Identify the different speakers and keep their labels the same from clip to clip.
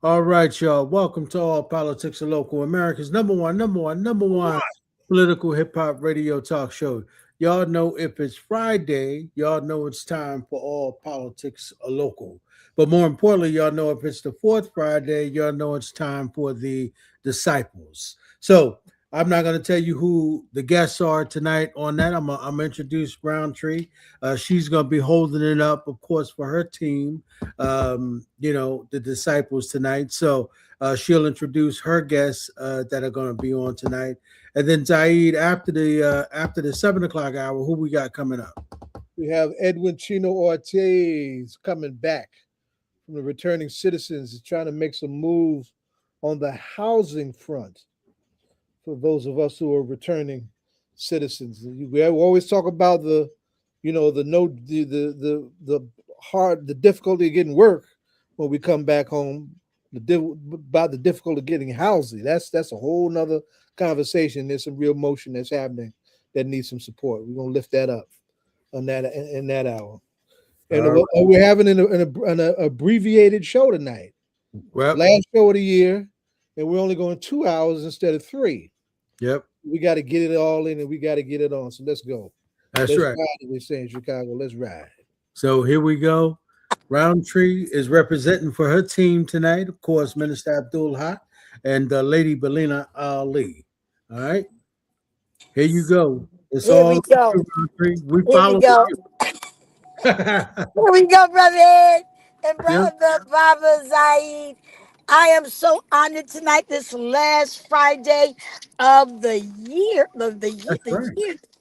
Speaker 1: All right, y'all. Welcome to All Politics and Local America's number one political hip hop radio talk show. Y'all know if it's Friday, y'all know it's time for All Politics are Local. But more importantly, y'all know if it's the fourth Friday, y'all know it's time for the Disciples. So I'm not going to tell you who the guests are tonight on that. I'm going to introduce Roundtree. She's going to be holding it up, of course, for her team, the disciples tonight. So she'll introduce her guests that are going to be on tonight, and then Zaid after the 7 o'clock hour. Who we got coming up?
Speaker 2: We have Edwin Chino Ortiz coming back from the returning citizens, is trying to make some moves on the housing front for those of us who are returning citizens. We always talk about the hard, the difficulty of getting work when we come back home. About the difficulty of getting housing. That's a whole nother conversation. There's some real motion that's happening that needs some support. We're gonna lift that up on that in that hour. And
Speaker 1: All right.
Speaker 2: we're having an abbreviated show tonight.
Speaker 1: Well,
Speaker 2: Last show of the year, and we're only going 2 hours instead of three.
Speaker 1: yep,
Speaker 2: We got to get it all in, and we got to get it on. So let's go.
Speaker 1: that's
Speaker 2: Let's
Speaker 1: right.
Speaker 2: ride. They say in Chicago. Let's ride.
Speaker 1: So here we go. Roundtree is representing for her team tonight, of course, Minister Abdul Haq and Lady Belina Ali. All right, here you go. It's
Speaker 3: Here
Speaker 1: all
Speaker 3: we go.
Speaker 1: you, Roundtree. We
Speaker 3: Here we
Speaker 1: follow
Speaker 3: go.
Speaker 1: you.
Speaker 3: Here we go, brother Ed and
Speaker 1: Yep,
Speaker 3: brother Baba Zaid. I am so honored tonight, this last Friday of the year,
Speaker 1: that's right.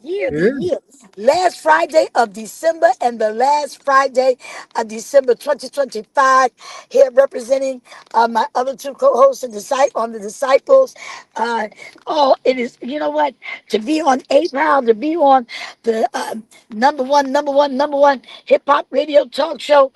Speaker 1: It
Speaker 3: the
Speaker 1: is.
Speaker 3: year. Last Friday of December and the last Friday of December 2025. Here representing my other two co-hosts and on the Disciples. It is, you know what? To be on A-Proud, to be on the number one hip hop radio talk show.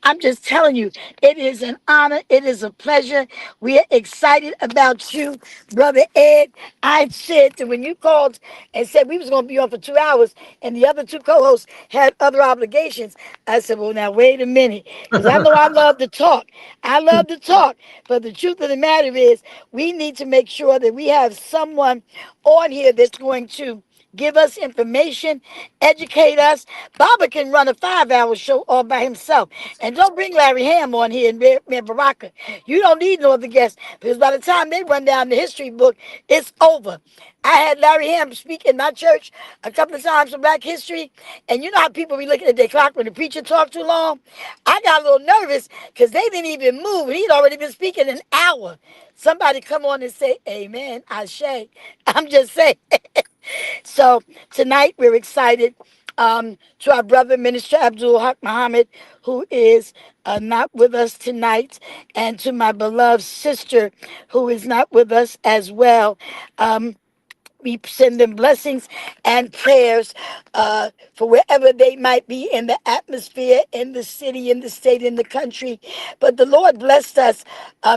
Speaker 3: I'm just telling you, it is an honor. It is a pleasure. We are excited about you, brother Ed. I said that when you called and said we was going to be on for 2 hours, and the other two co-hosts had other obligations, I said, well, now wait a minute, because I know I love to talk. I love to talk, but the truth of the matter is, we need to make sure that we have someone on here that's going to give us information, educate us. Baba can run a 5 hour show all by himself. And don't bring Larry Ham on here and Baraka. You don't need no other guests because by the time they run down the history book, it's over. I had Larry Ham speak in my church a couple of times for Black History. And you know how people be looking at their clock when the preacher talked too long? I got a little nervous because they didn't even move. He'd already been speaking an hour. Somebody come on and say, Amen, Ashe. I'm just saying. So tonight we're excited to our brother Minister Abdul Haq Muhammad, who is not with us tonight, and to my beloved sister, who is not with us as well. We send them blessings and prayers for wherever they might be in the atmosphere, in the city, in the state, in the country. But the Lord blessed us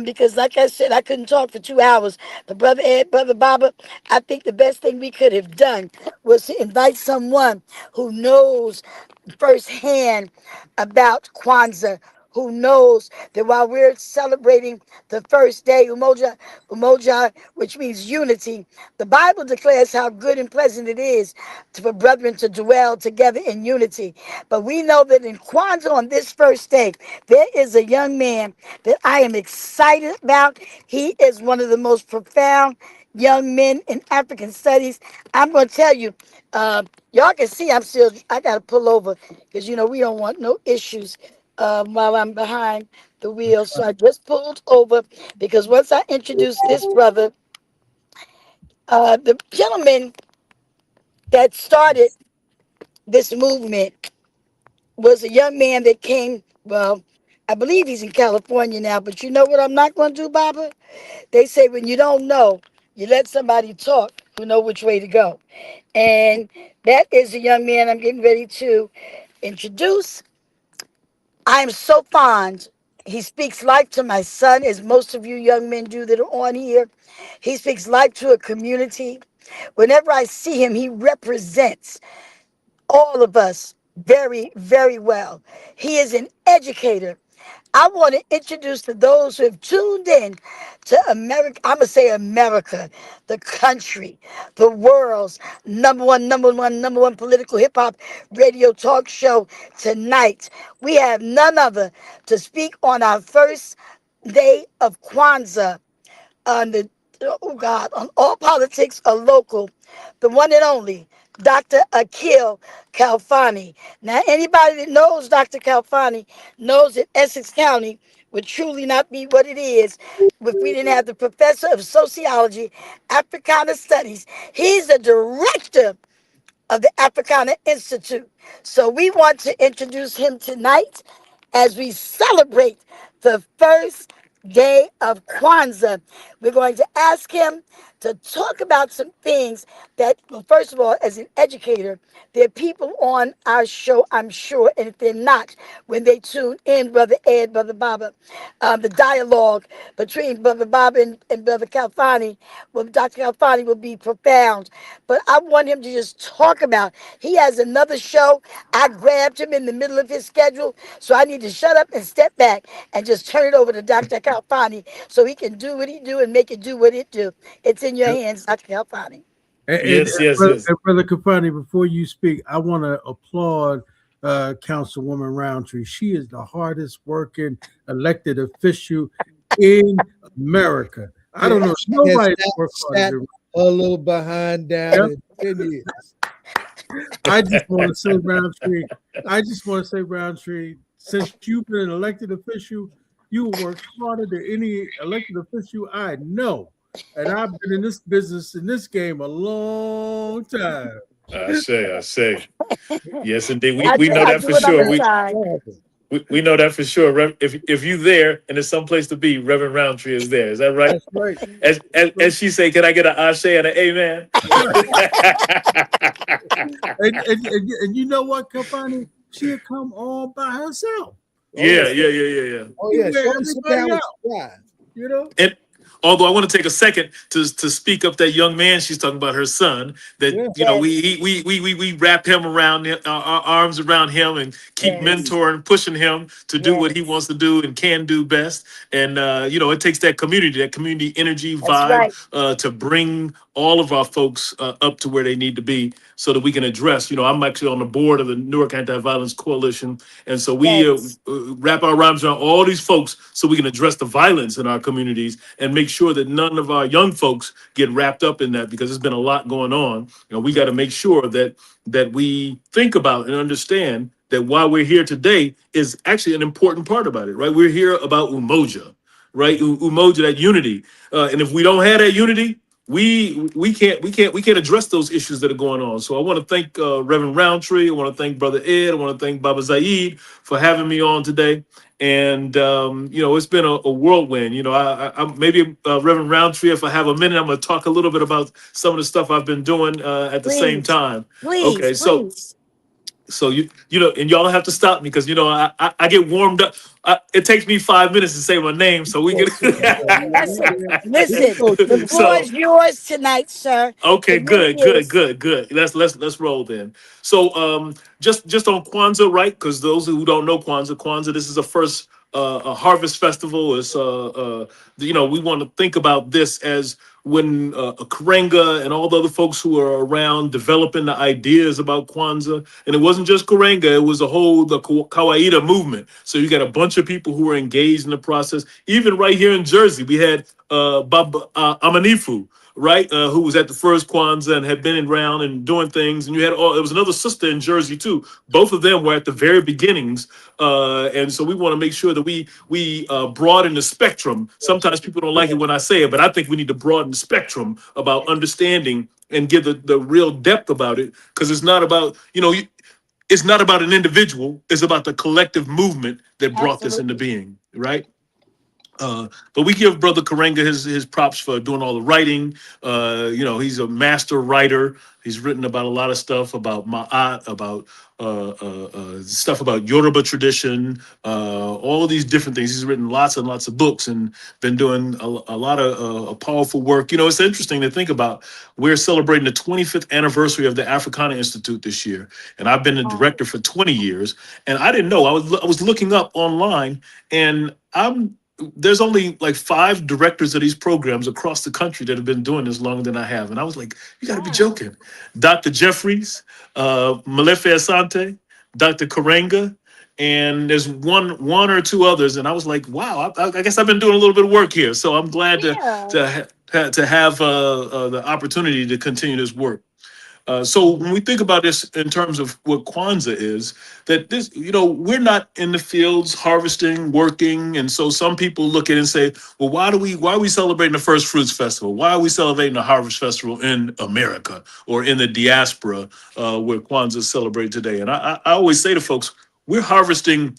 Speaker 3: because, like I said, I couldn't talk for 2 hours. But Brother Ed, Brother Baba, I think the best thing we could have done was to invite someone who knows firsthand about Kwanzaa, who knows that while we're celebrating the first day, Umoja, which means unity, the Bible declares how good and pleasant it is for brethren to dwell together in unity. But we know that in Kwanzaa, on this first day, there is a young man that I am excited about. He is one of the most profound young men in African studies. I'm going to tell you, y'all can see I got to pull over because, we don't want no issues while I'm behind the wheel. So I just pulled over because once I introduce this brother, the gentleman that started this movement was a young man that came, well, I believe he's in California now, but you know what I'm not going to do, Baba? They say when you don't know, you let somebody talk who know which way to go. And that is a young man I'm getting ready to introduce. I'm so fond. He speaks life to my son, as most of you young men do that are on here. He speaks life to a community. Whenever I see him, he represents all of us very, very well. He is an educator. I want to introduce to those who have tuned in to America. I'm going to say America, the country, the world's number one political hip hop radio talk show tonight. We have none other to speak on our first day of Kwanzaa on the oh God, on all politics are local, the one and only Dr. Akil Khalfani. Now, anybody that knows Dr. Khalfani knows that Essex County would truly not be what it is if we didn't have the professor of sociology, Africana studies. He's the director of the Africana Institute. So we want to introduce him tonight as we celebrate the first day of Kwanzaa. We're going to ask him to talk about some things that, well, first of all, as an educator, there are people on our show, I'm sure, and if they're not, when they tune in, Brother Ed, Brother Baba, the dialogue between Brother Baba and Brother Khalfani, well, Dr. Khalfani will be profound. But I want him to just talk about, he has another show. I grabbed him in the middle of his schedule, so I need to shut up and step back and just turn it over to Dr. Khalfani so he can do what he do and make it do what it do. It's in your hands, Dr. Khalfani.
Speaker 1: And, Brother Khalfani, before you speak, I want to applaud Councilwoman Roundtree. She is the hardest working elected official in America. I don't know. Nobody works harder.
Speaker 2: A little behind down. Yep.
Speaker 1: I just want to say, Roundtree, since you've been an elected official, you work harder than any elected official I know. And I've been in this business, in this game, a long time.
Speaker 4: I say. Yes, indeed. We know that for sure. We know that for sure. If you there and there's some place to be, Reverend Roundtree is there. Is that right?
Speaker 1: That's right.
Speaker 4: As she say, can I get an ashe and an amen?
Speaker 1: and you know what, Khalfani? She'll come all by herself.
Speaker 4: Yeah.
Speaker 2: Oh yeah,
Speaker 1: everybody out. You know.
Speaker 4: And although I want to take a second to speak up that young man she's talking about, her son, that we wrap him around our arms around him and keep mentoring, pushing him to do what he wants to do and can do best. And it takes that community energy vibe to bring all of our folks up to where they need to be so that we can address, I'm actually on the board of the Newark Anti-Violence Coalition. And so we wrap our arms around all these folks so we can address the violence in our communities and make sure that none of our young folks get wrapped up in that, because there's been a lot going on. We got to make sure that we think about and understand that while we're here today is actually an important part about it, right? We're here about Umoja, right? Umoja, that unity. And if we don't have that unity, we can't address those issues that are going on. So I want to thank Reverend Roundtree. I want to thank Brother Ed. I want to thank Baba Zaid for having me on today. And it's been a whirlwind. I maybe Reverend Roundtree, if I have a minute, I'm going to talk a little bit about some of the stuff I've been doing at the same time. Okay, so and y'all have to stop me because I get warmed up. It takes me 5 minutes to say my name, so we can.
Speaker 3: Listen, the floor is yours tonight, sir.
Speaker 4: Okay, good. Let's roll then. So just on Kwanzaa, right? Because those who don't know Kwanzaa, this is the first a harvest festival. It's we want to think about this as when Karenga and all the other folks who are around developing the ideas about Kwanzaa. And it wasn't just Karenga, it was the Kawaida movement. So you got a bunch of people who were engaged in the process. Even right here in Jersey, we had Baba Amanifu, right, who was at the first Kwanzaa and had been around and doing things. And you had there was another sister in Jersey too. Both of them were at the very beginnings. And so we want to make sure that we broaden the spectrum. Sometimes people don't like it when I say it, but I think we need to broaden the spectrum about understanding and give the real depth about it, because it's not about, it's not about an individual. It's about the collective movement that brought this into being, right? But we give Brother Karenga his props for doing all the writing. He's a master writer. He's written about a lot of stuff about Ma'at, about stuff about Yoruba tradition, all of these different things. He's written lots and lots of books and been doing a lot of powerful work. It's interesting to think about. We're celebrating the 25th anniversary of the Africana Institute this year, and I've been the director for 20 years. And I didn't know. I was looking up online, and there's only like 5 directors of these programs across the country that have been doing this longer than I have. And I was like, you got to be joking. Dr. Jeffries, Malefe Asante, Dr. Karenga, and there's one or two others. And I was like, wow, I guess I've been doing a little bit of work here. So I'm glad to have the opportunity to continue this work. So when we think about this in terms of what Kwanzaa is, that this, we're not in the fields harvesting, working, and so some people look at it and say, well, why are we celebrating the First Fruits Festival? Why are we celebrating the Harvest Festival in America or in the diaspora where Kwanzaa is celebrated today? And I always say to folks, we're harvesting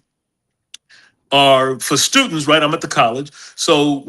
Speaker 4: are for students, right? I'm at the college, so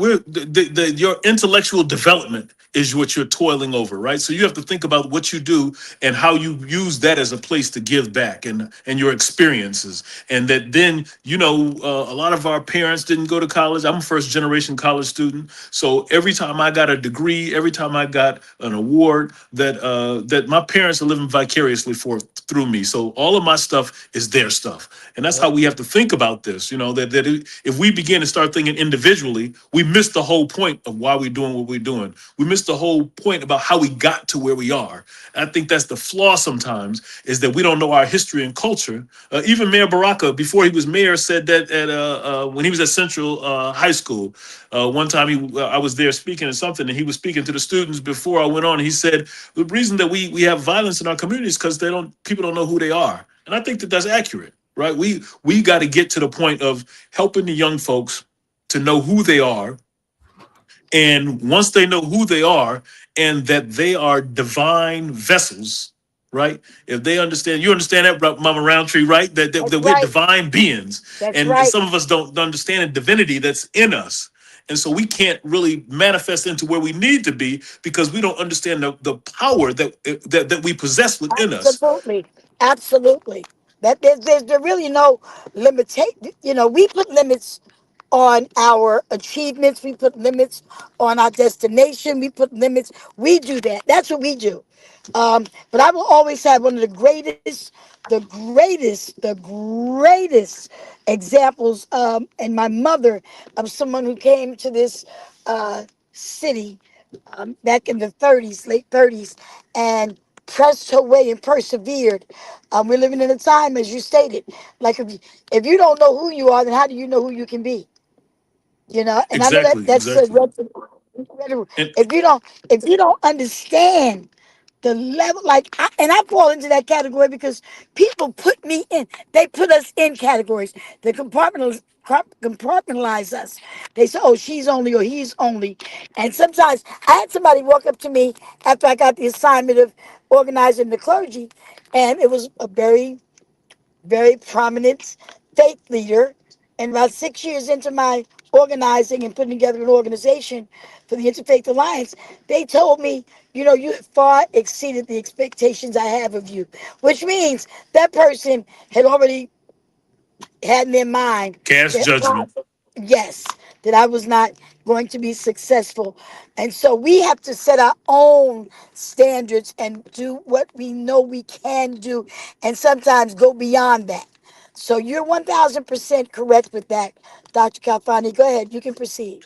Speaker 4: your intellectual development is what you're toiling over, right? So you have to think about what you do and how you use that as a place to give back and your experiences, and that then a lot of our parents didn't go to college. I'm a first generation college student, so every time I got a degree, every time I got an award, that my parents are living vicariously through me. So all of my stuff is their stuff, and that's how we have to think about this. That if we begin to start thinking individually, we miss the whole point of why we're doing what we're doing. We miss the whole point about how we got to where we are. And I think that's the flaw sometimes, is that we don't know our history and culture. Even Mayor Baraka, before he was mayor, said that when he was at Central High School, one time I was there speaking at something, and he was speaking to the students before I went on. And he said the reason that we have violence in our communities is because people don't know who they are. And I think that that's accurate. Right, we got to get to the point of helping the young folks to know who they are, and once they know who they are and that they are divine vessels, right? If they understand, you understand that, Mama Roundtree, right? That we're divine beings, and some of us don't understand the divinity that's in us. And so we can't really manifest into where we need to be because we don't understand the power that we possess within us.
Speaker 3: Absolutely. That there's really no limitation. We put limits on our achievements. We put limits on our destination. We put limits. We do that. That's what we do. But I will always have one of the greatest examples. And my mother, of someone who came to this city back in the 30s, late 30s, and pressed her way and persevered. We're living in a time, as you stated, like if you don't know who you are, then how do you know who you can be? And I know that's
Speaker 4: exactly.
Speaker 3: if you don't understand the level, and I fall into that category because people put me in. They put us in categories. They compartmentalize us. They say, "Oh, she's only or he's only." And sometimes I had somebody walk up to me after I got the assignment of organizing the clergy, and it was a very, very prominent faith leader. And about 6 years into my organizing and putting together an organization for the Interfaith Alliance, they told me, you far exceeded the expectations I have of you, which means that person had already had in their mind
Speaker 4: Cast judgment.
Speaker 3: Yes, that I was not going to be successful. And so we have to set our own standards and do what we know we can do, and sometimes go beyond that. So you're 1000% correct with that, Dr. Khalfani. Go ahead, you can proceed.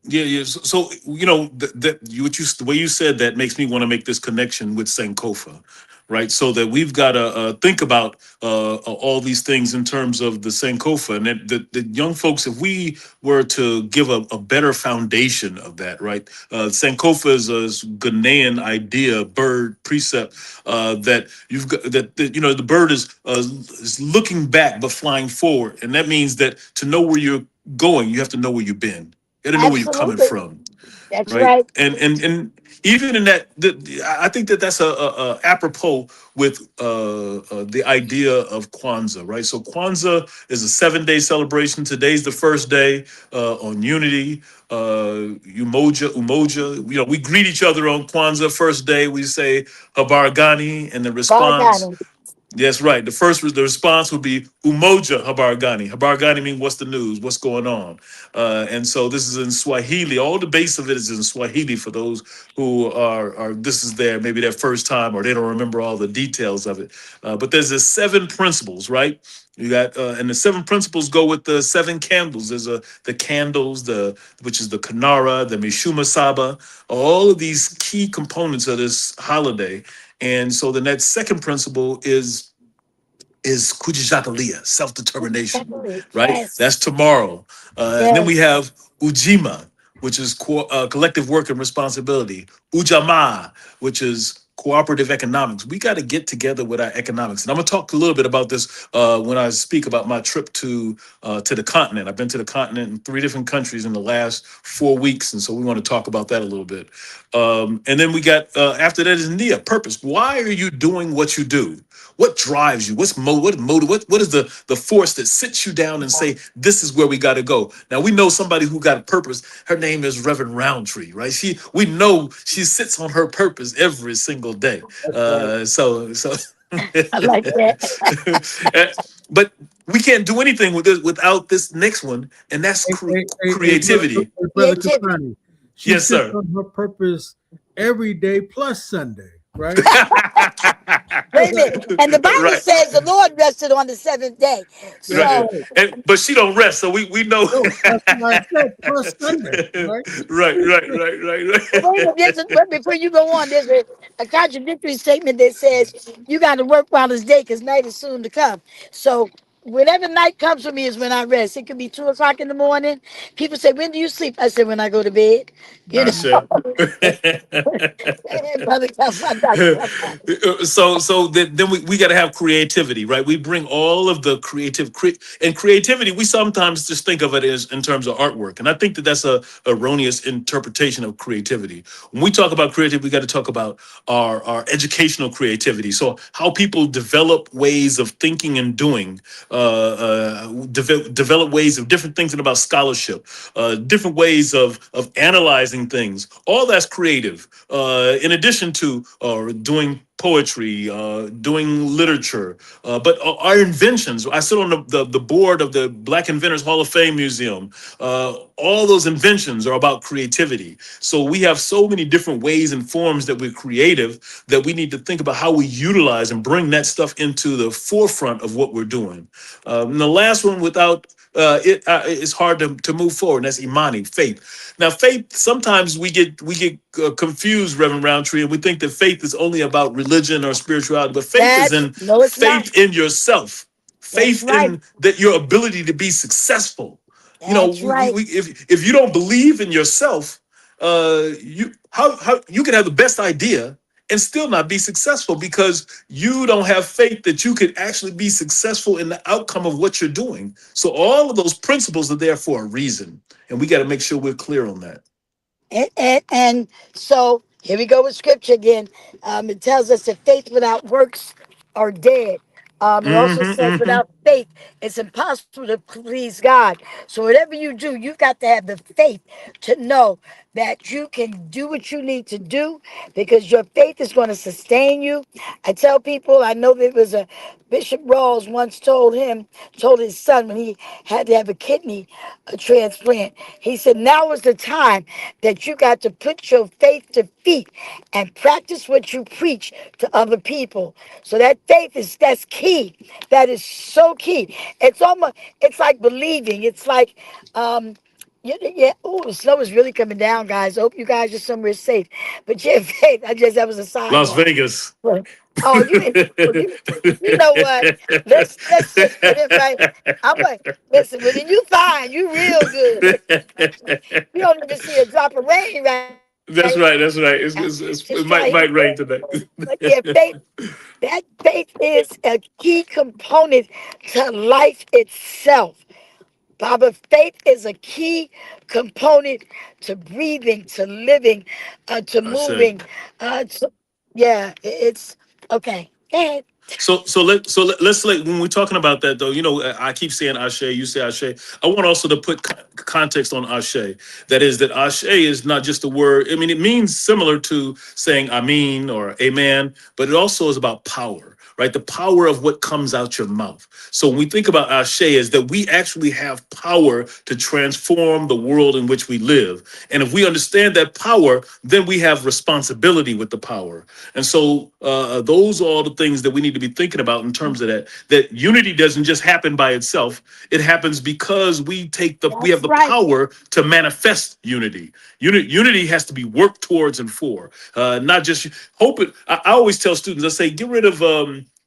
Speaker 4: Yeah. So the way you said that makes me want to make this connection with Sankofa, right? So that we've got to think about all these things in terms of the Sankofa, and that the young folks, if we were to give a better foundation of that, right? Sankofa is a Ghanaian idea, bird precept that you've got the bird is looking back but flying forward, and that means that to know where you're going, you have to know where you've been. You got to know where you're coming
Speaker 3: Absolutely.
Speaker 4: from,
Speaker 3: That's
Speaker 4: right?
Speaker 3: right.
Speaker 4: And even in that, I think that that's a apropos with the idea of Kwanzaa, right? So Kwanzaa is a 7-day celebration. Today's the first day on Unity, Umoja. You know, we greet each other on Kwanzaa. First day, we say Habargani, and the response.
Speaker 3: Bargani.
Speaker 4: Yes, right. The response would be Umoja Habargani. Habargani means what's the news, what's going on, and so this is in Swahili. All the base of it is in Swahili for those who are this is maybe their first time or they don't remember all the details of it. But there's the 7 principles, right? You got and the 7 principles go with the 7 candles. There's the candles, which is the Kanara, the Mishuma Saba, all of these key components of this holiday. And so then that second principle is Kujijakalia, self-determination, right?
Speaker 3: Yes.
Speaker 4: That's tomorrow. And then we
Speaker 3: Yes.
Speaker 4: have Ujima, which is collective work and responsibility. Ujamaa, which is cooperative economics. We got to get together with our economics. And I'm going to talk a little bit about this when I speak about my trip to the continent. I've been to the continent in 3 different countries in the last 4 weeks. And so we want to talk about that a little bit. And then we got, after that is Nia, purpose. Why are you doing what you do? What drives you? What is the force that sits you down and say, this is where we got to go? Now we know somebody who got a purpose. Her name is Reverend Roundtree, right? We know she sits on her purpose every single day.
Speaker 2: That's right.
Speaker 4: So
Speaker 3: I like that.
Speaker 4: but we can't do anything with this without this next one, and that's creativity.
Speaker 1: Brother
Speaker 3: Creativity.
Speaker 1: Khalfani. She
Speaker 4: Yes,
Speaker 1: sits
Speaker 4: sir.
Speaker 1: on her purpose every day plus Sunday, right?
Speaker 3: Wait a minute. And the Bible
Speaker 4: Right.
Speaker 3: says the Lord rested on the 7th day.
Speaker 1: That's
Speaker 4: Right.
Speaker 3: So
Speaker 1: right.
Speaker 4: But she don't rest, so we know.
Speaker 1: No, that's why I said plus Sunday, right?
Speaker 3: wait a minute, but before you go on, there's a contradictory statement that says you got to work while it's day because night is soon to come. So whenever night comes for me is when I rest. It could be 2 o'clock in the morning. People say, "When do you sleep?" I said, "When I go to bed." You know,
Speaker 4: Asha.
Speaker 3: brother, Dr.
Speaker 4: So then we got to have creativity, right? We bring all of the and creativity. We sometimes just think of it as in terms of artwork, and I think that that's a erroneous interpretation of creativity. When we talk about creativity, we got to talk about our educational creativity. So how people develop ways of thinking and doing, develop ways of different things about scholarship, different ways of analyzing things. All that's creative. In addition to doing poetry, doing literature, but our inventions. I sit on the board of the Black Inventors Hall of Fame Museum. All those inventions are about creativity. So we have so many different ways and forms that we're creative that we need to think about how we utilize and bring that stuff into the forefront of what we're doing. And the last one, without it's hard to move forward. And that's Imani, faith. Now, faith. Sometimes we get confused, Reverend Roundtree, and we think that faith is only about religion or spirituality. But faith is
Speaker 3: That's
Speaker 4: in
Speaker 3: no, it's not.
Speaker 4: faith in yourself,
Speaker 3: That's
Speaker 4: faith
Speaker 3: right.
Speaker 4: in that your ability to be successful. You know,
Speaker 3: That's right.
Speaker 4: if you don't believe in yourself, you how you can have the best idea and still not be successful because you don't have faith that you could actually be successful in the outcome of what you're doing. So all of those principles are there for a reason, and we got to make sure we're clear on that.
Speaker 3: And so here we go with scripture again. It tells us that faith without works are dead. It also says
Speaker 4: Hmm.
Speaker 3: without faith, it's impossible to please God. So whatever you do, you've got to have the faith to know that you can do what you need to do because your faith is going to sustain you. I tell people, I know there was a Bishop Rawls once told his son when he had to have a kidney transplant, he said, now is the time that you got to put your faith to feet and practice what you preach to other people. So that faith that's key. That is so key. It's like believing. It's like yeah. Oh, the snow is really coming down, guys. I hope you guys are somewhere safe. But yeah, faith. That was a
Speaker 4: Las
Speaker 3: sidebar.
Speaker 4: Vegas.
Speaker 3: Oh, you know what? Let's just put it right. I'm like, listen, when you fine, you real good. You don't even see a drop of rain right now.
Speaker 4: That's right. That's right.
Speaker 3: Just try here.
Speaker 4: It might rain today.
Speaker 3: But yeah, that faith is a key component to life itself. Father, faith is a key component to breathing, to living, to
Speaker 4: I say.
Speaker 3: moving. Yeah, it's okay. Go ahead.
Speaker 4: Let's like when we're talking about that though, I keep saying Ashe, you say Ashe. I want also to put context on Ashe. That is that Ashe is not just a word. I mean, it means similar to saying Amen or Amen, but it also is about power, right? The power of what comes out your mouth. So when we think about Ashe, is that we actually have power to transform the world in which we live. And if we understand that power, then we have responsibility with the power. And so those are all the things that we need to be thinking about in terms of that. That unity doesn't just happen by itself. It happens because we have
Speaker 3: That's
Speaker 4: the
Speaker 3: right.
Speaker 4: power to manifest unity. Unity has to be worked towards and for, not just hope it. I always tell students, I say, get rid of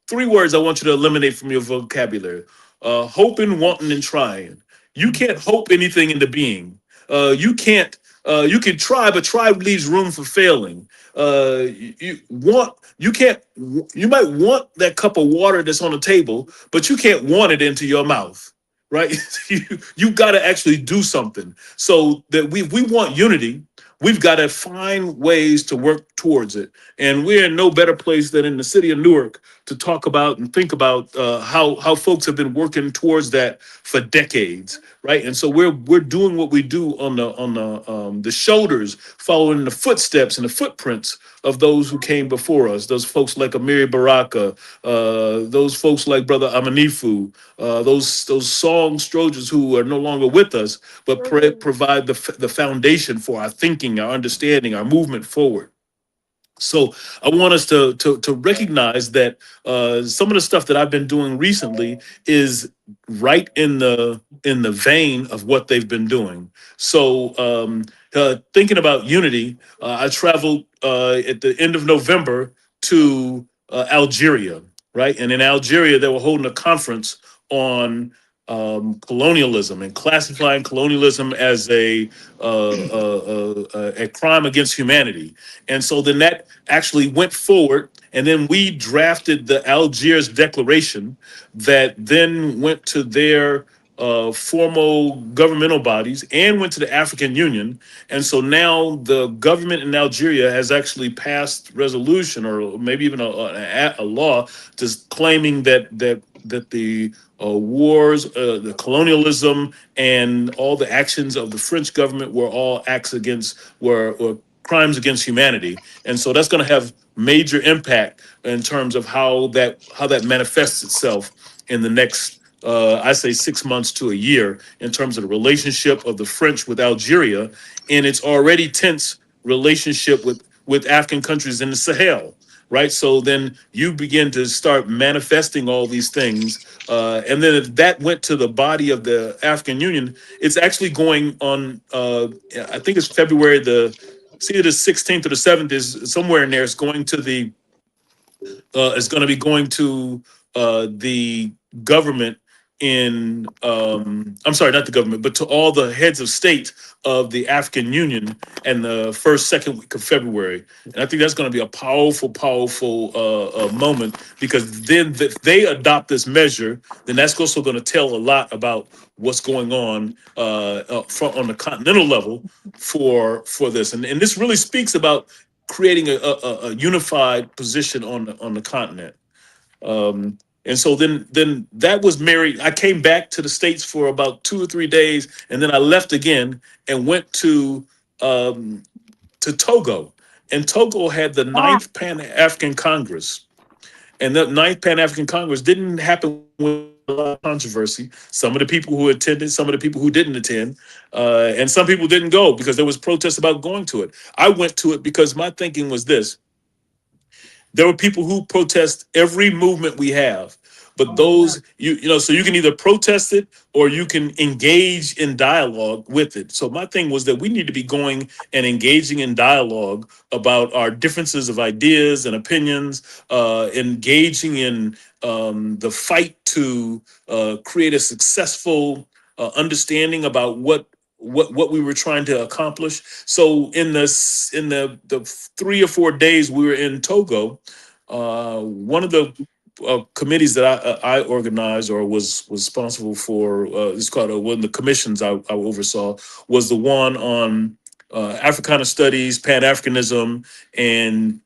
Speaker 4: 3 words I want you to eliminate from your vocabulary: hoping, wanting, and trying. You can't hope anything into being. You can't. You can try, but try leaves room for failing. You can't. You might want that cup of water that's on the table, but you can't want it into your mouth, right? You got to actually do something. So that we want unity, we've got to find ways to work towards it. And we're in no better place than in the city of Newark to talk about and think about how folks have been working towards that for decades, right? And so we're doing what we do on the shoulders, following the footsteps and the footprints of those who came before us. Those folks like Amiri Baraka, those folks like Brother Amanifu, those songstrojers who are no longer with us, but provide the foundation for our thinking, our understanding, our movement forward. So I want us to recognize that some of the stuff that I've been doing recently is right in the vein of what they've been doing. So thinking about unity, I traveled at the end of November to Algeria, right? And in Algeria, they were holding a conference on colonialism and classifying colonialism as a crime against humanity. And so then that actually went forward. And then we drafted the Algiers Declaration that then went to their formal governmental bodies and went to the African Union. And so now the government in Algeria has actually passed resolution or maybe even a law just claiming that the wars, the colonialism, and all the actions of the French government were all acts against were crimes against humanity, and so that's going to have major impact in terms of how that manifests itself in the next. I say 6 months to a year in terms of the relationship of the French with Algeria, and its already tense relationship with African countries in the Sahel, right? So then you begin to start manifesting all these things. And then if that went to the body of the African Union, it's actually going on, I think it's February it's either the 16th or the 7th is somewhere in there. It's going to be going to the government I'm sorry, not the government, but to all the heads of state of the African Union and the first, second week of February. And I think that's going to be a powerful, powerful moment because then if they adopt this measure, then that's also going to tell a lot about what's going on on the continental level for this. And this really speaks about creating a unified position on the continent. And so then that was married. I came back to the States for about 2 or 3 days, and then I left again and went to Togo. And Togo had the
Speaker 3: Ah,
Speaker 4: Ninth Pan-African Congress. And the Ninth Pan-African Congress didn't happen with a lot of controversy. Some of the people who attended, some of the people who didn't attend, and some people didn't go because there was protests about going to it. I went to it because my thinking was this: there were people who protest every movement we have, but those so you can either protest it or you can engage in dialogue with it. So my thing was that we need to be going and engaging in dialogue about our differences of ideas and opinions, engaging in the fight to create a successful understanding about what we were trying to accomplish. So in the 3 or 4 days we were in Togo, one of the committees that I organized or was responsible for. It's called one of the commissions I oversaw was the one on Africana studies, Pan Africanism, and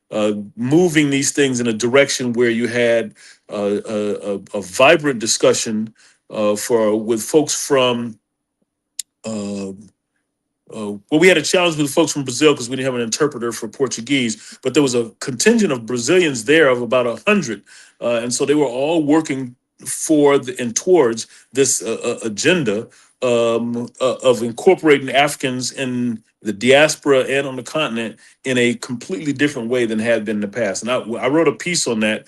Speaker 4: moving these things in a direction where you had a vibrant discussion with folks from. Uh, well, we had a challenge with folks from Brazil because we didn't have an interpreter for Portuguese, but there was a contingent of Brazilians there of about 100, and so they were all working for and towards this agenda of incorporating Africans in the diaspora and on the continent in a completely different way than had been in the past. And I wrote a piece on that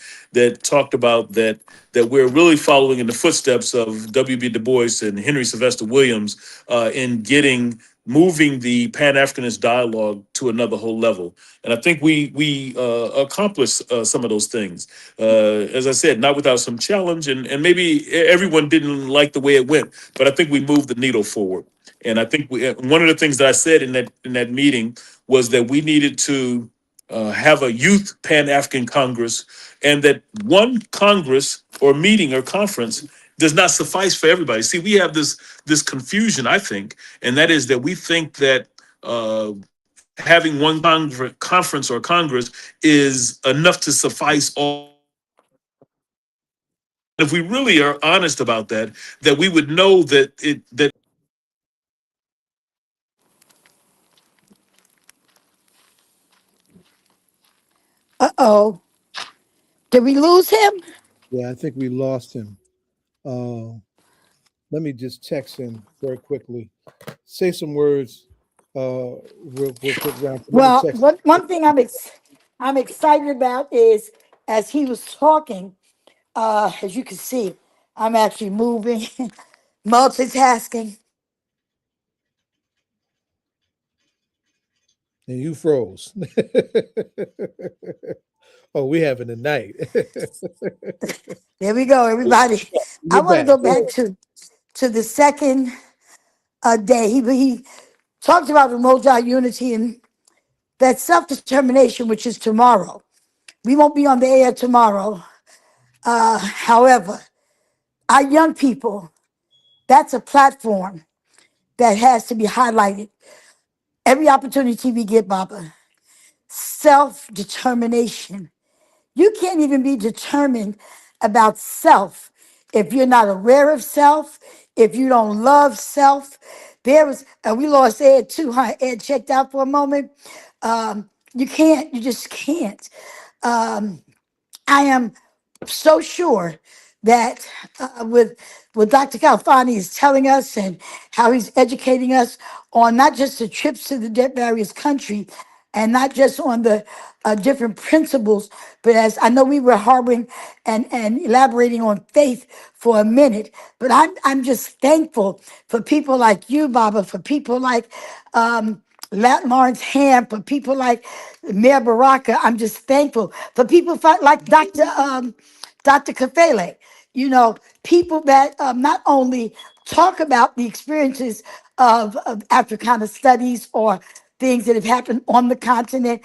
Speaker 4: talked about that we're really following in the footsteps of W.B. Du Bois and Henry Sylvester Williams in moving the Pan-Africanist dialogue to another whole level. And I think we accomplished some of those things. As I said, not without some challenge, and maybe everyone didn't like the way it went, but I think we moved the needle forward. And I think one of the things that I said in that meeting was that we needed to have a youth Pan-African Congress, and that one Congress or meeting or conference does not suffice for everybody. See, we have this confusion, I think, and that is that we think that having one conference or Congress is enough to suffice all. If we really are honest about that we would know that.
Speaker 3: Uh-oh. Did we lose him?
Speaker 2: Yeah, I think we lost him. Let me just text him very quickly. Say some words real quick, Round.
Speaker 3: Well, one thing I'm excited about is as he was talking, as you can see, I'm actually moving, multitasking.
Speaker 2: And you froze. Oh, we having a night.
Speaker 3: There we go, everybody. I
Speaker 2: You're
Speaker 3: want to
Speaker 2: back.
Speaker 3: go back to the second day. He talked about the multi-unity and that self-determination, which is tomorrow. We won't be on the air tomorrow. However, our young people, that's a platform that has to be highlighted. Every opportunity we get, Baba. Self-determination. You can't even be determined about self if you're not aware of self, if you don't love self. There was, we lost Ed too, huh? Ed checked out for a moment. You just can't. I am so sure that with what Dr. Khalfani is telling us and how he's educating us on not just the trips to the various countries and not just on the different principles, but as I know we were harboring and elaborating on faith for a minute, but I'm just thankful for people like you, Baba, for people like Lawrence Ham, for people like Mayor Baraka. I'm just thankful for people like Dr. Kafele, people that not only talk about the experiences of Africana studies or things that have happened on the continent,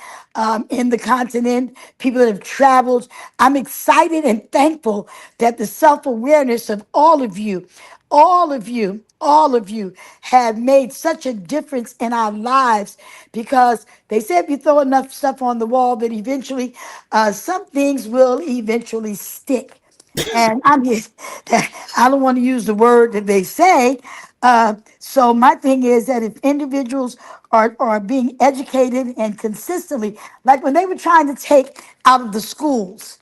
Speaker 3: in the continent, people that have traveled. I'm excited and thankful that the self-awareness of all of you have made such a difference in our lives, because they said if you throw enough stuff on the wall that eventually some things will eventually stick. And I don't want to use the word that they say. So my thing is that if individuals are being educated and consistently, like when they were trying to take out of the schools,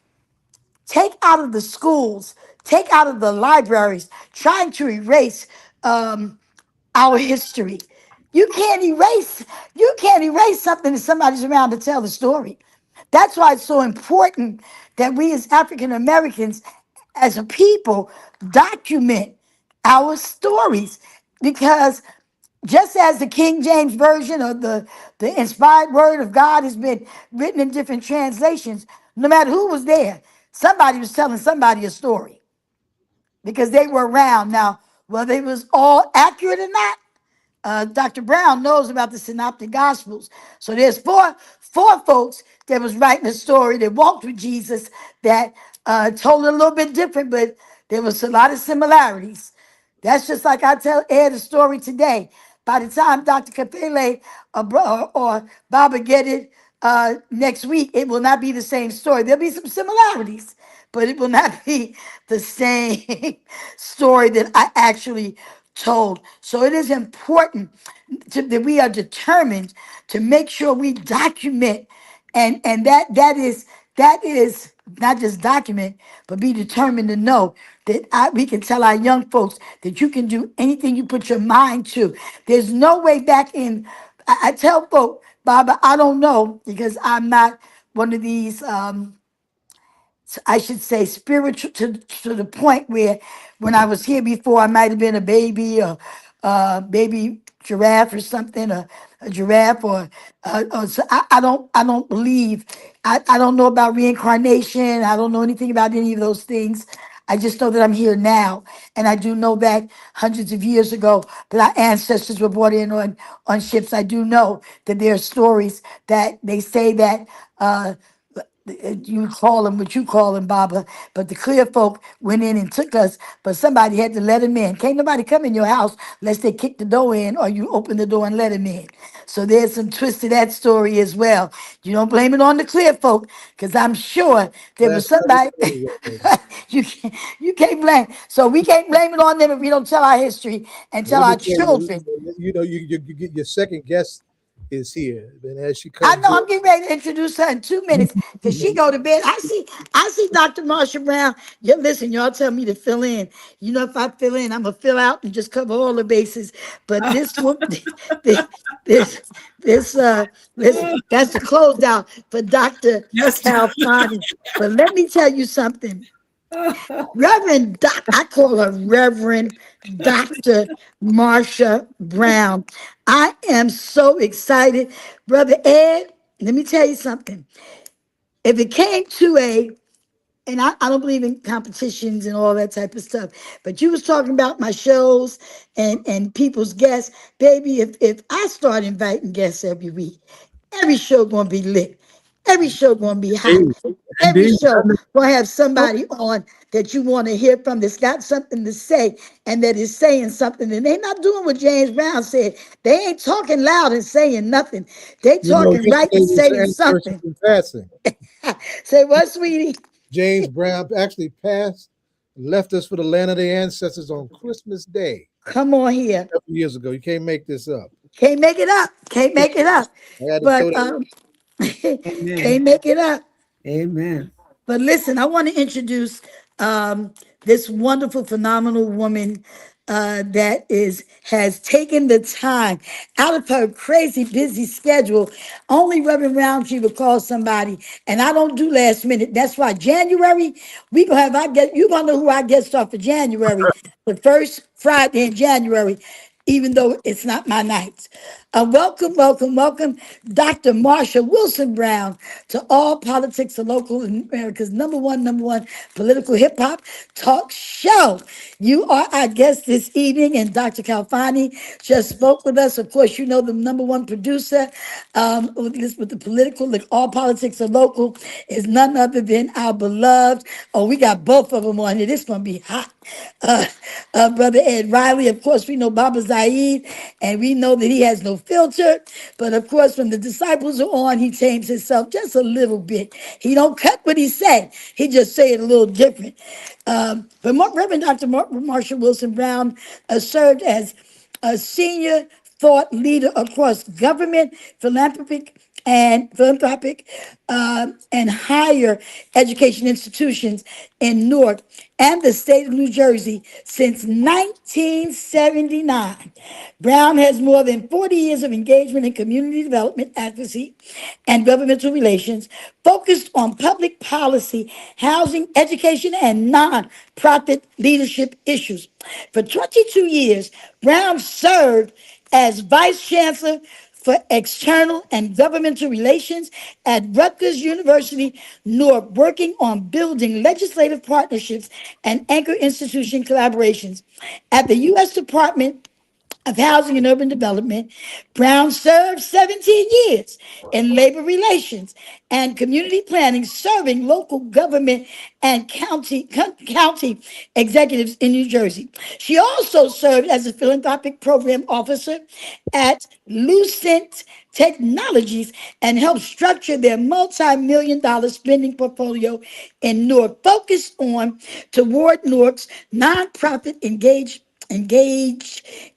Speaker 3: take out of the schools, take out of the libraries, trying to erase our history. You can't erase something that somebody's around to tell the story. That's why it's so important that we as African Americans, as a people, document our stories. Because just as the King James Version or the inspired word of God has been written in different translations, no matter who was there, somebody was telling somebody a story because they were around. Now, whether it was all accurate or not, Dr. Brown knows about the Synoptic Gospels. So there's four folks that was writing a story that walked with Jesus that told it a little bit different, but there was a lot of similarities. That's just like I tell Ed a story today. By the time Dr. Kapele or Baba get it next week, it will not be the same story. There'll be some similarities, but it will not be the same story that I actually told. So it is important that we are determined to make sure we document, and that is not just document, but be determined to know that we can tell our young folks that you can do anything you put your mind to. There's no way back in. I tell folks, Baba, I don't know because I'm not one of these. I should say spiritual to the point where when I was here before, I might have been a baby or baby giraffe or something, or a giraffe or so I don't believe, I don't know about reincarnation. I don't know anything about any of those things. I just know that I'm here now. And I do know that hundreds of years ago that our ancestors were brought in on ships. I do know that there are stories that they say that you call them what you call them, Baba. But the clear folk went in and took us, but somebody had to let them in. Can't nobody come in your house unless they kick the door in or you open the door and let them in. So there's some twist to that story as well. You don't blame it on the clear folk, because I'm sure there was
Speaker 2: That's right.
Speaker 3: somebody. You can't blame. So we can't blame it on them if we don't tell our history and tell
Speaker 2: Let me
Speaker 3: our
Speaker 2: tell you,
Speaker 3: children.
Speaker 2: you get your second guest is here. And as she
Speaker 3: I
Speaker 2: comes
Speaker 3: know
Speaker 2: in,
Speaker 3: I'm getting ready to introduce her in 2 minutes because she go to bed. I see Dr. Marcia Brown. You listen, y'all tell me to fill in. You know, if I fill in, I'm gonna fill out and just cover all the bases. But this one, this, this, this, that's the close out for Dr.
Speaker 5: Yes.
Speaker 3: Khalfani. But let me tell you something. Reverend Doc, I call her Reverend Dr. Marcia Brown. I am so excited. Brother Ed, let me tell you something. If it came to and I don't believe in competitions and all that type of stuff, but you was talking about my shows and people's guests. Baby, if I start inviting guests every week, every show gonna be lit. Every show gonna be hot.
Speaker 1: Indeed.
Speaker 3: Every
Speaker 1: Indeed.
Speaker 3: show gonna have somebody on that you want to hear from that's got something to say and that is saying something. And they not doing what James Brown said. They ain't talking loud and saying nothing. They
Speaker 2: you know,
Speaker 3: talking right
Speaker 2: yesterday
Speaker 3: and
Speaker 2: was
Speaker 3: saying
Speaker 2: the anniversary
Speaker 3: something.
Speaker 2: of passing.
Speaker 3: Say what, sweetie?
Speaker 2: James Brown actually passed, left us for the land of the ancestors on Christmas Day
Speaker 3: Come on here.
Speaker 2: a couple years ago. You can't make this up.
Speaker 3: Can't make it up. Can't make it up.
Speaker 2: I had to throw
Speaker 3: But
Speaker 2: that.
Speaker 3: can't
Speaker 5: Amen.
Speaker 3: make it up.
Speaker 5: Amen.
Speaker 3: But listen, I want to introduce this wonderful, phenomenal woman that has taken the time out of her crazy busy schedule. Only Reverend Roundtree would call somebody, and I don't do last minute. That's why January we gonna have you gonna know who our guest star for January, the first Friday in January. Even though it's not my night. Welcome, Dr. Marsha Wilson Brown to All Politics of Local America's number one political hip hop talk show. You are our guest this evening, and Dr. Khalfani just spoke with us. Of course, you know the number one producer with the political, like All Politics of Local, is none other than our beloved. Oh, we got both of them on here. This gonna be hot. Uh, Brother Ed Riley, of course, we know Baba Zaid, and we know that he has no filter. But of course, when the disciples are on, he tames himself just a little bit. He don't cut what he said. He just say it a little different. But Reverend Dr. Marshall Wilson Brown served as a senior thought leader across government, philanthropic and higher education institutions in Newark and the state of New Jersey since 1979. Brown has more than 40 years of engagement in community development advocacy and governmental relations, focused on public policy, housing, education, and nonprofit leadership issues. For 22 years, Brown served as vice chancellor for external and governmental relations at Rutgers University, Newark, working on building legislative partnerships and anchor institution collaborations. At the U.S. Department of Housing and Urban Development. Brown served 17 years in labor relations and community planning, serving local government and county executives in New Jersey. She also served as a philanthropic program officer at Lucent Technologies and helped structure their multi-million-dollar spending portfolio in Newark, focused on toward Newark's nonprofit engage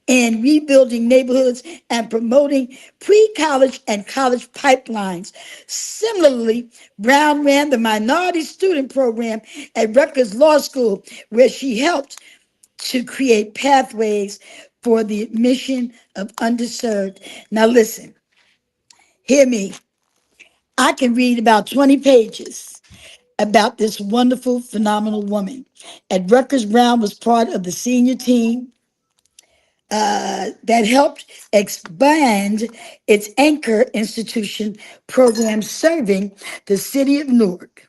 Speaker 3: in rebuilding neighborhoods and promoting pre-college and college pipelines. Similarly, Brown ran the minority student program at Rutgers Law School, where she helped to create pathways for the admission of underserved. Now listen, hear me. I can read about 20 pages about this wonderful, phenomenal woman. At Rutgers, Brown was part of the senior team that helped expand its anchor institution program serving the city of Newark.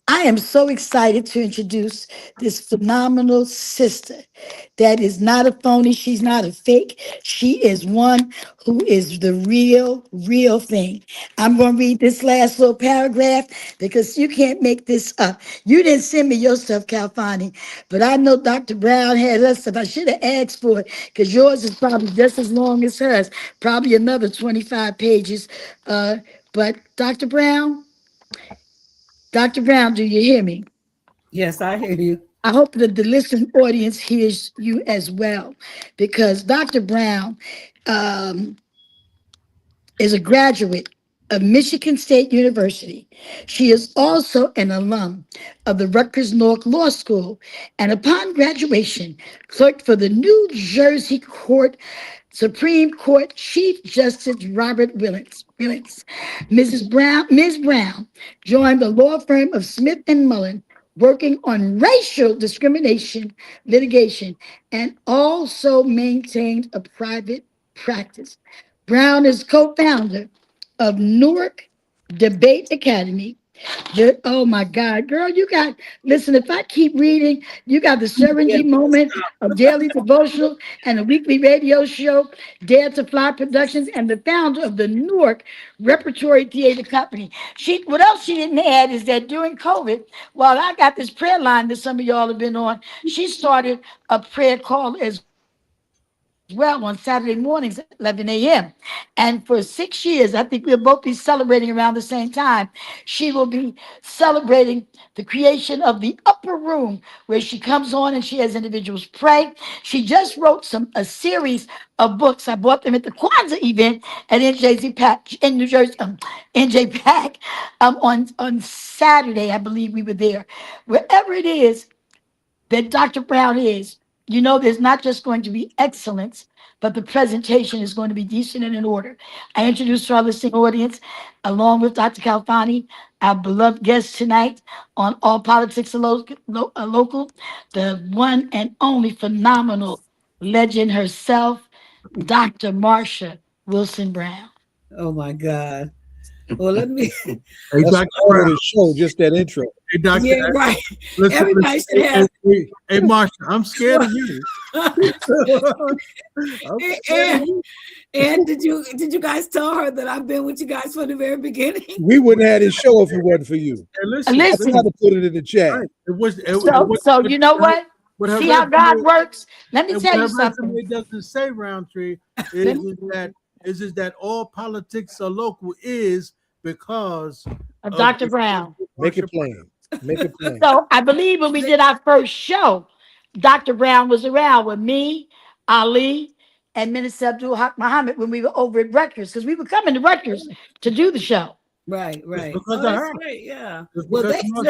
Speaker 3: I am so excited to introduce this phenomenal sister that is not a phony. She's not a fake. She is one who is the real thing. I'm going to read this last little paragraph because you can't make this up. You didn't send me your stuff, Khalfani, but I know Dr. Brown had her stuff. I should have asked for it because yours is probably just as long as hers, probably another 25 pages. But Dr. Brown, do you hear me?
Speaker 5: Yes, I hear you.
Speaker 3: I hope that the listening audience hears you as well, because Dr. Brown is a graduate of Michigan State University. She is also an alum of the Rutgers Newark Law School, and upon graduation, clerked for the New Jersey Supreme Court Chief Justice Robert Willits. Ms. Brown joined the law firm of Smith and Mullen, working on racial discrimination litigation, and also maintained a private practice. Brown is co-founder of Newark Debate Academy. Oh my God, girl, listen, if I keep reading, you got the Serenity Moment, a daily devotional, and a weekly radio show, Dare to Fly Productions, and the founder of the Newark Repertory Theater Company. What else she didn't add is that during COVID, while I got this prayer line that some of y'all have been on, she started a prayer call as well on Saturday mornings at 11 a.m. And for 6 years, I think we'll both be celebrating around the same time. She will be celebrating the creation of the upper room where she comes on and she has individuals pray. She just wrote a series of books. I bought them at the Kwanzaa event at NJPAC in New Jersey, NJPAC on Saturday. I believe we were there. Wherever it is that Dr. Brown is, there's not just going to be excellence, but the presentation is going to be decent and in order. I introduced to our listening audience, along with Dr. Khalfani, our beloved guest tonight on All Politics Local, the one and only phenomenal legend herself, Dr. Marcia Wilson Brown.
Speaker 5: Oh my God. Well, let me.
Speaker 1: Hey, Dr.
Speaker 2: Brown. The show, just that intro.
Speaker 1: Hey, Dr.
Speaker 5: Yeah, right.
Speaker 1: Listen,
Speaker 5: Everybody should have.
Speaker 1: Hey, Marcia, I'm scared of you.
Speaker 5: And did you guys tell her that I've been with you guys from the very beginning?
Speaker 2: We wouldn't have this show if it wasn't for you.
Speaker 1: Hey, listen.
Speaker 2: I tried to put it in the chat.
Speaker 1: Right.
Speaker 3: So you know what? See how God works? Let me tell you something.
Speaker 1: It doesn't say Roundtree. Is that all politics are local is because
Speaker 3: of Dr. Brown.
Speaker 2: Make it plain. Make it plain.
Speaker 3: So I believe when we did our first show, Dr. Brown was around with me, Ali, and Minister Abdul Haq Muhammad when we were over at Rutgers, because we were coming to Rutgers to do the show.
Speaker 5: Right.
Speaker 1: Because
Speaker 5: Oh, that's great. Yeah. Well, this was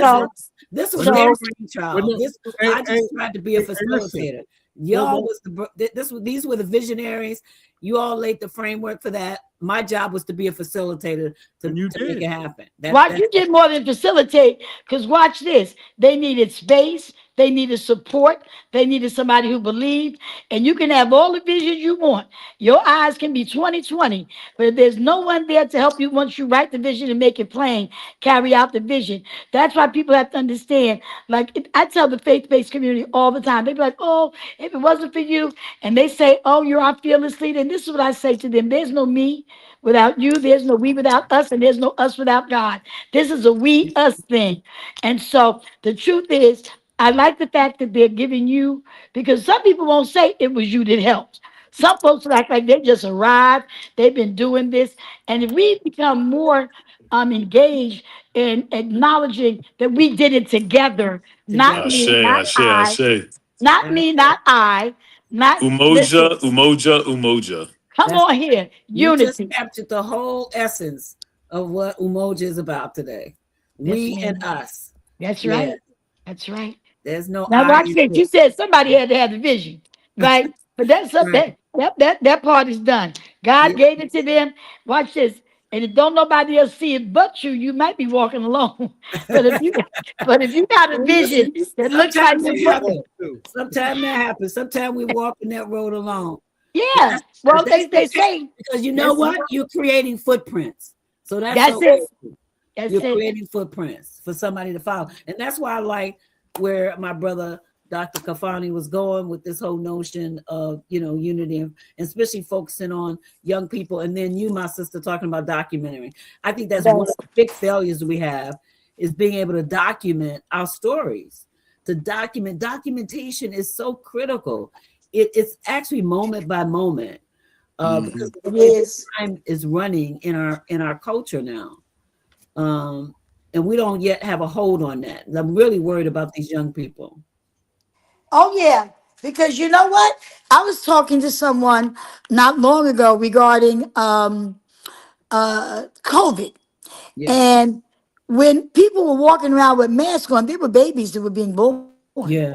Speaker 3: So-
Speaker 5: their brainchild. I just tried to be a facilitator. Y'all these were the visionaries. You all laid the framework for that. my job was to be a facilitator to make it happen.
Speaker 3: You did more than facilitate, because watch this. They needed space. They needed support. They needed somebody who believed. And you can have all the visions you want. Your eyes can be 20/20, but if there's no one there to help you once you write the vision and make it plain, carry out the vision. That's why people have to understand. Like I tell the faith-based community all the time. They be like, oh, if it wasn't for you, and they say, oh, you're our fearless leader. And this is what I say to them. There's no me without you. There's no we without us, and there's no us without God. This is a we us thing. And so the truth is, I like the fact that they're giving you, because some people won't say it was you that helped. Some folks act like they just arrived, they've been doing this. And if we become more engaged in acknowledging that we did it together, not me, not I, not me, not I, not listen,
Speaker 4: Umoja.
Speaker 3: come on here,
Speaker 5: You just
Speaker 3: unity.
Speaker 5: captured the whole essence of what Umoja is about today. We and us.
Speaker 3: That's
Speaker 5: Yeah.
Speaker 3: right. That's right.
Speaker 5: There's no
Speaker 3: Now
Speaker 5: I,
Speaker 3: watch
Speaker 5: you,
Speaker 3: this. You said somebody had to have the vision, right? But that's
Speaker 5: Right.
Speaker 3: that part is done. God
Speaker 5: Yeah.
Speaker 3: gave it to them. Watch this. And if don't nobody else see it but you, you might be walking alone. but if you got a vision that looks like
Speaker 5: Sometimes
Speaker 3: the
Speaker 5: that happens. Sometimes that happens. Sometimes we walk in that road alone.
Speaker 3: yeah. Well, they say
Speaker 5: Because you know what? You're creating footprints. So
Speaker 3: that's
Speaker 5: okay.
Speaker 3: it. That's
Speaker 5: You're
Speaker 3: it.
Speaker 5: creating footprints for somebody to follow. And that's why I like where my brother Dr. Khalfani was going with this whole notion of, unity, and especially focusing on young people. And then you, my sister, talking about documentary. I think that's one of the big failures we have, is being able to document our stories. Documentation is so critical. It's actually moment by moment. Because time is running in our culture now. And we don't yet have a hold on that. And I'm really worried about these young people.
Speaker 3: Oh yeah, because you know what? I was talking to someone not long ago regarding COVID.
Speaker 5: Yeah.
Speaker 3: And when people were walking around with masks on, they were babies that were being born.
Speaker 5: Yeah.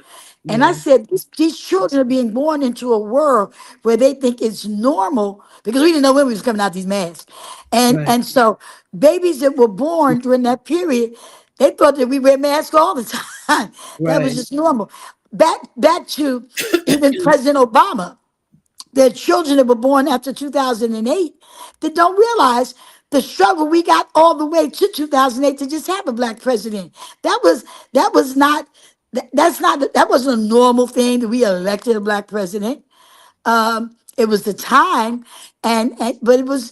Speaker 3: And I said, these children are being born into a world where they think it's normal, because we didn't know when we was coming out these masks. And so babies that were born during that period, they thought that we wear masks all the time. That was just normal. Back to even President Obama. There are children that were born after 2008 that don't realize the struggle we got all the way to 2008 to just have a black president. That wasn't a normal thing that we elected a black president. It was the time, but it was.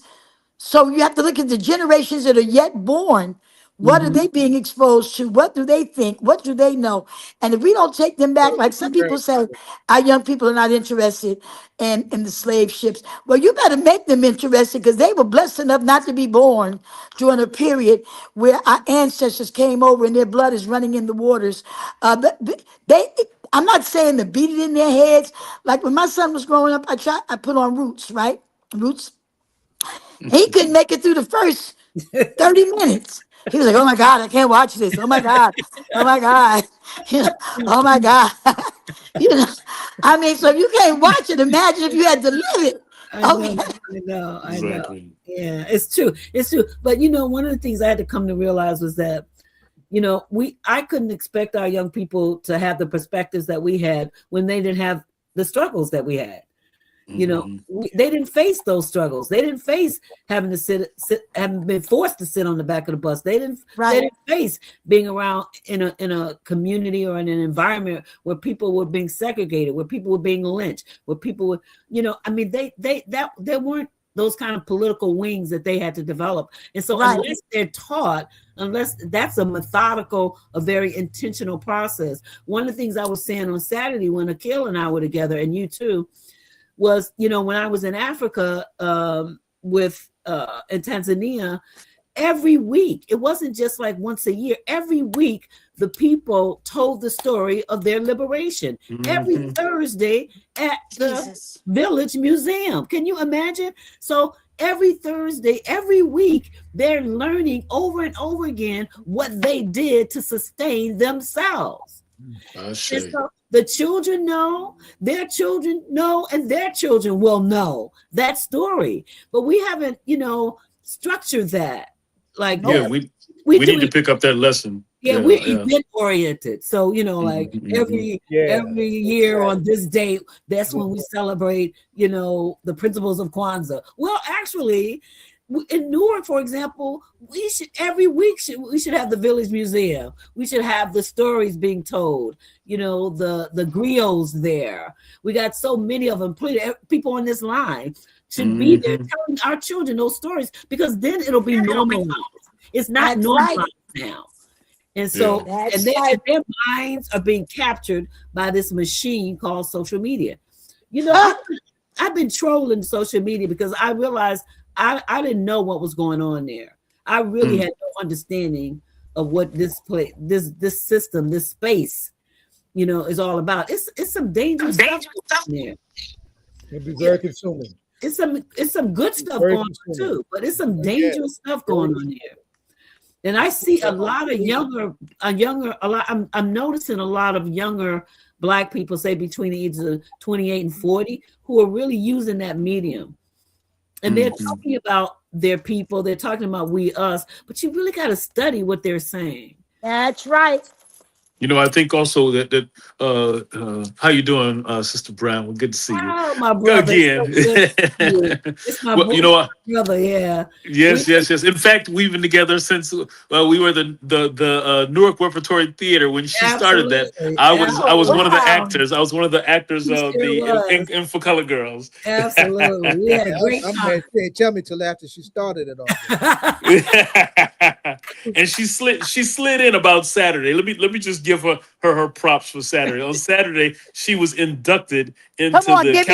Speaker 3: So you have to look at the generations that are yet born. What are they being exposed to? What do they think? What do they know? And if we don't take them back, like some people say, our young people are not interested in the slave ships. Well, you better make them interested, because they were blessed enough not to be born during a period where our ancestors came over and their blood is running in the waters. I'm not saying to beat it in their heads. Like when my son was growing up, I put on Roots, right? Roots. He couldn't make it through the first 30 minutes. He was like, oh my God, I can't watch this. Oh my God. Oh my God. Oh my God. I mean, so if you can't watch it, imagine if you had to live it.
Speaker 5: I know. Yeah, it's true. But one of the things I had to come to realize was that, I couldn't expect our young people to have the perspectives that we had when they didn't have the struggles that we had. They didn't face those struggles. They didn't face having to having been forced to sit on the back of the bus. They didn't face being around in a community or in an environment where people were being segregated, where people were being lynched, where people were, there weren't those kind of political wings that they had to develop. And so unless they're taught, unless that's a methodical, a very intentional process. One of the things I was saying on Saturday when Akil and I were together, and you too, was, when I was in Africa in Tanzania, every week, it wasn't just like once a year, every week, the people told the story of their liberation. Every Thursday at the Village Museum. Can you imagine? So every Thursday, every week, they're learning over and over again what they did to sustain themselves. And so the children know, their children know, and their children will know that story. But we haven't, structured that. Like,
Speaker 4: we need to pick up that lesson.
Speaker 5: Yeah, we're event oriented. So, every year on this date, that's when we celebrate, the principles of Kwanzaa. Well, actually, in Newark, for example, we should every week we should have the Village Museum. We should have the stories being told. The griots there. We got so many of them. People on this line should be there telling our children those stories, because then it'll be normalized. It's not normalized now. And so, their minds are being captured by this machine called social media. I've been trolling social media because I realized I didn't know what was going on there. I really had no understanding of what this system, this space, is all about. It's some dangerous stuff in there.
Speaker 2: It'd be very consuming.
Speaker 5: It's some good stuff going on too, but it's some dangerous stuff going on here. And I see a lot of I'm noticing a lot of younger Black people, say between the ages of 28 and 40, who are really using that medium. And they're talking about their people, they're talking about we, us, but you really got to study what they're saying.
Speaker 3: That's right.
Speaker 4: I think also that how you doing, Sister Brown? Well, good to see you.
Speaker 5: Oh, my brother.
Speaker 4: Again.
Speaker 5: It's my brother, yeah.
Speaker 4: Yes. In fact, we've been together since we were the Newark Repertory Theater when she started that. I was one of the actors. I was one of the actors of the In For Color Girls.
Speaker 5: Absolutely. We had a great time.
Speaker 2: Tell me till after she started it all.
Speaker 4: And she slid in about Saturday. Let me just give her props for Saturday. On Saturday, she was inducted into the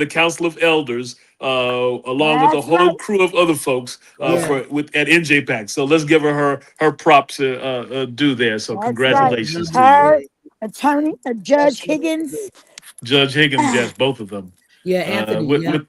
Speaker 4: Council of Elders, along with a whole crew of other folks at NJPAC. So let's give her props due there. So congratulations to
Speaker 3: her, attorney, Judge Higgins.
Speaker 4: Judge Higgins, yes, both of them.
Speaker 5: Yeah, Anthony.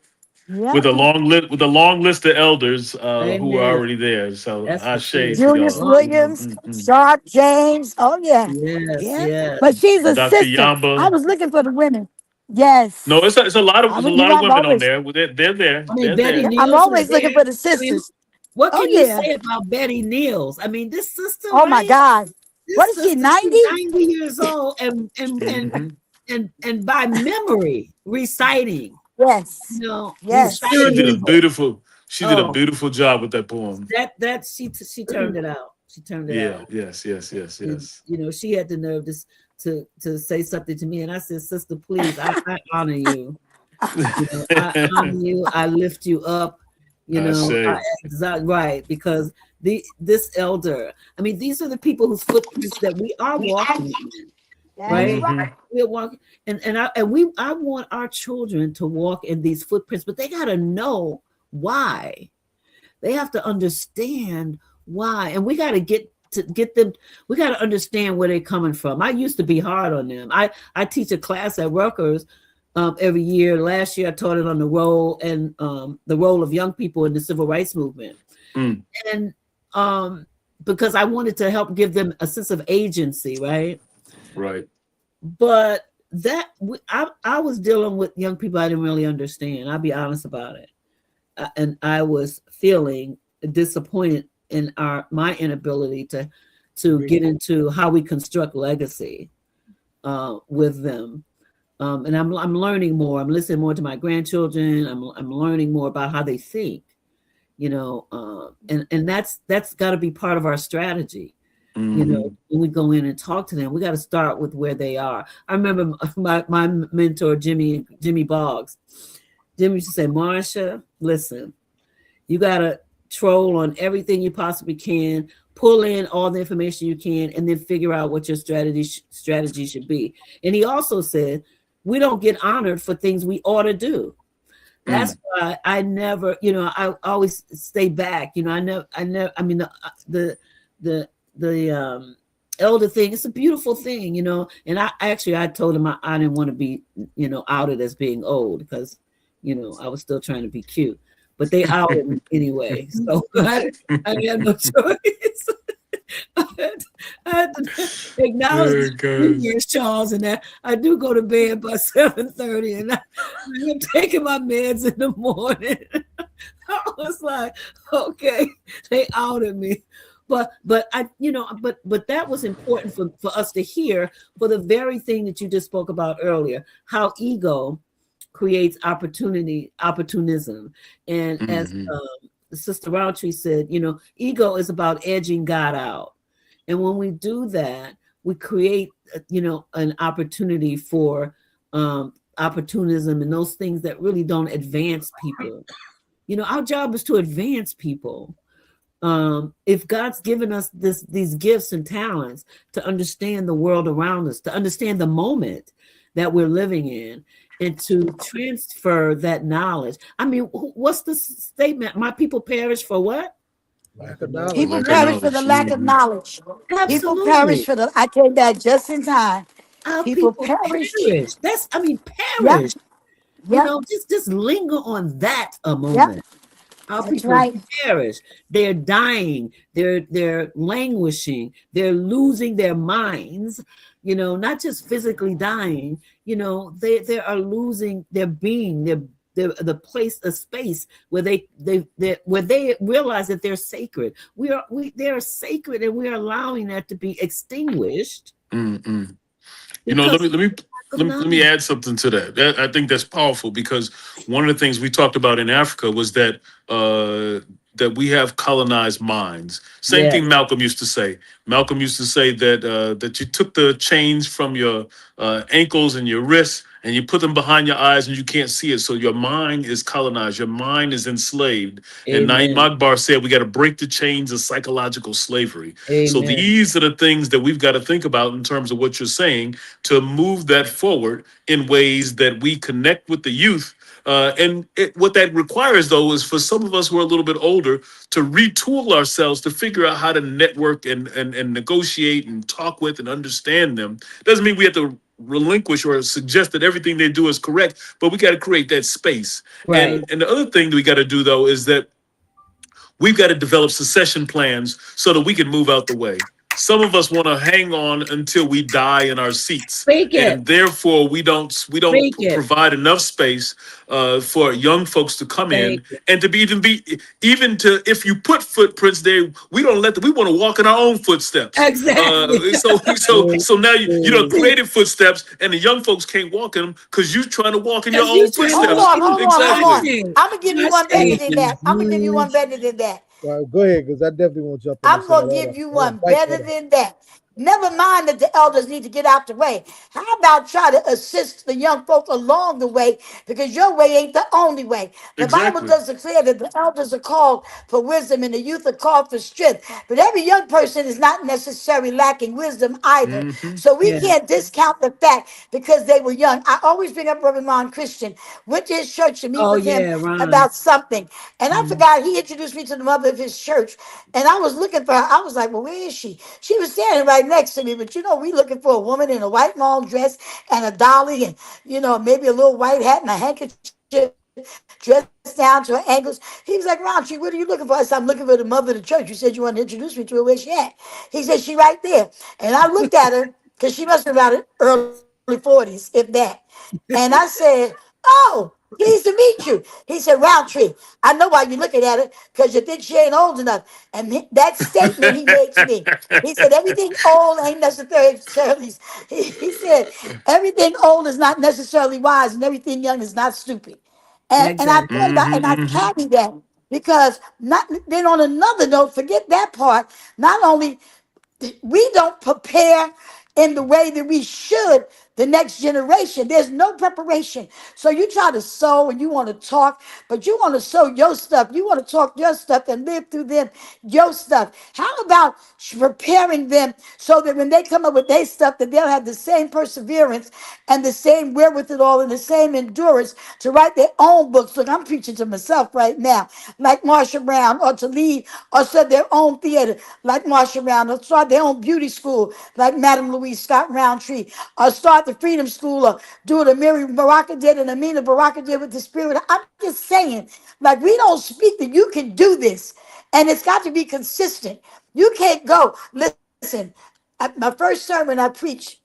Speaker 4: With a long list of elders who are already there. So I shade
Speaker 3: Julius Williams, Sharp James. Oh yeah.
Speaker 5: Yes.
Speaker 3: But she's a
Speaker 4: Dr.
Speaker 3: sister.
Speaker 4: Yamba.
Speaker 3: I was looking for the women. Yes.
Speaker 4: No, it's a lot of women on there. They're there.
Speaker 3: I'm always looking for the sisters.
Speaker 5: What can you say about Betty Niels? I mean, this sister.
Speaker 3: Oh my God. What is she, 90?
Speaker 5: 90 years old and by memory reciting.
Speaker 3: Yes.
Speaker 5: Yes.
Speaker 4: She did a beautiful job with that poem.
Speaker 5: That she turned it out. She turned it out.
Speaker 4: Yes.
Speaker 5: And, she had the nerve to say something to me, and I said, "Sister, please, I honor you. I honor you. I lift you up. Right, because this elder. I mean, these are the people whose footprints that we are walking in. Right? We're walking, and I want our children to walk in these footprints, but they got to know why. They have to understand why, and we got to get them. We got to understand where they're coming from. I used to be hard on them. I teach a class at Rutgers every year. Last year I taught it on the role of young people in the civil rights movement, and because I wanted to help give them a sense of agency, right?
Speaker 4: Right.
Speaker 5: But I was dealing with young people I didn't really understand. I'll be honest about it. And I was feeling disappointed in my inability to get into how we construct legacy with them. And I'm learning more. I'm listening more to my grandchildren. I'm learning more about how they think, and that's got to be part of our strategy. When we go in and talk to them, we got to start with where they are. I remember my mentor, Jimmy Boggs. Jimmy used to say, Marcia, listen, you got to troll on everything you possibly can, pull in all the information you can, and then figure out what your strategy should be. And he also said, we don't get honored for things we ought to do. That's why I never, I always stay back. The elder thing, it's a beautiful thing, and I told him I didn't want to be, outed as being old because, I was still trying to be cute, but they outed me anyway. So I had no choice. I had to acknowledge years, Charles, and that I do go to bed by 7:30, and I'm taking my meds in the morning. I was like, okay, they outed me. But I, but that was important for us to hear, for the very thing that you just spoke about earlier, how ego creates opportunism. And as Sister Rountree said, ego is about edging God out. And when we do that, we create, an opportunity for opportunism and those things that really don't advance people. Our job is to advance people. If God's given us these gifts and talents to understand the world around us, to understand the moment that we're living in, and to transfer that knowledge. I mean, what's the statement? My people perish for what?
Speaker 2: Lack of knowledge.
Speaker 3: People perish for the lack of knowledge.
Speaker 5: Absolutely.
Speaker 3: People perish for I came back just in time.
Speaker 5: Our people perish. Perish.
Speaker 3: Yep.
Speaker 5: Just linger on that a moment. Yep. Our people perish. They're dying. They're languishing. They're losing their minds. Not just physically dying. They are losing their being. The place, a space where they realize that they're sacred. They're sacred, and we are allowing that to be extinguished.
Speaker 4: Mm-mm. Let me add something to that. I think that's powerful, because one of the things we talked about in Africa was that that we have colonized minds. Same thing Malcolm used to say. Malcolm used to say that you took the chains from your ankles and your wrists and you put them behind your eyes and you can't see it. So your mind is colonized. Your mind is enslaved. Amen. And Naeem Akbar said we got to break the chains of psychological slavery. Amen. So these are the things that we've got to think about in terms of what you're saying, to move that forward in ways that we connect with the youth. What that requires, though, is for some of us who are a little bit older to retool ourselves to figure out how to network and negotiate and talk with and understand them. Doesn't mean we have to relinquish or suggest that everything they do is correct, but we got to create that space. Right. And the other thing that we got to do, though, is that we've got to develop succession plans so that we can move out the way. Some of us want to hang on until we die in our seats, and therefore we don't provide enough space for young folks to come in and to even to, if you put footprints there, we don't let them. We want to walk in our own footsteps. Exactly. So now you created footsteps, and the young folks can't walk in them because you're trying to walk in your own footsteps.
Speaker 3: Hold on. I'm gonna give you one better than that.
Speaker 2: Well, go ahead, because I definitely want to jump in.
Speaker 3: I'm going to give you one better than that. Never mind that the elders need to get out the way. How about try to assist the young folks along the way, because your way ain't the only way. The Bible does declare that the elders are called for wisdom and the youth are called for strength. But every young person is not necessarily lacking wisdom either. Mm-hmm. So we can't discount the fact because they were young. I always bring up Reverend Ron Christian, went to his church to meet with him about something. And I forgot, he introduced me to the mother of his church. And I was looking for her. I was like, well, where is she? She was standing right next to me, but we looking for a woman in a white long dress and a dolly and maybe a little white hat and a handkerchief dressed down to her ankles. He was like, Rountree, what are you looking for? I said, I'm looking for the mother of the church. You said you wanted to introduce me to her. Where's she at? He said, she right there. And I looked at her because she must be about early 40s, if that. And I said, oh, pleased to meet you. He said, Rountree, I know why you're looking at her, because you think she ain't old enough. And that statement he made to me, he said, everything old ain't necessarily, he said, everything old is not necessarily wise, and everything young is not stupid. And I thought about, and I carry that, because then on another note, forget that part, not only we don't prepare in the way that we should the next generation. There's no preparation. So you try to sow and you want to talk, but you want to sow your stuff. You want to talk your stuff and live through them, your stuff. How about preparing them so that when they come up with their stuff, that they'll have the same perseverance and the same wherewithal and the same endurance to write their own books. Look, I'm preaching to myself right now, like Marcia Brown, or to lead or start their own theater like Marcia Brown, or start their own beauty school like Madam Louise Scott-Rountree, or start about the Freedom School or do what Amiri Baraka did and Amina Baraka did with the Spirit. I'm just saying, like, we don't speak that you can do this. And it's got to be consistent. You can't go. Listen, my first sermon I preached,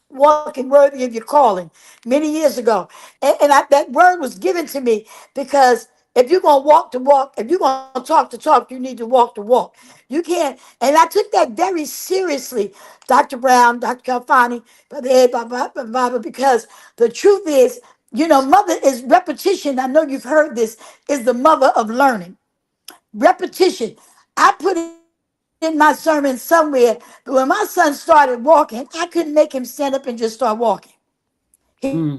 Speaker 3: walking worthy of your calling, many years ago. That word was given to me because if you're going to walk the walk, if you're going to talk the talk, you need to walk the walk. You can't. And I took that very seriously, Dr. Brown, Dr. Khalfani, Brother Ed, because the truth is, mother is repetition. I know you've heard this, is the mother of learning. Repetition. I put it in my sermon somewhere, but when my son started walking, I couldn't make him stand up and just start walking. He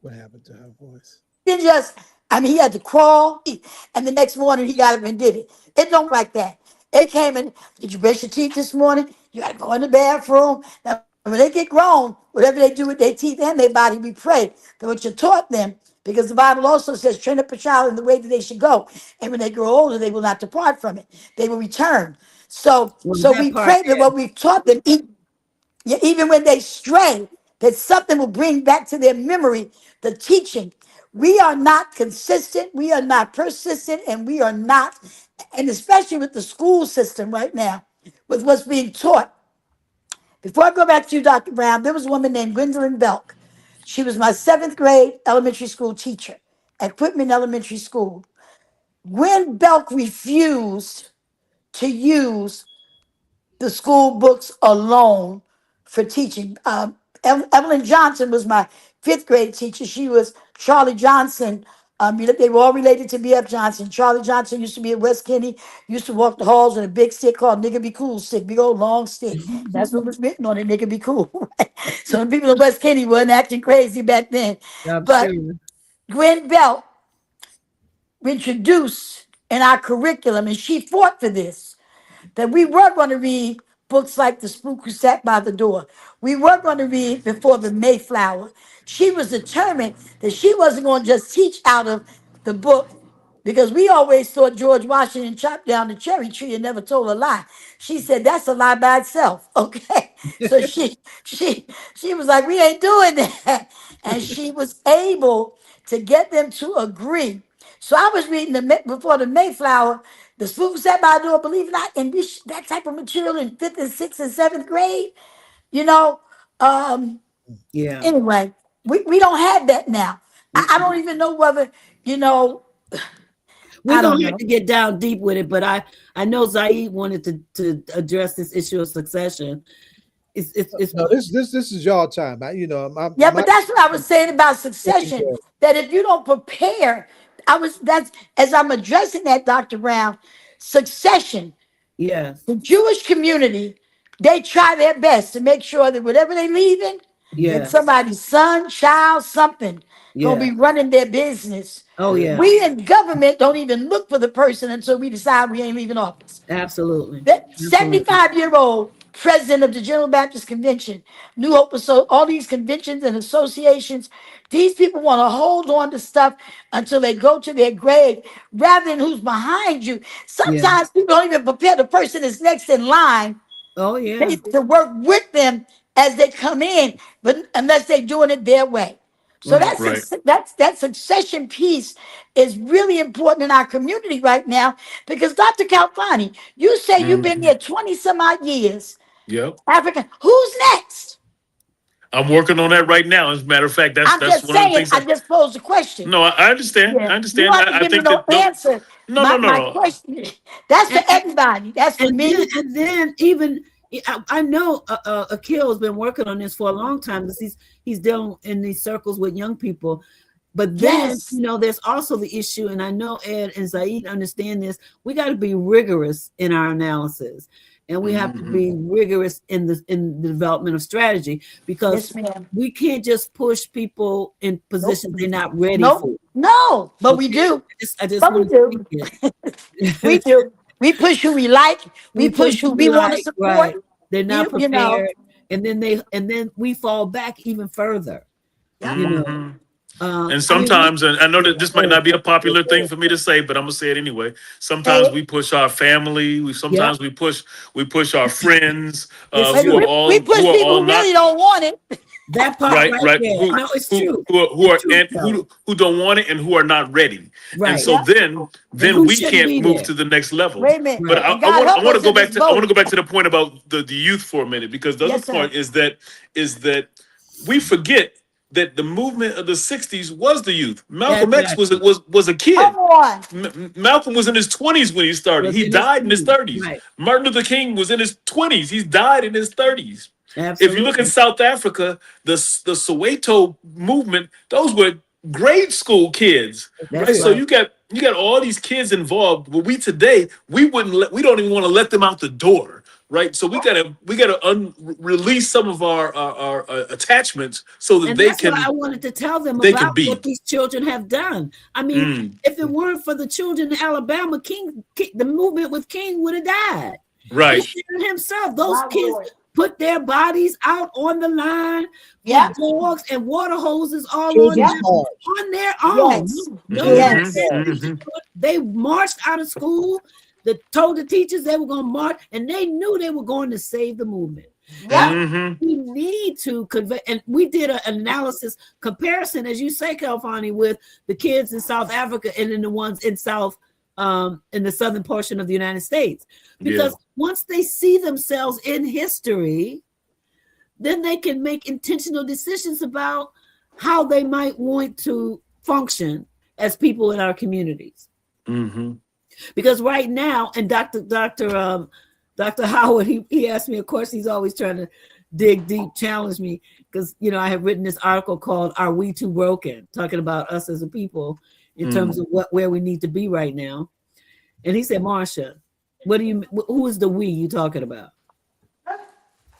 Speaker 2: What happened to her voice?
Speaker 3: didn't just, he had to crawl, and the next morning he got up and did it. It don't like that. It came in, did you brush your teeth this morning? You got to go in the bathroom. Now, when they get grown, whatever they do with their teeth and their body, we pray that what you taught them, because the Bible also says, train up a child in the way that they should go. And when they grow older, they will not depart from it. They will return. So we pray that what we've taught them, even when they stray, that something will bring back to their memory the teaching. We are not consistent, we are not persistent, and we are not, and especially with the school system right now, with what's being taught. Before I go back to you, Dr. Brown, there was a woman named Gwendolyn Belk. She was my 7th grade elementary school teacher at Quitman Elementary School. Gwen Belk refused to use the school books alone for teaching. Evelyn Johnson was my 5th grade teacher. She was Charlie Johnson. They were all related to B.F. Johnson. Charlie Johnson used to be at West Kenny, used to walk the halls with a big stick called Nigga Be Cool stick, big old long stick. That's what was written on it, Nigga Be Cool. So the people at West Kenny weren't acting crazy back then. But Gwen Belt introduced in our curriculum, and she fought for this, that we were going to read books like The Spook Who Sat by the Door. We were going to read Before the Mayflower. She was determined that she wasn't going to just teach out of the book, because we always thought George Washington chopped down the cherry tree and never told a lie. She said that's a lie by itself. Okay, so she was like, we ain't doing that, and she was able to get them to agree. So I was reading Before the Mayflower, The Spook Who Sat by the Door, believe it or not, and that type of material in 5th and 6th and 7th grade. Anyway, we don't have that now. I don't even know whether,
Speaker 5: we're going to have to get down deep with it, but I know Zaid wanted to address this issue of succession.
Speaker 2: No, this is y'all time. But
Speaker 3: that's what I was saying about succession, that if you don't prepare, as I'm addressing that, Dr. Brown, succession.
Speaker 5: Yes.
Speaker 3: The Jewish community, they try their best to make sure that whatever they leaving, that somebody's son, child, something, gonna be running their business.
Speaker 5: Oh, yeah.
Speaker 3: We in government don't even look for the person until we decide we ain't leaving office.
Speaker 5: Absolutely.
Speaker 3: That 75-year-old president of the General Baptist Convention, New Hope, so all these conventions and associations, these people want to hold on to stuff until they go to their grave, rather than who's behind you. Sometimes people don't even prepare the person that's next in line.
Speaker 5: Oh, yeah.
Speaker 3: To work with them as they come in, but unless they're doing it their way. So that succession piece is really important in our community right now, because Dr. Khalfani, you say you've been here 20 some odd years.
Speaker 4: Yep.
Speaker 3: African. Who's next?
Speaker 4: I'm working on that right now. As a matter of fact, that's
Speaker 3: one of the things. I just posed a question.
Speaker 4: No, I understand.
Speaker 3: Yeah.
Speaker 4: I understand.
Speaker 3: You have to give me no answer. My question. That's for everybody. That's for me.
Speaker 5: And then even I know Akil has been working on this for a long time, because he's dealing in these circles with young people. But then, there's also the issue, and I know Ed and Zaid understand this. We got to be rigorous in our analysis, and we have to be rigorous in the development of strategy, because we can't just push people in positions they're not ready for.
Speaker 3: No, but we do. We do. We push who we like. We push who we want to support.
Speaker 5: Right. They're not prepared, and then we fall back even further.
Speaker 4: And sometimes, and I know that this might not be a popular thing for me to say, but I'm gonna say it anyway. Sometimes we push our family. Sometimes we push our friends
Speaker 3: we push people who really don't want it.
Speaker 5: That part right there.
Speaker 4: Who,
Speaker 5: No, it's true.
Speaker 4: Who don't want it and who are not ready.
Speaker 5: Right.
Speaker 4: And so then we can't move to the next level.
Speaker 3: Wait a minute.
Speaker 4: But I want to go back to the point about the youth for a minute, because the other part is that we forget that the movement of the 60s was the youth. Malcolm X was a kid. Malcolm was in his 20s when he started. He died in his 30s. Right. Martin Luther King was in his 20s. He's died in his 30s. Absolutely. If you look at South Africa, the Soweto movement, those were grade school kids. Right? So you got all these kids involved. But we don't even want to let them out the door. Right, so we gotta release some of our attachments so that they can.
Speaker 5: Why I wanted to tell them about what these children have done. I mean, if it weren't for the children in Alabama, King, the movement with King would have died.
Speaker 4: Right,
Speaker 5: he himself. Those kids put their bodies out on the line, with dogs and water hoses all on their own. They marched out of school. Told the teachers they were going to march, and they knew they were going to save the movement. We need to convey, and we did an analysis comparison, as you say, Khalfani, with the kids in South Africa and then the ones in in the southern portion of the United States. Because once they see themselves in history, then they can make intentional decisions about how they might want to function as people in our communities. Because right now, and Dr. Howard, he asked me, of course, he's always trying to dig deep, challenge me, because, I have written this article called "Are We Too Broken?" talking about us as a people in terms of where we need to be right now. And he said, Marcia, who is the we you talking about?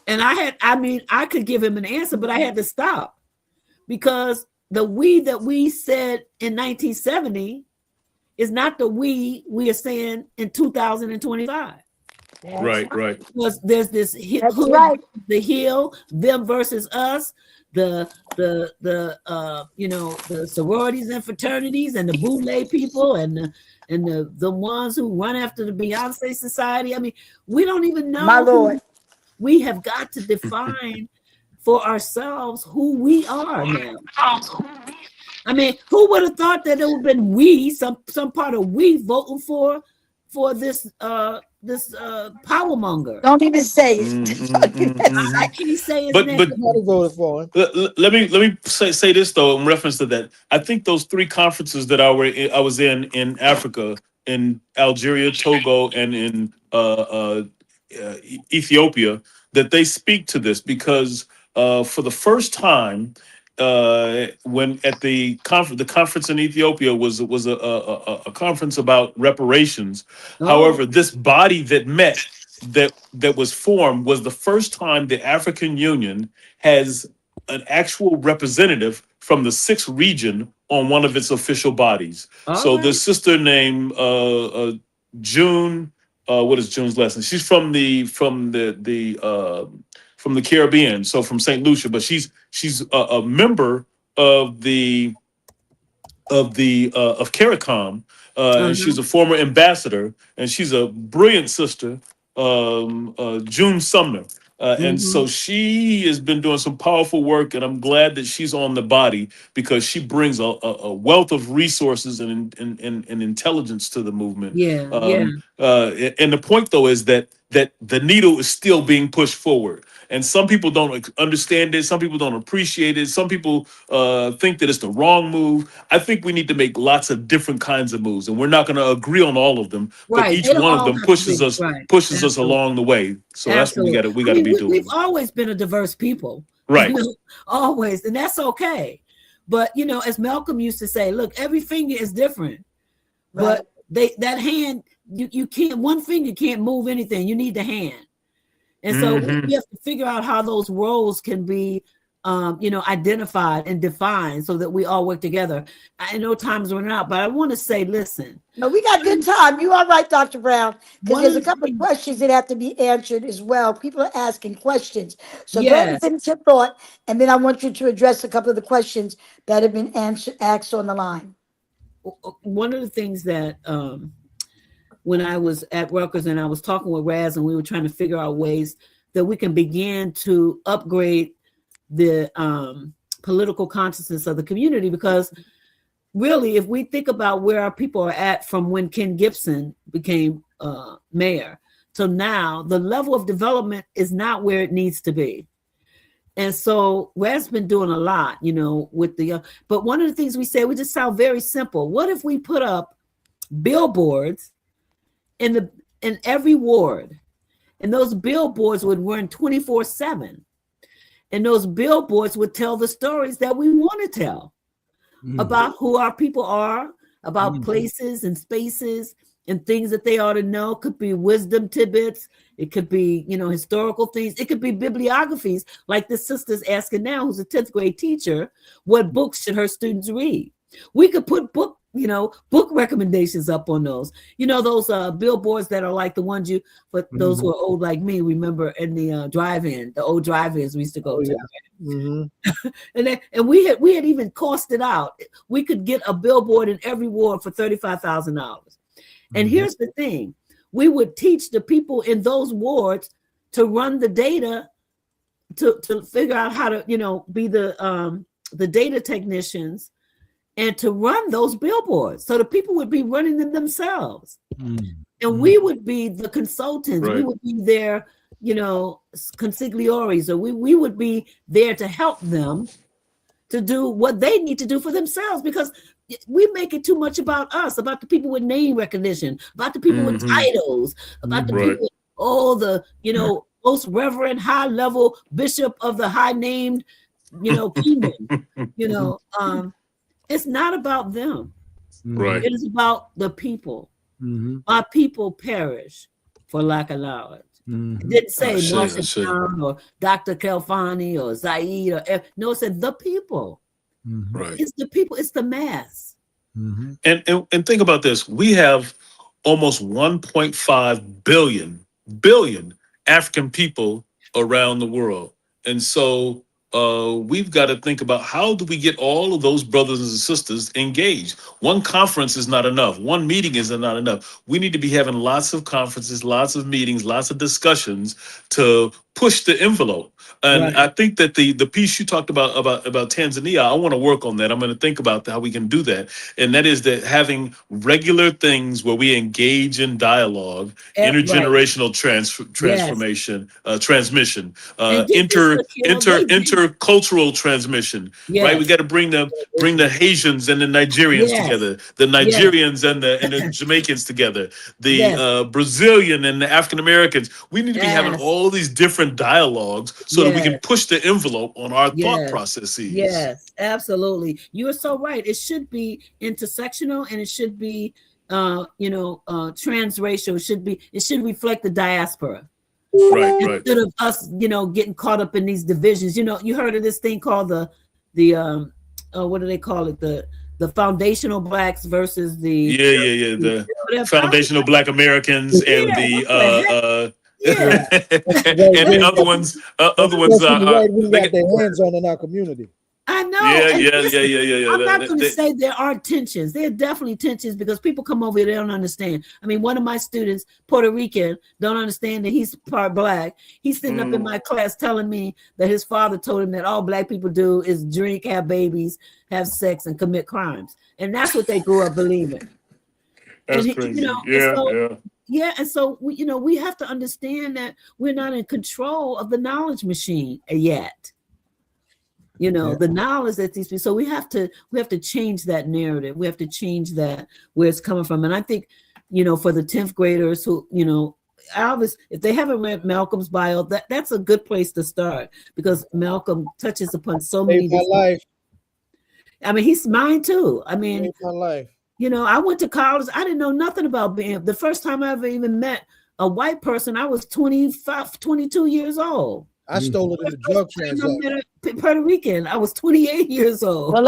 Speaker 5: And I could give him an answer, but I had to stop, because the we that we said in 1970 is not the we are saying in 2025.
Speaker 4: Right.
Speaker 5: Because there's this the hill, them versus us, the sororities and fraternities and the boule people and the ones who run after the Beyonce Society. I mean, we don't even know.
Speaker 3: My Lord.
Speaker 5: We have got to define for ourselves who we are now. I mean, who would have thought that it would have been we, some part of we voting for this power monger?
Speaker 3: Don't even say it.
Speaker 5: I can't say his name.
Speaker 4: But voted for him. Let me say this though in reference to that. I think those 3 conferences that I was in Africa, in Algeria, Togo, and in Ethiopia, that they speak to this, because for the first time, when at the conference in Ethiopia was a conference about reparations. However, this body that met, that was formed, was the first time the African Union has an actual representative from the 6th region on one of its official bodies. This sister named June. What is June's last name? She's from the Caribbean, so from St. Lucia, but she's a member of CARICOM, and she's a former ambassador, and she's a brilliant sister, June Sumner. And so she has been doing some powerful work, and I'm glad that she's on the body, because she brings a wealth of resources and intelligence to the movement. And the point, though, is that the needle is still being pushed forward. And some people don't understand it. Some people don't appreciate it. Some people think that it's the wrong move. I think we need to make lots of different kinds of moves, and we're not going to agree on all of them. But each one of them pushes us along the way. So that's what we got to be doing.
Speaker 5: We've always been a diverse people,
Speaker 4: right?
Speaker 5: Always, and that's okay. But as Malcolm used to say, look, every finger is different, but that hand, you can't. One finger can't move anything. You need the hand. And so we have to figure out how those roles can be identified and defined so that we all work together. I know time's running out, but I want to say, listen.
Speaker 3: No, we got good time. You are right, Dr. Brown, because there's a couple of questions that have to be answered as well. People are asking questions. So go ahead and finish your thought, and then I want you to address a couple of the questions that have been asked on the line.
Speaker 5: One of the things that when I was at Rutgers and I was talking with Raz and we were trying to figure out ways that we can begin to upgrade the political consciousness of the community, because really, if we think about where our people are at from when Ken Gibson became mayor, so now the level of development is not where it needs to be. And so Red's been doing a lot, with the, but one of the things we say, we just sound very simple. What if we put up billboards in every ward, and those billboards would run 24/7, and those billboards would tell the stories that we want to tell about who our people are, about places and spaces and things that they ought to know. Could be wisdom tidbits. It could be, historical things. It could be bibliographies, like this sister's asking now, who's a 10th grade teacher, what books should her students read? We could put book recommendations up on those. Those billboards that are like the ones but those who are old like me remember in the drive-in, the old drive-ins we used to go to. And we had even costed out. We could get a billboard in every ward for $35,000. And here's the thing. We would teach the people in those wards to run the data to figure out how to, be the data technicians and to run those billboards. So the people would be running them themselves. And we would be the consultants. Right. We would be their, consigliores, or we would be there to help them to do what they need to do for themselves, because we make it too much about us, about the people with name recognition, about the people with titles, about the people, most reverend, high level bishop of the high named, kingdom. It's not about them. Right. It is about the people. My people perish for lack of knowledge. It didn't say Marcia Brown or Dr. Khalfani or Zaid no, it said the people. Right. It's the people, it's the mass.
Speaker 4: And think about this. We have almost 1.5 billion African people around the world. And so we've got to think about, how do we get all of those brothers and sisters engaged? One conference is not enough. One meeting is not enough. We need to be having lots of conferences, lots of meetings, lots of discussions to push the envelope. And I think that the piece you talked about Tanzania, I want to work on that. I'm going to think about how we can do that. And that is that having regular things where we engage in dialogue, intergenerational transformation, transmission, intercultural transmission, right? We got to bring the Haitians and the Nigerians together, the Nigerians and the Jamaicans together, the Brazilian and the African Americans. We need to be having all these different dialogues so that we can push the envelope on our thought processes.
Speaker 5: Yes, absolutely. You are so right. It should be intersectional, and it should be transracial. It should reflect the diaspora. Right. Instead of us, getting caught up in these divisions. You heard of this thing called the what do they call it? The foundational blacks versus the
Speaker 4: the foundational Black Americans and the and the other ones
Speaker 2: we got their hands on in our community.
Speaker 5: I know. I'm not going to say there aren't tensions. There are definitely tensions, because people come over here, they don't understand. I mean, one of my students, Puerto Rican, don't understand that he's part Black. He's sitting up in my class telling me that his father told him that all Black people do is drink, have babies, have sex, and commit crimes. And that's what they grew up believing.
Speaker 4: That's crazy.
Speaker 5: And so we have to understand that we're not in control of the knowledge machine yet. The knowledge that these people. So we have to change that narrative. We have to change that, where it's coming from. And I think, for the 10th graders who, Alvis, if they haven't read Malcolm's bio, that's a good place to start, because Malcolm touches upon so many.
Speaker 2: Life.
Speaker 5: I mean, he's mine too. I mean,
Speaker 2: my life.
Speaker 5: I went to college. I didn't know nothing about being. The first time I ever even met a white person, I was 25, 22 years old.
Speaker 2: I stole it in the drug transaction.
Speaker 5: Puerto Rican. I was 28 years old.
Speaker 3: Well,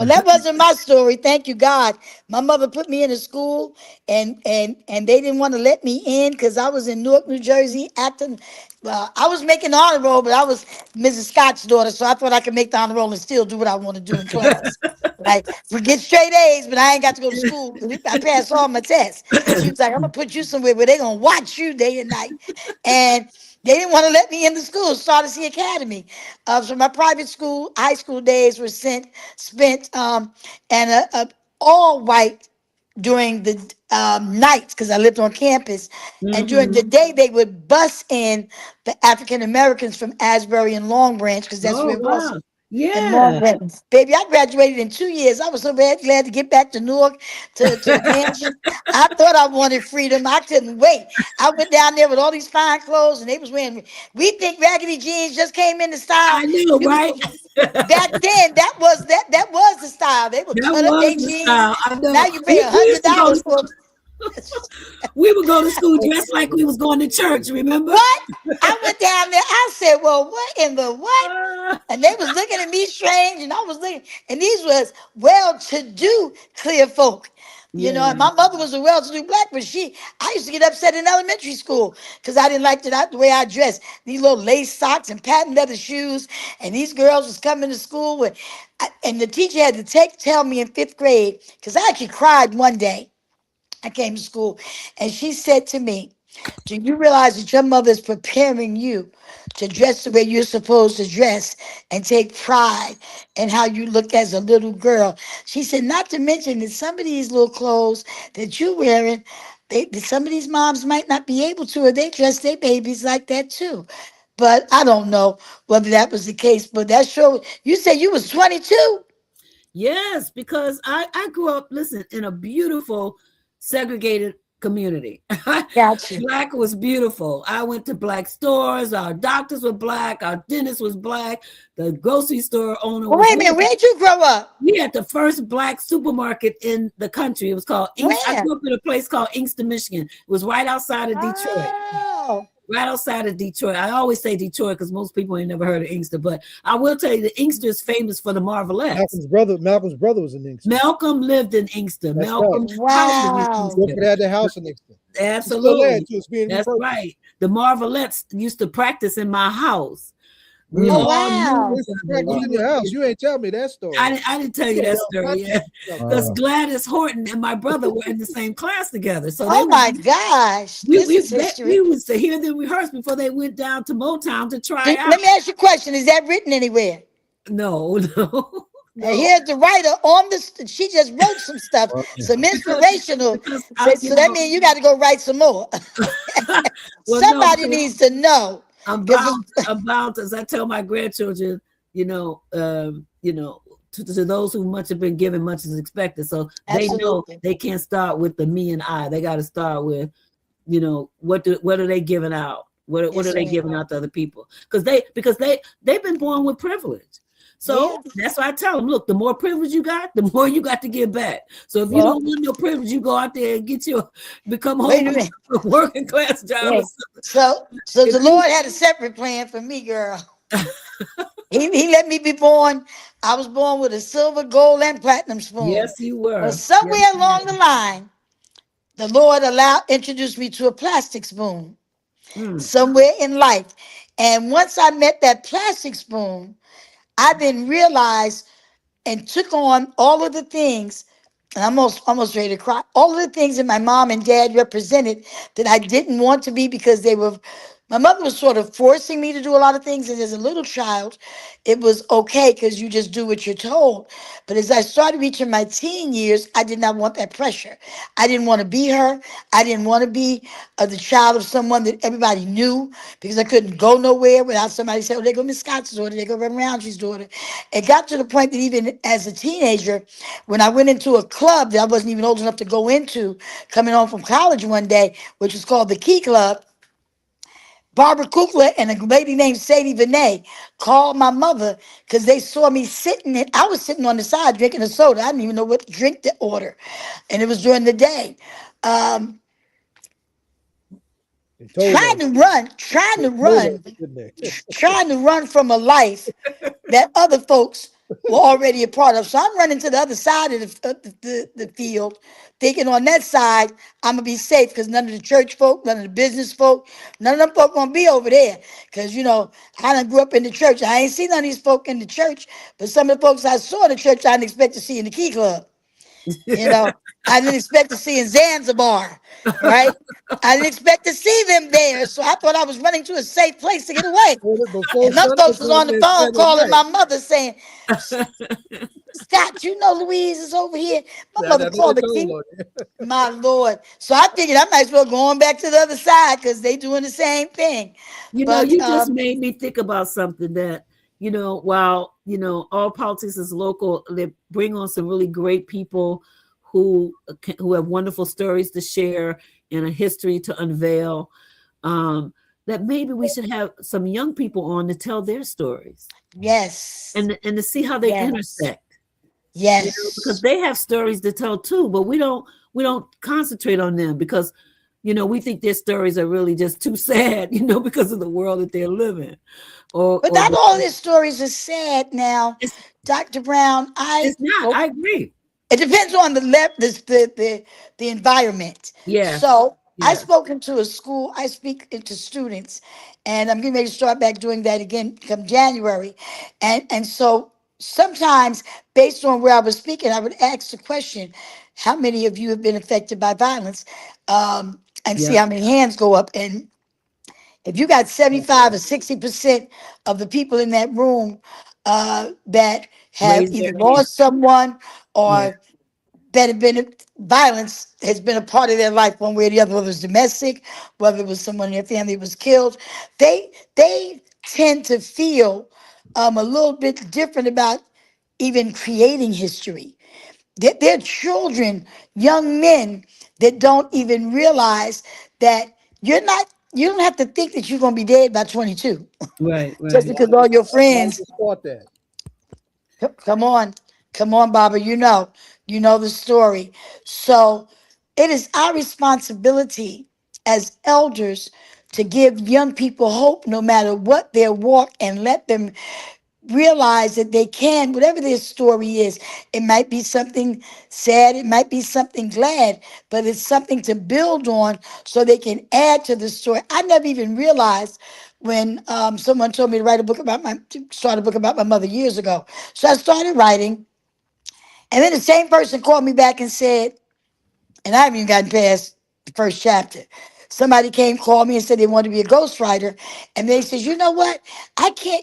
Speaker 3: that wasn't my story. Thank you, God. My mother put me in a school, and they didn't want to let me in because I was in Newark, New Jersey, acting. Well, I was making the honor roll, but I was Mrs. Scott's daughter, so I thought I could make the honor roll and still do what I want to do in class. Like, forget straight A's, but I ain't got to go to school. I passed all my tests. She was like, I'm gonna put you somewhere where they're gonna watch you day and night, and they didn't want to let me in the school, Started the Academy. So my private school, high school days were spent and all white during the nights because I lived on campus. And during the day, they would bus in the African Americans from Asbury and Long Branch because that's where it was.
Speaker 5: Wow.
Speaker 3: And Long
Speaker 5: Yeah.
Speaker 3: Branch. Baby, I graduated in 2 years. I was so glad to get back to Newark to the mansion. I thought I wanted freedom. I couldn't wait. I went down there with all these fine clothes, and they was wearing. We think raggedy jeans just came into style.
Speaker 5: I know, right?
Speaker 3: Back then, that was the style. They would cut up their jeans. Now you pay $100 for.
Speaker 5: We would go to school dressed like we was going to church, remember?
Speaker 3: What? I went down there. I said, well, what in the what? And they was looking at me strange, and I was looking, and these was well-to-do clear folk. You know, and my mother was a well-to-do black, but I used to get upset in elementary school because I didn't like the way I dressed. These little lace socks and patent leather shoes, and these girls was coming to school with, and the teacher had to tell me in 5th grade, because I actually cried one day. I came to school, and she said to me, do you realize that your mother is preparing you to dress the way you're supposed to dress and take pride in how you look as a little girl? She said, not to mention that some of these little clothes that you're wearing, some of these moms might not be able to, or they dress their babies like that too. But I don't know whether that was the case, but that sure, you said you was 22?
Speaker 5: Yes, because I grew up, listen, in a beautiful segregated community.
Speaker 3: Gotcha.
Speaker 5: Black was beautiful. I went to black stores. Our doctors were black. Our dentist was black. The grocery store owner was
Speaker 3: wait a minute, where'd you grow up?
Speaker 5: We had the first black supermarket in the country. It was called I grew up in a place called Inkster, Michigan. It was right outside of Detroit.
Speaker 3: Oh.
Speaker 5: Right outside of Detroit. I always say Detroit because most people ain't never heard of Inkster, but I will tell you the Inkster is famous for the Marvelettes.
Speaker 2: Malcolm's brother was in Inkster.
Speaker 5: Malcolm lived in Inkster.
Speaker 2: That's
Speaker 5: Malcolm's
Speaker 3: right.
Speaker 5: house was in Inkster.
Speaker 2: Had the house in Inkster.
Speaker 5: Absolutely. That's right. The Marvelettes used to practice in my house.
Speaker 3: Wow.
Speaker 2: In your house. You ain't tell me that story.
Speaker 5: I didn't tell you that story yet. Because Gladys Horton and my brother were in the same class together. So
Speaker 3: my gosh.
Speaker 5: We used to hear them rehearse before they went down to Motown to try out.
Speaker 3: Let me ask you a question. Is that written anywhere?
Speaker 5: No.
Speaker 3: Here's the writer on the. She just wrote some stuff, some inspirational. So that means you got to go write some more. Somebody needs to know.
Speaker 5: I'm bound, as I tell my grandchildren, to those who much have been given, much is expected. So they know they can't start with the me and I. They got to start with, what are they giving out? What are they giving out to other people? Because they've been born with privilege. So that's why I tell them, look, the more privilege you got, the more you got to give back. So if you don't want no privilege, you go out there and become a working class job.
Speaker 3: Yeah. So the Lord had a separate plan for me, girl. He let me be born. I was born with a silver, gold, and platinum spoon.
Speaker 5: Yes, you were.
Speaker 3: But somewhere along the line, the Lord introduced me to a plastic spoon. Somewhere in life. And once I met that plastic spoon, I then realized and took on all of the things, and I'm almost ready to cry, all of the things that my mom and dad represented that I didn't want to be because my mother was sort of forcing me to do a lot of things. And as a little child, it was okay because you just do what you're told. But as I started reaching my teen years, I did not want that pressure. I didn't want to be her. I didn't want to be the child of someone that everybody knew because I couldn't go nowhere without somebody saying, oh, there go Miss Scott's daughter, there go Reverend Rountree's daughter. It got to the point that even as a teenager, when I went into a club that I wasn't even old enough to go into, coming home from college one day, which was called the Key Club, Barbara Kukla and a lady named Sadie Vinay called my mother because they saw me I was sitting on the side drinking a soda. I didn't even know what drink to order. And it was during the day. trying to run, trying to run from a life that other folks were already a part of. So I'm running to the other side of the field, thinking on that side I'm gonna be safe because none of the church folk, none of the business folk, none of them folk gonna be over there. Because I done grew up in the church. I ain't seen none of these folk in the church, but some of the folks I saw in the church I didn't expect to see in the Key Club. I didn't expect to see in Zanzibar, right? I didn't expect to see them there. So I thought I was running to a safe place to get away. And those folks was on the phone calling my mother saying, Scott, Louise is over here. My mother called the key. My Lord. So I figured I might as well go on back to the other side because they doing the same thing.
Speaker 5: You just made me think about something that, while, all politics is local, they bring on some really great people who have wonderful stories to share and a history to unveil. That maybe we should have some young people on to tell their stories.
Speaker 3: Yes.
Speaker 5: And to see how they intersect.
Speaker 3: Yes.
Speaker 5: Because they have stories to tell too, but we don't concentrate on them because we think their stories are really just too sad, because of the world that they're living.
Speaker 3: But not all their stories are sad now, Dr. Brown.
Speaker 5: It's not. I agree.
Speaker 3: It depends on the environment.
Speaker 5: Yeah.
Speaker 3: So I've spoken to a school. I speak to students, and I'm getting ready to start back doing that again come January. And so sometimes, based on where I was speaking, I would ask the question, "How many of you have been affected by violence?" And see how many hands go up. And if you got 75 or 60% of the people in that room that have either lost someone or that have been violence has been a part of their life one way or the other, whether it was domestic, whether it was someone in their family was killed, they tend to feel a little bit different about even creating history. They're children, young men that don't even realize that you don't have to think that you're going to be dead by 22.
Speaker 5: Right.
Speaker 3: Just because all your friends. Come on, Baba. You know the story. So it is our responsibility as elders to give young people hope no matter what their walk and let them realize that they can, whatever their story is. It might be something sad, it might be something glad, but it's something to build on so they can add to the story. I never even realized when someone told me to write a book start a book about my mother years ago. So I started writing, and then the same person called me back and said, and I haven't even gotten past the first chapter. Somebody called me and said they wanted to be a ghostwriter. And they said, you know what?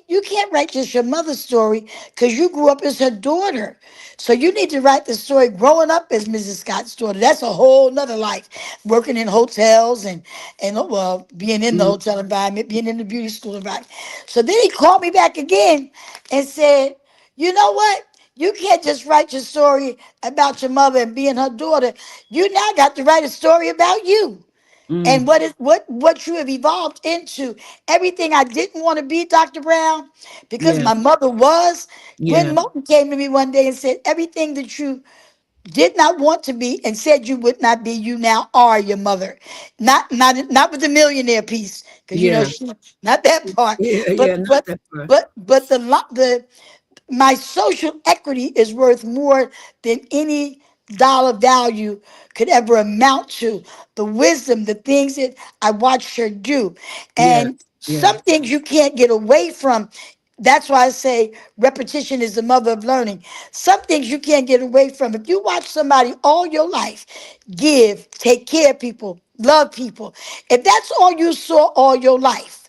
Speaker 3: You can't write just your mother's story because you grew up as her daughter. So you need to write the story growing up as Mrs. Scott's daughter. That's a whole nother life. Working in hotels and being in the hotel environment, being in the beauty school environment. So then he called me back again and said, you know what? You can't just write your story about your mother and being her daughter. You now got to write a story about you. And what you have evolved into. Everything I didn't want to be, Dr. Brown, because my mother was. Gwen Moulton came to me one day and said, everything that you did not want to be and said you would not be, you now are your mother. Not with the millionaire piece, because she, not that part. But my social equity is worth more than any dollar value could ever amount to. The wisdom, the things that I watched her do. And some things you can't get away from. That's why I say repetition is the mother of learning. Some things you can't get away from. If you watch somebody all your life give, take care of people, love people, if that's all you saw all your life,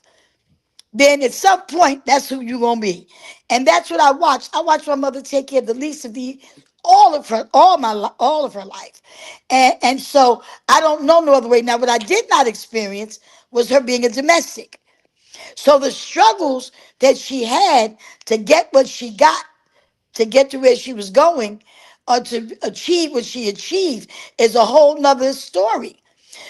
Speaker 3: then at some point, that's who you're going to be. And that's what I watched. I watched my mother take care of the least of all of her life. And so I don't know no other way. Now, what I did not experience was her being a domestic. So the struggles that she had to get what she got, to get to where she was going, or to achieve what she achieved is a whole nother story.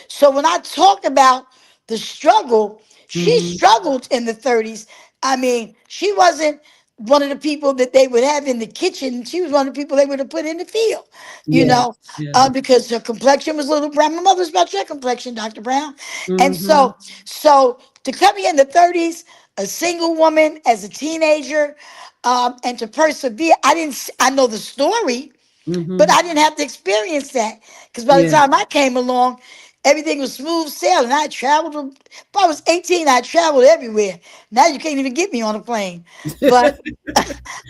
Speaker 3: So when I talk about the struggle, she struggled in the 30s. I mean, she wasn't one of the people that they would have in the kitchen. She was one of the people they would have put in the field,
Speaker 5: Yeah. Yeah.
Speaker 3: because her complexion was a little brown. My mother was about your complexion, Dr. Brown. And
Speaker 5: Mhm.
Speaker 3: so to come here in the 30s, a single woman as a teenager, and to persevere, I know the story, but
Speaker 5: Mhm.
Speaker 3: I didn't have to experience that because by the
Speaker 5: Yeah.
Speaker 3: time I came along, everything was smooth sailing. I traveled. If I was 18, I traveled everywhere. Now you can't even get me on a plane. But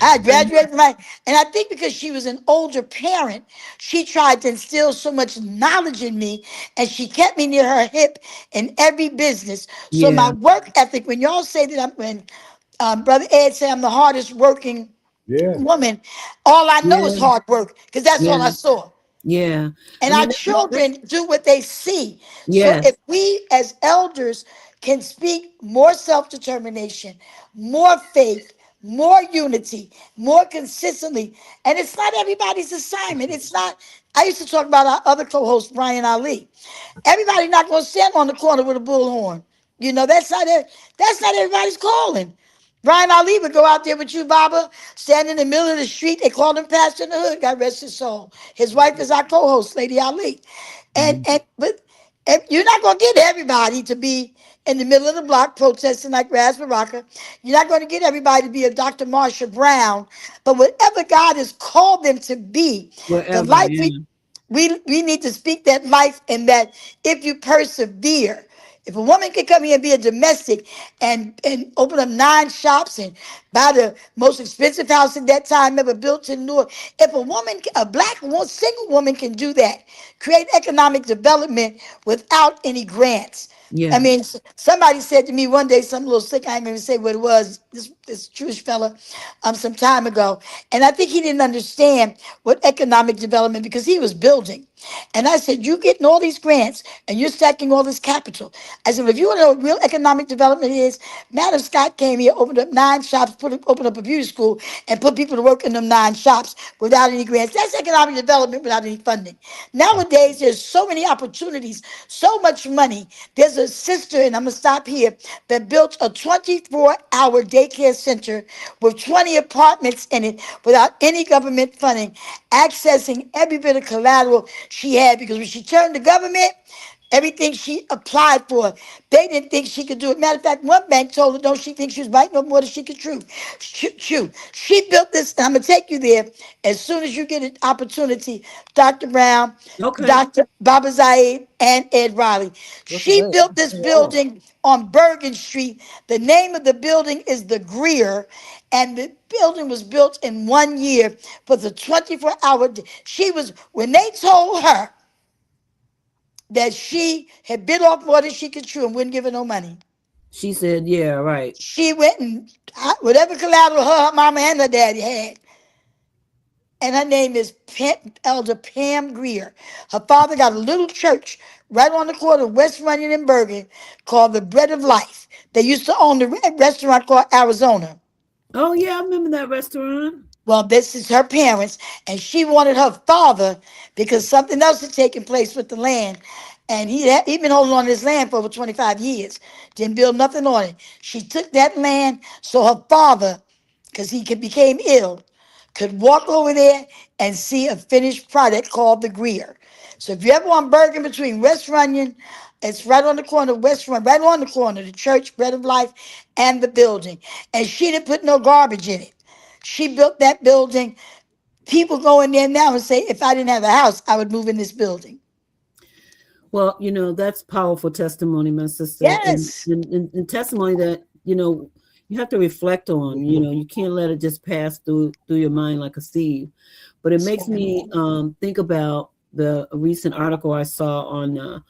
Speaker 3: I graduated from and I think because she was an older parent, she tried to instill so much knowledge in me, and she kept me near her hip in every business. So my
Speaker 5: Yeah.
Speaker 3: work ethic, when y'all say that when Brother Ed said I'm the hardest working
Speaker 2: Yeah.
Speaker 3: woman, all I know is
Speaker 5: Yeah.
Speaker 3: hard work because that's all
Speaker 5: Yeah.
Speaker 3: I saw.
Speaker 5: Yeah.
Speaker 3: And
Speaker 5: I
Speaker 3: our
Speaker 5: mean, that's
Speaker 3: children do what they see. So
Speaker 5: yes.
Speaker 3: if we as elders can speak more self-determination, more faith, more unity, more consistently, and it's not everybody's assignment. It's not, I used to talk about our other co-host, Brian Ali. Everybody not gonna stand on the corner with a bullhorn. That's not everybody's calling. Brian Ali would go out there with you, Baba, stand in the middle of the street. They called him Pastor in the Hood. God rest his soul. His wife is our co-host, Lady Ali. And you're not gonna get everybody to be in the middle of the block protesting like Ras Baraka. You're not going to get everybody to be a Dr. Marcia Brown, but whatever God has called them to be, the
Speaker 5: Wherever.
Speaker 3: life
Speaker 5: Yeah.
Speaker 3: we need to speak that life, and that if you persevere, if a woman can come here and be a domestic and open up 9 shops and buy the most expensive house at that time ever built in Newark, if a black woman, single woman can do that, create economic development without any grants. I
Speaker 5: Yes.
Speaker 3: mean, somebody said to me one day, some little sick, I ain't even say what it was, this Jewish fella, some time ago. And I think he didn't understand what economic development, because he was building. And I said, you getting all these grants and you're stacking all this capital. I said, well, if you want to know what real economic development is, Madam Scott came here, opened up 9 shops, opened up a beauty school, and put people to work in them 9 shops without any grants. That's economic development without any funding. Nowadays, there's so many opportunities, so much money. There's a sister, and I'm going to stop here, that built a 24-hour daycare center with 20 apartments in it without any government funding, accessing every bit of collateral she had, because when she turned to government, everything she applied for, they didn't think she could do it. Matter of fact, one bank told her, don't she think she was biting no more than she could chew. She built this, and I'm going to take you there as soon as you get an opportunity, Dr. Brown,
Speaker 5: Okay.
Speaker 3: Dr. Baba Zaid, and Ed Riley.
Speaker 2: That's
Speaker 3: She
Speaker 2: right.
Speaker 3: built this
Speaker 2: Wow.
Speaker 3: building on Bergen Street. The name of the building is the Greer, and the building was built in 1 year for the 24-hour. When they told her that she had bit off more than she could chew and wouldn't give her no money,
Speaker 5: She said, yeah, right.
Speaker 3: she went and whatever collateral her mama and her daddy had. And her name is Elder Pam Greer. Her father got a little church right on the corner of West Runyon and Bergen called the Bread of Life. They used to own the restaurant called Arizona.
Speaker 5: Oh yeah, I remember that restaurant.
Speaker 3: Well, this is her parents, and she wanted her father, because something else had taken place with the land, and he'd been holding on to his land for over 25 years, didn't build nothing on it. She took that land so her father, because became ill, could walk over there and see a finished product called the Greer. So if you ever on Bergen between West Runyon, it's right on the corner of West Runyon, right on the corner, the church, Bread of Life, and the building. And she didn't put no garbage in it. She built that building. People go in there now and say, if I didn't have a house, I would move in this building.
Speaker 5: Well, that's powerful testimony, my sister,
Speaker 3: Yes.
Speaker 5: and testimony that you have to reflect on. You can't let it just pass through your mind like a sieve. But it makes me think about the recent article I saw on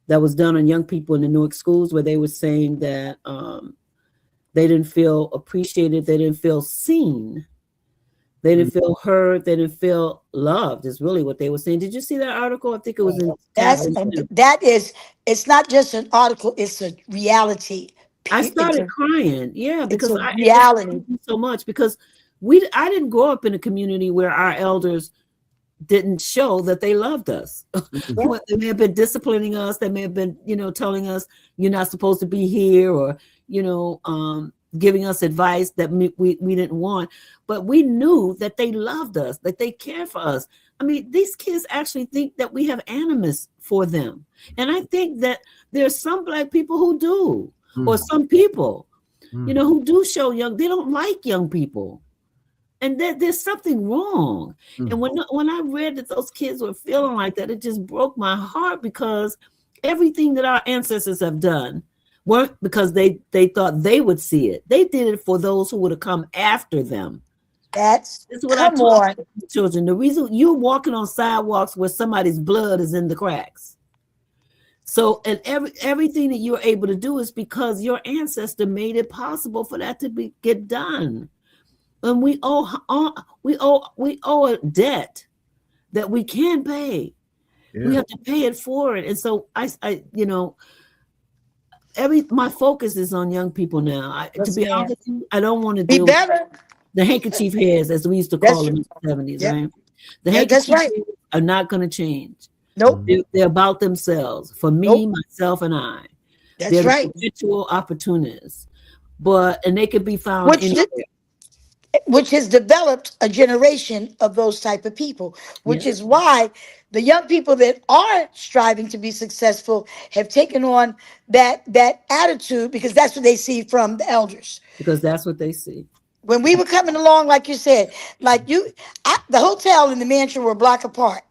Speaker 5: that was done on young people in the Newark schools, where they were saying that they didn't feel appreciated, they didn't feel seen, they didn't feel heard, they didn't feel loved, is really what they were saying. Did you see that article? I think it was in
Speaker 3: It's not just an article, it's a reality.
Speaker 5: I
Speaker 3: It's
Speaker 5: started
Speaker 3: a,
Speaker 5: crying, yeah,
Speaker 3: it's
Speaker 5: because
Speaker 3: a
Speaker 5: it
Speaker 3: reality.
Speaker 5: hurt me so much, because I didn't grow up in a community where our elders didn't show that they loved us. They may have been disciplining us, they may have been telling us you're not supposed to be here, or giving us advice that we didn't want, but we knew that they loved us, that they cared for us. I mean, these kids actually think that we have animus for them. And I think that there's some Black people who do, or some people, who do show they don't like young people. And there's something wrong. And when I read that those kids were feeling like that, it just broke my heart, because everything that our ancestors have done weren't because they thought they would see it. They did it for those who would have come after them.
Speaker 3: That's
Speaker 5: what I told children. The reason you're walking on sidewalks where somebody's blood is in the cracks. So, and everything that you're able to do is because your ancestor made it possible for that to get done. And we owe a debt that we can't pay. Yeah. We have to pay it forward. And so my focus is on young people now. To be honest with you, I don't want to deal with the handkerchief heads, as we used to call them in the 70s, right? The handkerchief heads are not going to change.
Speaker 3: Nope.
Speaker 5: They're about themselves. For me, myself, and I.
Speaker 3: That's right.
Speaker 5: Habitual opportunists. And they could be found anywhere.
Speaker 3: Which has developed a generation of those type of people, which is why the young people that are striving to be successful have taken on that attitude, because that's what they see from the elders.
Speaker 5: Because that's what they see.
Speaker 3: When we were coming along, like you said, the hotel and the mansion were a block apart.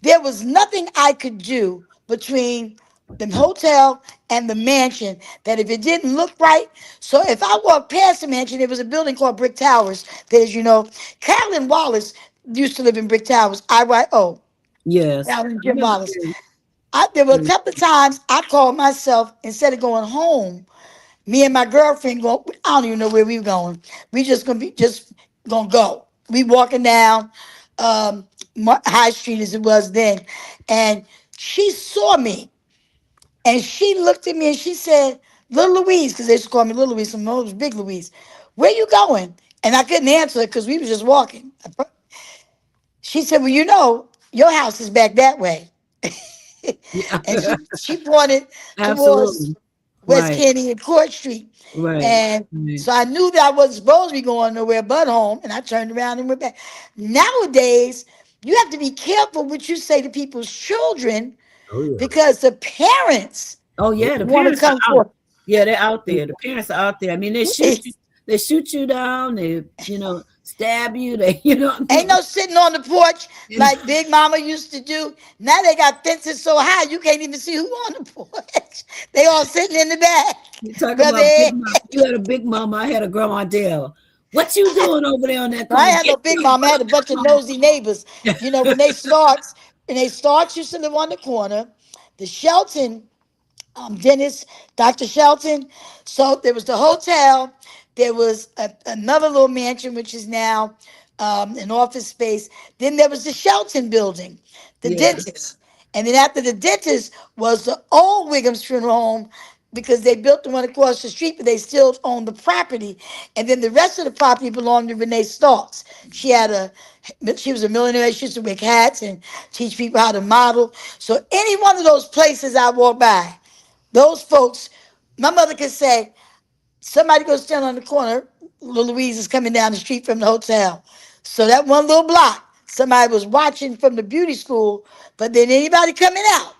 Speaker 3: There was nothing I could do between the hotel and the mansion that if it didn't look right. So if I walked past the mansion, there was a building called Brick Towers. There's, Carolyn Wallace used to live in Brick Towers. IYO.
Speaker 5: Yes.
Speaker 3: Carolyn Jim Wallace. There were a couple of times I called myself, instead of going home, me and my girlfriend I don't even know where we were going. We just gonna go. We walking down High Street as it was then, and she saw me. And she looked at me and she said, "Little Louise," because they used to call me Little Louise, and it was Big Louise. "Where you going?" And I couldn't answer it because we were just walking. She said, "Well, your house is back that way." And she pointed towards West Kenny and Court Street.
Speaker 5: Right.
Speaker 3: And so I knew that I wasn't supposed to be going nowhere but home. And I turned around and went back. Nowadays, you have to be careful what you say to people's children. Oh, yeah. Because the parents,
Speaker 5: the parents are out. Yeah, they're out there. The parents are out there. I mean, they shoot you down. They, stab you. They,
Speaker 3: ain't no sitting on the porch like Big Mama used to do. Now they got fences so high you can't even see who on the porch. They all sitting in the back.
Speaker 5: You talking about Big Mama. You had a Big Mama. I had a Grandma Dale. What you doing over there on that corner?
Speaker 3: I had no Big Mama. I had a bunch of nosy neighbors. When they start used to live on the corner, the Shelton, Dennis, Dr. Shelton. So there was the hotel. There was another little mansion, which is now an office space. Then there was the Shelton building, the dentist. And then after the dentist was the old Wiggum's Funeral Home, because they built the one across the street, but they still owned the property. And then the rest of the property belonged to Renee Starks. She was a millionaire. She used to make hats and teach people how to model. So any one of those places I walk by, those folks, my mother could say, somebody go stand on the corner, little Louise is coming down the street from the hotel. So that one little block, somebody was watching from the beauty school, but then anybody coming out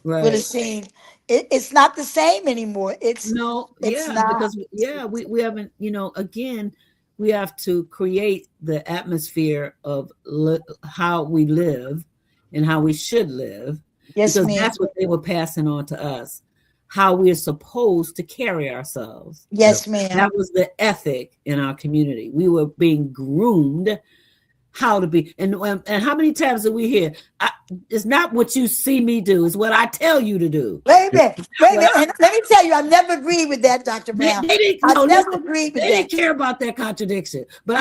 Speaker 3: would have seen. It's not the same anymore. It's not.
Speaker 5: Because we haven't, again, we have to create the atmosphere of how we live and how we should live.
Speaker 3: Yes,
Speaker 5: because that's what they were passing on to us, how we're supposed to carry ourselves.
Speaker 3: Yes, ma'am.
Speaker 5: That was the ethic in our community. We were being groomed how to be. And how many times did we hear, it's not what you see me do, it's what I tell you to do.
Speaker 3: Wait a minute. And let me tell you, I never agreed with that, Dr. Brown. I never agreed with that.
Speaker 5: They didn't care about that contradiction. But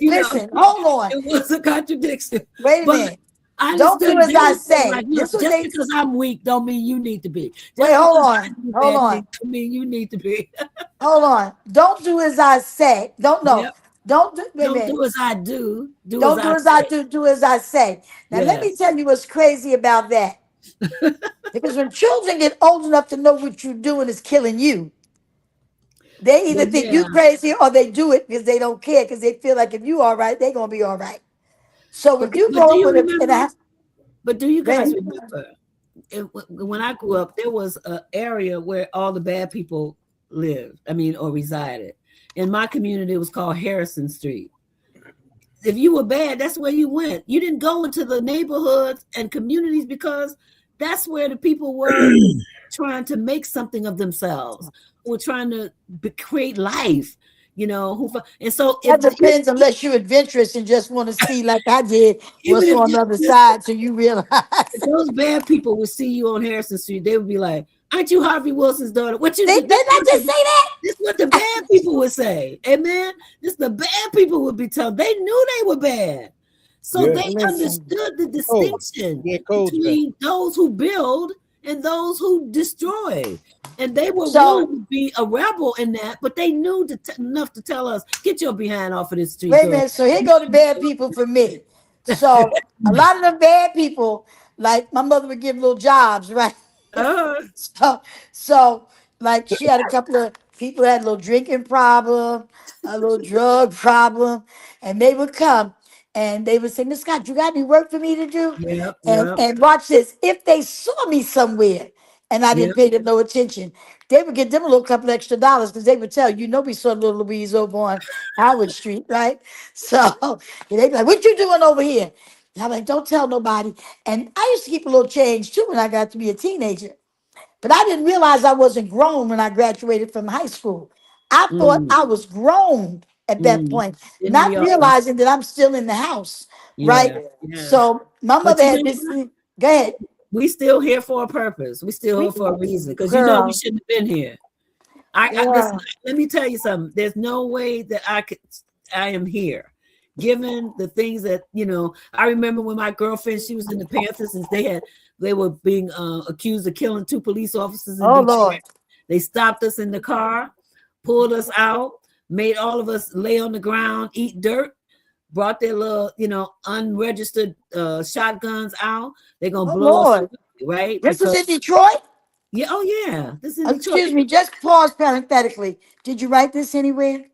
Speaker 3: listen, hold on.
Speaker 5: It was a contradiction.
Speaker 3: Wait a minute. Don't do as I say.
Speaker 5: Just because I'm weak don't mean you need to be.
Speaker 3: Wait, hold on.
Speaker 5: Don't mean you need to be.
Speaker 3: Hold on. Don't do as I say. Don't know.
Speaker 5: Yep.
Speaker 3: Don't do
Speaker 5: as I do.
Speaker 3: Don't do as I do. Do as I say. Now, let me tell you what's crazy about that. Because when children get old enough to know what you're doing is killing you. They either
Speaker 5: But
Speaker 3: think
Speaker 5: yeah,
Speaker 3: you crazy or they do it because they don't care because they feel like if you all right, they're gonna be all right. So
Speaker 5: but
Speaker 3: when you
Speaker 5: but do
Speaker 3: go
Speaker 5: you
Speaker 3: with it in a
Speaker 5: remember? But do you guys
Speaker 3: then
Speaker 5: remember when I grew up, there was an area where all the bad people lived. I mean, or resided. In my community, it was called Harrison Street. If you were bad, that's where you went. You didn't go into the neighborhoods and communities because that's where the people were trying to make something of themselves, who were trying to create life, and so
Speaker 3: that depends unless you're adventurous and just want to see, like I did,
Speaker 5: even
Speaker 3: what's
Speaker 5: if
Speaker 3: on the other side, so you realize.
Speaker 5: if those bad people would see you on Harrison Street, they would be like, "Aren't you Harvey Wilson's daughter?" What you
Speaker 3: They
Speaker 5: do?
Speaker 3: did not just say that.
Speaker 5: This is what the bad people would say. Amen. This the bad people would be told. They knew they were bad. So
Speaker 2: Yeah.
Speaker 5: they
Speaker 3: Listen,
Speaker 5: understood the
Speaker 2: Code.
Speaker 5: distinction
Speaker 2: Yeah, codes back.
Speaker 5: between those who build and those who destroy. And they were
Speaker 3: so
Speaker 5: willing to be a rebel in that, but they knew enough to tell us, get your behind off of this street,
Speaker 3: wait a
Speaker 5: girl.
Speaker 3: minute. So here go the bad people for me. So a lot of the bad people, like my mother would give little jobs, right?
Speaker 5: Uh,
Speaker 3: So, so like she had a couple of people that had a little drinking problem, a little drug problem, and they would come and they would say, Miss Scott, you got any work for me to do?
Speaker 5: yep,
Speaker 3: And
Speaker 5: yep,
Speaker 3: and watch this. If they saw me somewhere and I didn't
Speaker 5: yep.
Speaker 3: pay them no attention, they would get them a little couple extra dollars because they would tell you, we saw little Louise over on Howard Street, right? So they'd be like, what you doing over here? And I'm like, don't tell nobody. And I used to keep a little change too when I got to be a teenager. But I didn't realize I wasn't grown when I graduated from high school. I thought
Speaker 5: Mm,
Speaker 3: I was grown at that
Speaker 5: mm.
Speaker 3: point,
Speaker 5: Didn't
Speaker 3: not
Speaker 5: we all?
Speaker 3: realizing that I'm still in the house, right?
Speaker 5: Yeah, yeah.
Speaker 3: So my
Speaker 5: But
Speaker 3: mother
Speaker 5: you
Speaker 3: had
Speaker 5: know
Speaker 3: this.
Speaker 5: what?
Speaker 3: Go ahead,
Speaker 5: We still here for a purpose. We still
Speaker 3: we,
Speaker 5: here for a reason. Because we
Speaker 3: girl,
Speaker 5: shouldn't have been here. Listen,
Speaker 3: girl.
Speaker 5: let me tell you something. There's no way that I am here. Given the things that, I remember when my girlfriend, she was in the Panthers and they were being accused of killing 2 police officers in
Speaker 3: Oh
Speaker 5: Detroit.
Speaker 3: Lord,
Speaker 5: They stopped us in the car, pulled us out, made all of us lay on the ground, eat dirt, brought their little, unregistered shotguns out. They're gonna
Speaker 3: oh
Speaker 5: blow us away,
Speaker 3: Lord.
Speaker 5: right?
Speaker 3: This was
Speaker 5: Because
Speaker 3: in Detroit.
Speaker 5: yeah, oh yeah, this is in Detroit.
Speaker 3: Excuse me, just pause parenthetically. Did you write this anywhere?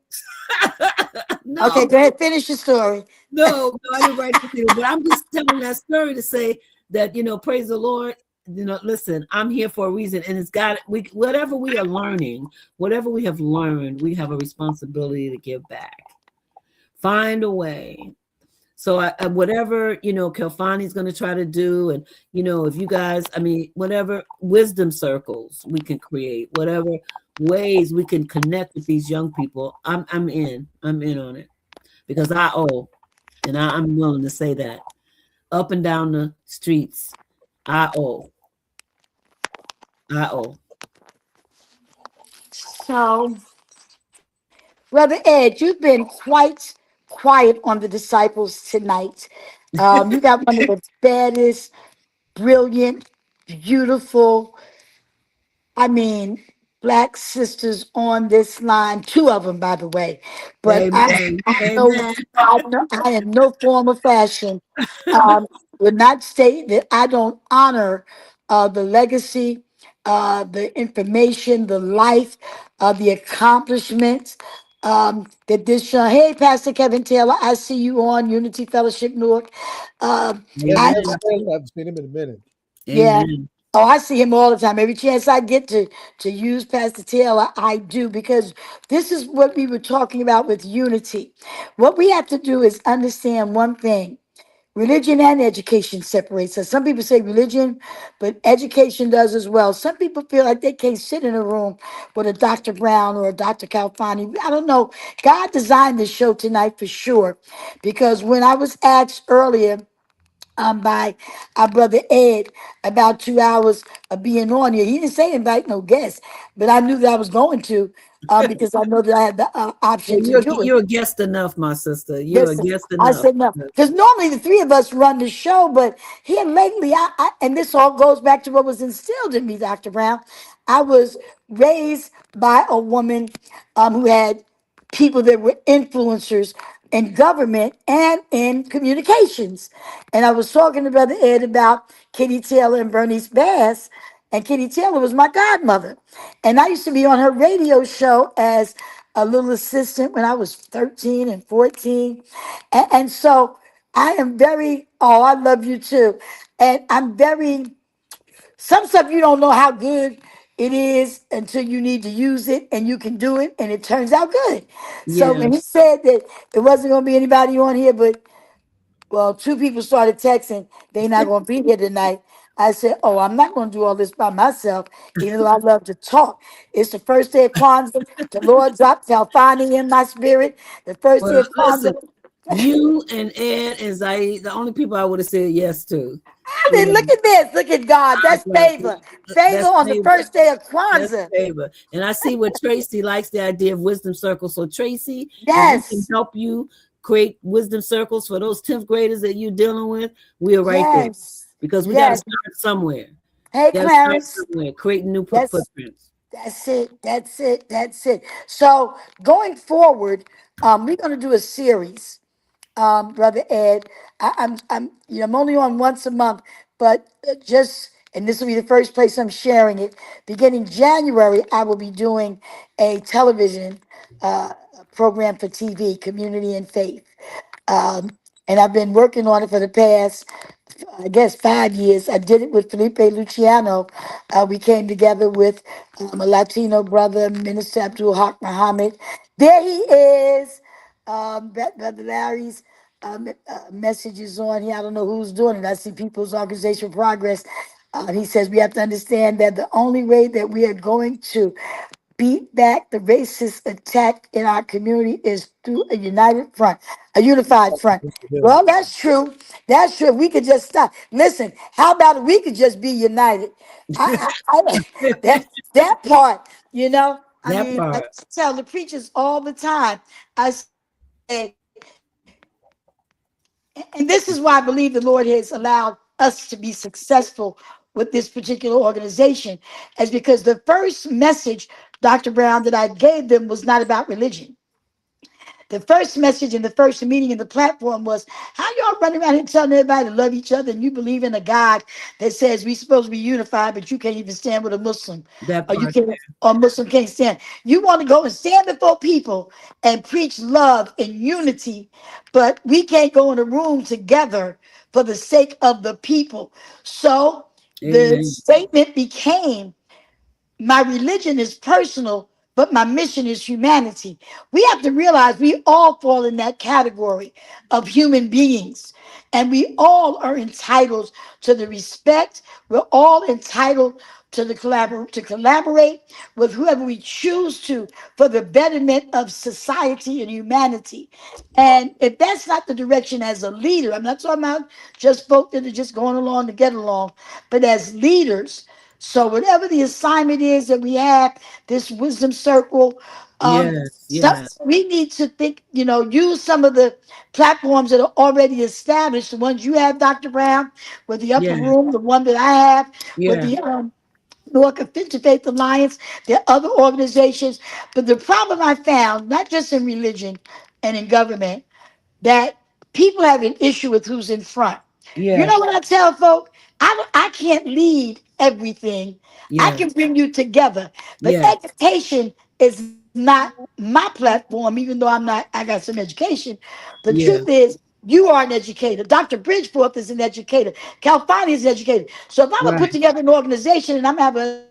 Speaker 3: Okay,
Speaker 5: No,
Speaker 3: go ahead, finish your story.
Speaker 5: no, I didn't write this either, but I'm just telling that story to say that, praise the Lord. Listen, I'm here for a reason, and whatever we are learning, whatever we have learned, we have a responsibility to give back. Find a way. So whatever, Khalfani's going to try to do, and, if you guys, whatever wisdom circles we can create, whatever ways we can connect with these young people, I'm in on it, because I owe, and I'm willing to say that up and down the streets, I owe.
Speaker 3: So, Brother Ed, you've been quite quiet on the disciples tonight. You got one of the baddest, brilliant, beautiful, I mean, black sisters on this line. 2 of them, by the way. But
Speaker 5: Amen.
Speaker 3: I know,
Speaker 5: Amen.
Speaker 3: I in no form or fashion um, would not state that I don't honor the legacy, the information, the life, the accomplishments. That this hey, Pastor Kevin Taylor, I see you on Unity Fellowship Newark.
Speaker 2: Yeah,
Speaker 3: I,
Speaker 5: Amen.
Speaker 2: I haven't seen him in a minute.
Speaker 3: yeah.
Speaker 5: Amen.
Speaker 3: Oh, I see him all the time. Every chance I get to use Pastor Taylor, I do, because this is what we were talking about with unity. What we have to do is understand one thing. Religion and education separates us. Some people say religion, but education does as well. Some people feel like they can't sit in a room with a Dr. Brown or a Dr. Khalfani. I don't know. God designed this show tonight for sure, because when I was asked earlier by our brother Ed about 2 hours of being on here. He didn't say invite no guests, but I knew that I was going to because I know that I had the
Speaker 5: Well,
Speaker 3: option to do it.
Speaker 5: you're a guest enough, my sister. You're a
Speaker 3: Listen,
Speaker 5: guest
Speaker 3: I
Speaker 5: enough.
Speaker 3: said no, because normally the 3 of us run the show, but here lately, and this all goes back to what was instilled in me, Dr. Brown. I was raised by a woman who had people that were influencers in government and in communications. And I was talking to Brother Ed about Kitty Taylor and Bernice Bass. And Kitty Taylor was my godmother. And I used to be on her radio show as a little assistant when I was 13 and 14. And so I am very, oh, I love you too. And I'm very, some stuff you don't know how good it is until you need to use it and you can do it and it turns out good. So
Speaker 5: Yeah.
Speaker 3: when he said that it wasn't going to be anybody on here, but well, two people started texting, they not going to be here tonight. I said, oh, I'm not going to do all this by myself, even though I love to talk. It's the first day of Kwanzaa. The Lord dropped Khalfani in my spirit. The first day
Speaker 5: Well,
Speaker 3: of
Speaker 5: listen,
Speaker 3: Kwanzaa.
Speaker 5: you and Ed and Zaid, the only people I would have said yes to.
Speaker 3: I
Speaker 5: You
Speaker 3: mean,
Speaker 5: know,
Speaker 3: look at this. Look at God.
Speaker 5: I was
Speaker 3: That's
Speaker 5: like,
Speaker 3: favor. Favor
Speaker 5: that's
Speaker 3: on the
Speaker 5: favor.
Speaker 3: first day of
Speaker 5: That's
Speaker 3: Kwanzaa.
Speaker 5: favor. And I see where Tracy likes the idea of wisdom circles. So Tracy, if we can
Speaker 3: Yes.
Speaker 5: help you create wisdom circles for those 10th graders that you're dealing with, we are right there.
Speaker 3: Yes.
Speaker 5: Because we got to
Speaker 3: Yes.
Speaker 5: start somewhere.
Speaker 3: Hey,
Speaker 5: Got to start
Speaker 3: Clarence.
Speaker 5: somewhere, creating new
Speaker 3: That's
Speaker 5: footprints.
Speaker 3: That's it. That's it. That's it. So going forward, we're going to do a series, Brother Ed. I'm only on once a month, but and this will be the first place I'm sharing it. Beginning January, I will be doing a television program for TV, Community and Faith. And I've been working on it for the past, I guess, 5 years. I did it with Felipe Luciano. We came together with a Latino brother, Minister Abdul Haq Muhammad. There he is. Brother Larry's message is on here. I don't know who's doing it. I see People's Organization Progress. He says we have to understand that the only way that we are going to beat back the racist attack in our community is through a united front, a unified front.
Speaker 2: Yeah.
Speaker 3: Well, that's true. That's true. We could just stop. Listen, how about we could just be united? That part, I
Speaker 5: That
Speaker 3: mean, I
Speaker 5: part.
Speaker 3: tell the preachers all the time. I say, and this is why I believe the Lord has allowed us to be successful with this particular organization, is because the first message, Dr. Brown, that I gave them was not about religion. The first message in the first meeting in the platform was, how y'all running around and telling everybody to love each other and you believe in a God that says we're supposed to be unified, but you can't even stand with a Muslim,
Speaker 5: That
Speaker 3: or you
Speaker 5: part.
Speaker 3: can't, or a Muslim can't stand. You want to go and stand before people and preach love and unity, but we can't go in a room together for the sake of the people. So the
Speaker 5: Amen.
Speaker 3: statement became, my religion is personal, but my mission is humanity. We have to realize we all fall in that category of human beings. And we all are entitled to the respect. We're all entitled to to collaborate with whoever we choose to for the betterment of society and humanity. And if that's not the direction as a leader, I'm not talking about just folk that are just going along to get along, but as leaders. So whatever the assignment is that we have, this wisdom circle,
Speaker 5: Yes. Yes.
Speaker 3: we need to think, use some of the platforms that are already established. The ones you have, Dr. Brown, with the upper
Speaker 5: Yeah.
Speaker 3: room, the one that I have, with
Speaker 5: Yeah.
Speaker 3: the North Interfaith Alliance, there are other organizations. But the problem I found, not just in religion and in government, that people have an issue with who's in front. You
Speaker 5: Yeah.
Speaker 3: know what I tell folk? I can't lead everything. I
Speaker 5: Yeah.
Speaker 3: can bring you together. But
Speaker 5: Yeah.
Speaker 3: education is not my platform, even though I got some education. The
Speaker 5: Yeah.
Speaker 3: truth is, you are an educator. Dr. Bridgeforth is an educator. Khalfani is an educator. So if I'm gonna put
Speaker 5: Right.
Speaker 3: together an organization and I'm gonna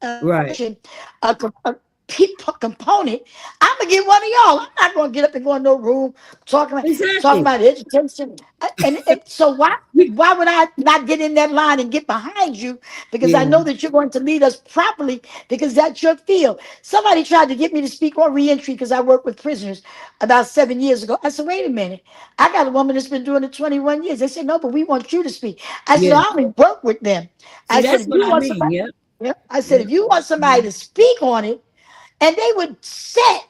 Speaker 3: have
Speaker 5: Right.
Speaker 3: a people component, I'm gonna get one of y'all. I'm not gonna get up and go in no room talking
Speaker 5: Exactly.
Speaker 3: about education. And so why would I not get in that line and get behind you? Because I
Speaker 5: Yeah.
Speaker 3: know that you're going to lead us properly because that's your field. Somebody tried to get me to speak on reentry because I worked with prisoners about 7 years ago. I said, wait a minute. I got a woman that's been doing it 21 years. They said, no, but we want you to speak. I said,
Speaker 5: Yeah.
Speaker 3: I only work with them.
Speaker 5: See,
Speaker 3: I said,
Speaker 5: that's
Speaker 3: if
Speaker 5: what
Speaker 3: you
Speaker 5: I
Speaker 3: want
Speaker 5: mean.
Speaker 3: somebody,
Speaker 5: Yep.
Speaker 3: yeah, I said,
Speaker 5: Yep.
Speaker 3: if you want somebody to speak on it, and they would set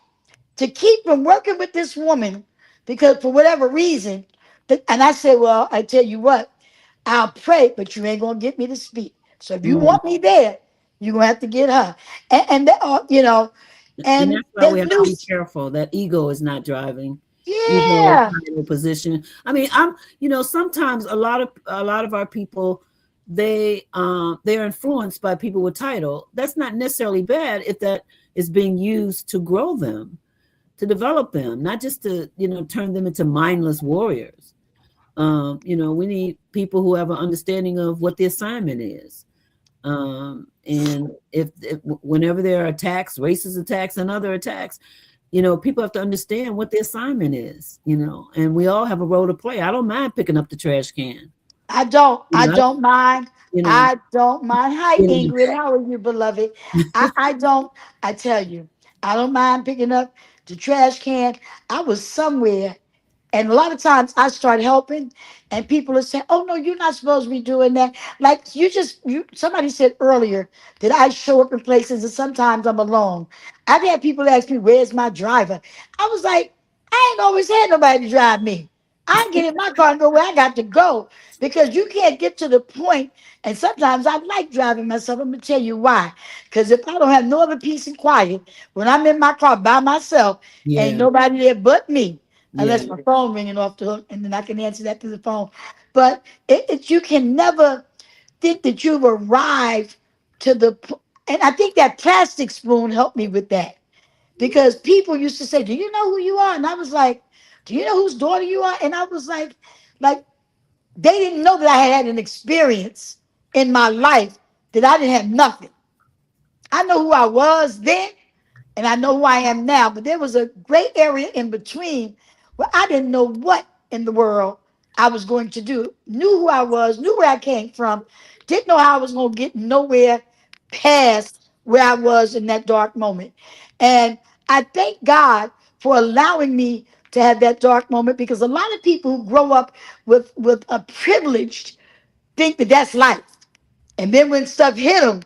Speaker 3: to keep from working with this woman because for whatever reason, and I said, well, I tell you what, I'll pray, but you ain't gonna get me to speak. So if you
Speaker 5: Mm.
Speaker 3: want me there, you're gonna have to get her.
Speaker 5: And
Speaker 3: And
Speaker 5: that's why we
Speaker 3: there's
Speaker 5: have to be
Speaker 3: news.
Speaker 5: careful that ego is not driving. Ego,
Speaker 3: Yeah.
Speaker 5: title, position. I mean, sometimes a lot of our people they're influenced by people with title. That's not necessarily bad if that is being used to grow them, to develop them, not just to, turn them into mindless warriors. We need people who have an understanding of what the assignment is. And if whenever there are attacks, racist attacks and other attacks, people have to understand what the assignment is, and we all have a role to play. I don't mind picking up the trash can.
Speaker 3: I don't mind. I don't mind. Hi,
Speaker 5: You know.
Speaker 3: Ingrid. How are you, beloved? I tell you, I don't mind picking up the trash can. I was somewhere, and a lot of times I start helping, and people are saying, "Oh no, you're not supposed to be doing that." Like somebody said earlier that I show up in places, and sometimes I'm alone. I've had people ask me, "Where's my driver?" I was like, "I ain't always had nobody to drive me. I get in my car and go where I got to go." Because you can't get to the point, and sometimes I like driving myself. I'm gonna tell you why. Because if I don't have no other peace and quiet, when I'm in my car by myself, ain't nobody there but me, unless my phone ringing off the hook, and then I can answer that through the phone. But you can never think that you've arrived to and I think that plastic spoon helped me with that, because people used to say, "Do you know who you are?" And I was like, "Do you know whose daughter you are?" And I was like. They didn't know that I had an experience in my life that I didn't have nothing. I know who I was then, and I know who I am now, but there was a great area in between where I didn't know what in the world I was going to do. Knew who I was, knew where I came from, didn't know how I was going to get nowhere past where I was in that dark moment. And I thank God for allowing me to have that dark moment, because a lot of people who grow up with a privileged think that that's life. And then when stuff hit them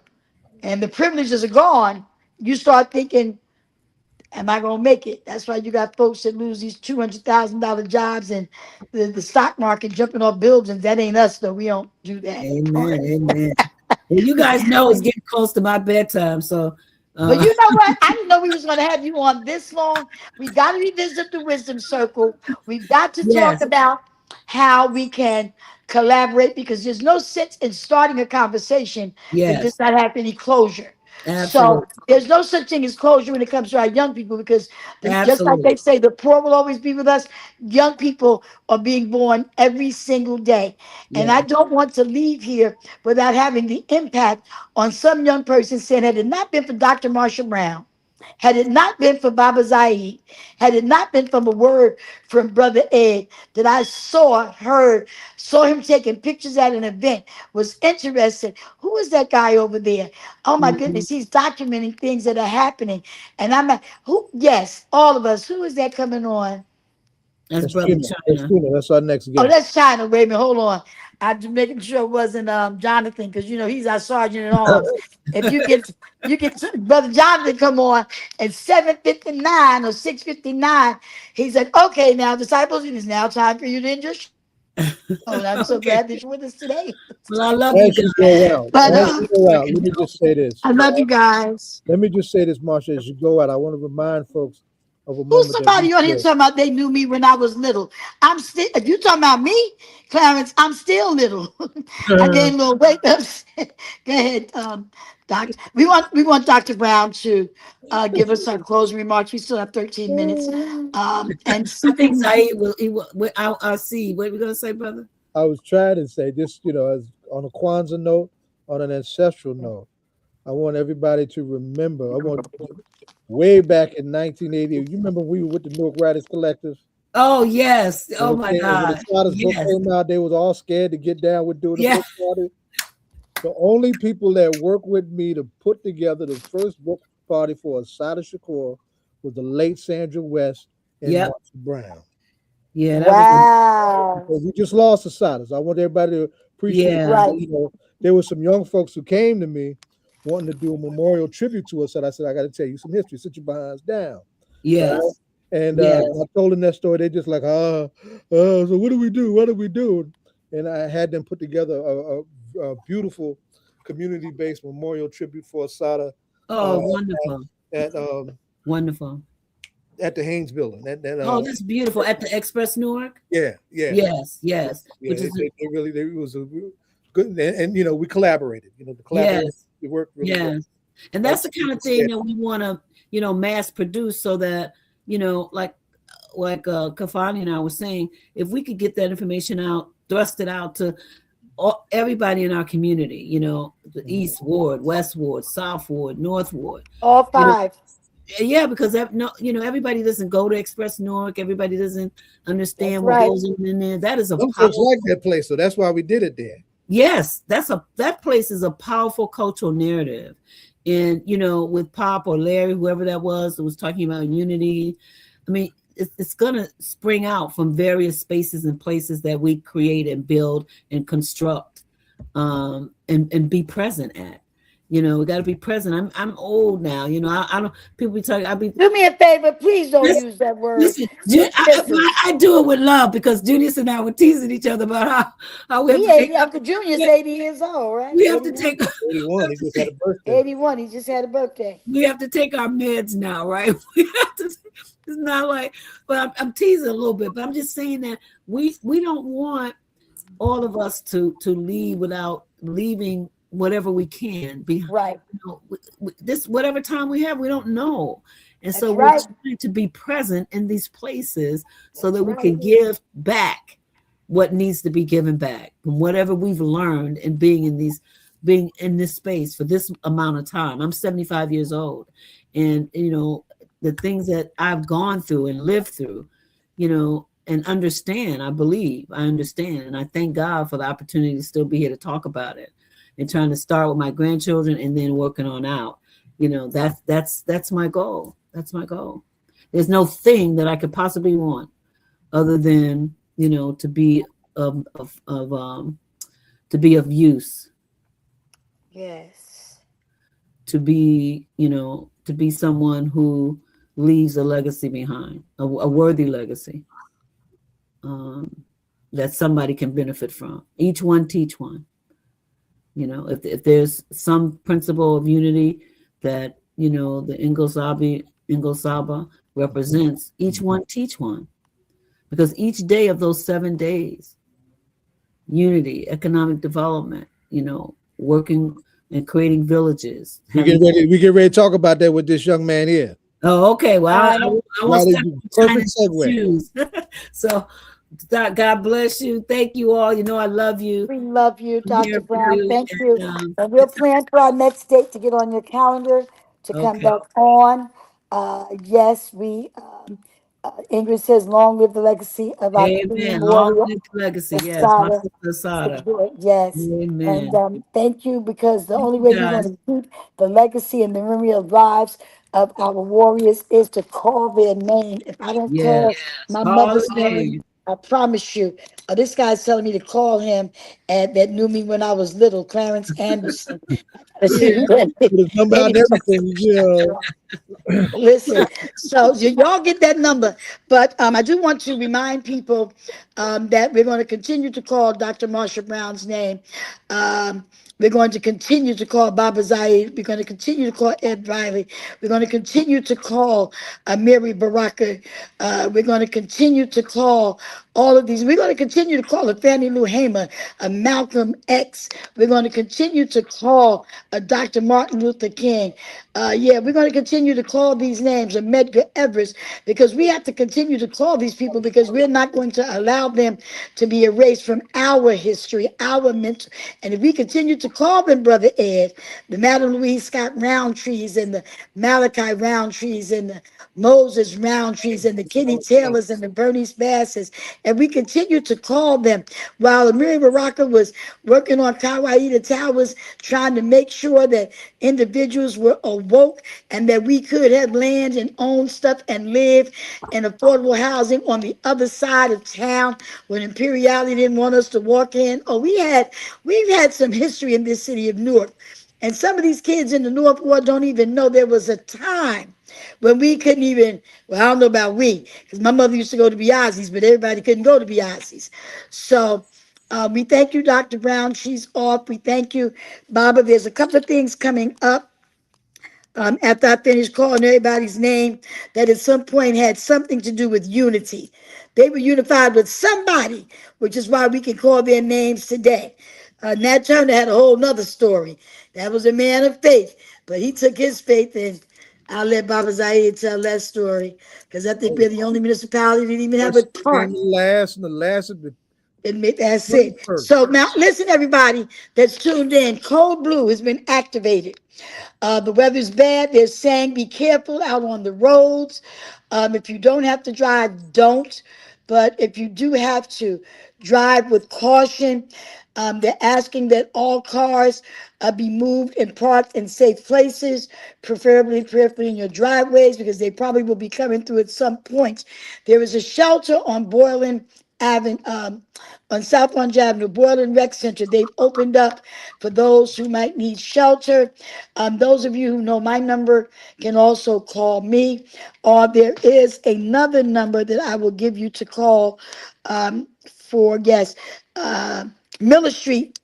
Speaker 3: and the privileges are gone, you start thinking, am I going to make it? That's why you got folks that lose these $200,000 jobs and the stock market jumping off buildings. That ain't us, though. We don't do that.
Speaker 5: Amen. Well, you guys know it's getting close to my bedtime, so.
Speaker 3: But you know what? I didn't know we was going to have you on this long. We got to revisit the wisdom circle. We've got to talk about how we can collaborate, because there's no sense in starting a conversation that does not have any closure.
Speaker 5: Absolutely.
Speaker 3: So there's no such thing as closure when it comes to our young people, because just like they say, the poor will always be with us. Young people are being born every single day. And I don't want to leave here without having the impact on some young person saying, had it not been for Dr. Marcia Brown, had it not been for Baba Zaid, had it not been from a word from Brother Ed that I saw him taking pictures at an event, was interested. Who is that guy over there? Oh my goodness, he's documenting things that are happening. And I'm like, who? Yes, all of us. Who is that coming on?
Speaker 5: That's Brother Chino.
Speaker 2: That's our next guest.
Speaker 3: Oh, that's China. Wait a minute, hold on. I'm just making sure it wasn't Jonathan, because he's our sergeant at arms. If you get Brother Jonathan come on at 7:59 or 6:59, he's like, "Okay, now disciples, it is now time for you to enjoy." Oh, and I'm so glad that you're with us today.
Speaker 5: Well, I love you guys.
Speaker 2: Let me just say this.
Speaker 3: I love you guys.
Speaker 2: Let me just say this, Marcia, as you go out, I want to remind folks of a moment.
Speaker 3: Who's somebody on here talking about they knew me when I was little? I'm still, if you talking about me, Clarence, I'm still little. I gained a little weight. Go ahead, Doctor. We want Dr. Brown to give us some closing remarks. We still have 13 minutes. And
Speaker 5: I think Zaid I'll see. What are we gonna say, brother?
Speaker 2: I was trying to say this, as on a Kwanzaa note, on an ancestral note. I want everybody to remember. I want way back in 1980. You remember we were with the Milk Riders Collective?
Speaker 5: Oh yes. Oh my God.
Speaker 2: When the Scotters book came out, they was all scared to get down with doing the book party. The only people that worked with me to put together the first book party for Assata Shakur was the late Sandra West and Marcia Brown.
Speaker 5: Yeah.
Speaker 3: Wow.
Speaker 2: We just lost Assata. So I want everybody to appreciate it. There were some young folks who came to me wanting to do a memorial tribute to us, and I said, I got to tell you some history. Sit your behinds down.
Speaker 5: Yes.
Speaker 2: Right? And I told them that story. They just like, so what do we do? What do we do? And I had them put together a beautiful community-based memorial tribute for Assata.
Speaker 5: Oh, wonderful.
Speaker 2: Wonderful. At the Haynes Building.
Speaker 5: That's beautiful. At the Express Newark?
Speaker 2: Yeah.
Speaker 5: Yes.
Speaker 2: Yeah, it good, and you know, we collaborated. You know, the collaboration, we worked really well.
Speaker 5: And that's the kind of thing that we want to, you know, mass produce, so that, you know, like Khalfani and I were saying, if we could get that information out, thrust it out to everybody in our community, you know, the East Ward, West Ward, South Ward, North Ward,
Speaker 3: all 5.
Speaker 5: Yeah, because you know, everybody doesn't go to Express Newark. Everybody doesn't understand what goes on in there. That is a
Speaker 2: some folks like that place, so that's why we did it there.
Speaker 5: Yes, that place is a powerful cultural narrative. And you know, with Pop or Larry, whoever that was talking about unity, I mean, it's gonna spring out from various spaces and places that we create and build and construct, and be present at. You know, we got to be present. I'm old now. You know, I don't. People be talking. Do
Speaker 3: me a favor, please don't use that word.
Speaker 5: Listen, I do it with love, because Junius and I were teasing each other about how we have to
Speaker 3: Uncle Junior's 80 years old, right?
Speaker 5: We have to take
Speaker 2: 81. He just had a birthday.
Speaker 3: 81. He just had a birthday.
Speaker 5: We have to take our meds now, right? We have to. It's not like, but I'm teasing a little bit. But I'm just saying that we don't want all of us to leave without leaving whatever we can be,
Speaker 3: right.
Speaker 5: You know, this whatever time we have, we don't know, and
Speaker 3: That's
Speaker 5: so
Speaker 3: right.
Speaker 5: we're trying to be present in these places so that we can give back what needs to be given back from whatever we've learned in being in this space for this amount of time. I'm 75 years old, and you know, the things that I've gone through and lived through, you know, and understand. I understand, and I thank God for the opportunity to still be here to talk about it. And trying to start with my grandchildren and then working on out, you know, that's my goal. That's my goal. There's no thing that I could possibly want other than, you know, to be of use.
Speaker 3: Yes.
Speaker 5: To be, you know, to be someone who leaves a legacy behind, a worthy legacy, that somebody can benefit from. Each one teach one. You know, if there's some principle of unity that, you know, the Ingosaba represents, each one teach one. Because each day of those 7 days, unity, economic development, you know, working and creating villages.
Speaker 2: We get ready to talk about that with this young man here.
Speaker 5: Oh, okay. Well, I want to
Speaker 2: perfect segue.
Speaker 5: So God bless you. Thank you all. You know, I love you.
Speaker 3: We love you, Dr. Brown. Thank you. And we'll plan for our next date to get on your calendar to come back on. Yes, we. Ingrid says, "Long live the legacy of our
Speaker 5: Amen. Long live the legacy." Yes, my sister Asada.
Speaker 3: Yes.
Speaker 5: Amen.
Speaker 3: And thank you, because the only way we're going to keep the legacy and the memory of lives of our warriors is to call their name. If I don't call my mother's name, I promise you, this guy's telling me to call him, and that knew me when I was little, Clarence Anderson. Listen, so y'all get that number. But I do want to remind people that we're going to continue to call Dr. Marcia Brown's name. We're going to continue to call Baba Zaid. We're going to continue to call Ed Riley. We're going to continue to call Mary Baraka. We're going to continue to call all of these. We're going to continue to call Fannie Lou Hamer, Malcolm X. We're going to continue to call Dr. Martin Luther King. We're going to continue to call these names, Medgar Evers, because we have to continue to call these people, because we're not going to allow them to be erased from our history, our mental. And if we continue to call them, Brother Ed, the Madam Louise Scott-Rountrees and the Malachi Rountrees and the Moses Rountrees and the Kitty Taylors and the Bernice Basses, and we continue to call them while Mary Baraka was working on Kawaii Towers, trying to make sure that individuals were awoke and that we could have land and own stuff and live in affordable housing on the other side of town when Imperiality didn't want us to walk in. We've had some history in this city of Newark. And some of these kids in the North Ward don't even know there was a time when we couldn't even, well, I don't know about we, because my mother used to go to Biazzi's, but everybody couldn't go to Biazzi's. So we thank you, Dr. Brown. She's off. We thank you, Baba. There's a couple of things coming up after I finish calling everybody's name that at some point had something to do with unity. They were unified with somebody, which is why we can call their names today. Nat Turner had a whole nother story. That was a man of faith, but he took his faith, and I'll let Baba Zahid tell that story, because I think
Speaker 2: Oh,
Speaker 3: we're the only municipality that didn't even have a
Speaker 2: first came
Speaker 3: park.
Speaker 2: the last, and the last of the
Speaker 3: Admit that's it. So
Speaker 2: 21st.
Speaker 3: now, listen, everybody that's tuned in. Cold Blue has been activated. The weather's bad. They're saying be careful out on the roads. If you don't have to drive, don't. But if you do have to, drive with caution. They're asking that all cars be moved and parked in safe places, preferably in your driveways, because they probably will be coming through at some point. There is a shelter on Boylan Avenue, on South Orange Avenue, Boylan Rec Center. They've opened up for those who might need shelter. Those of you who know my number can also call me, or there is another number that I will give you to call for, yes, Miller Street.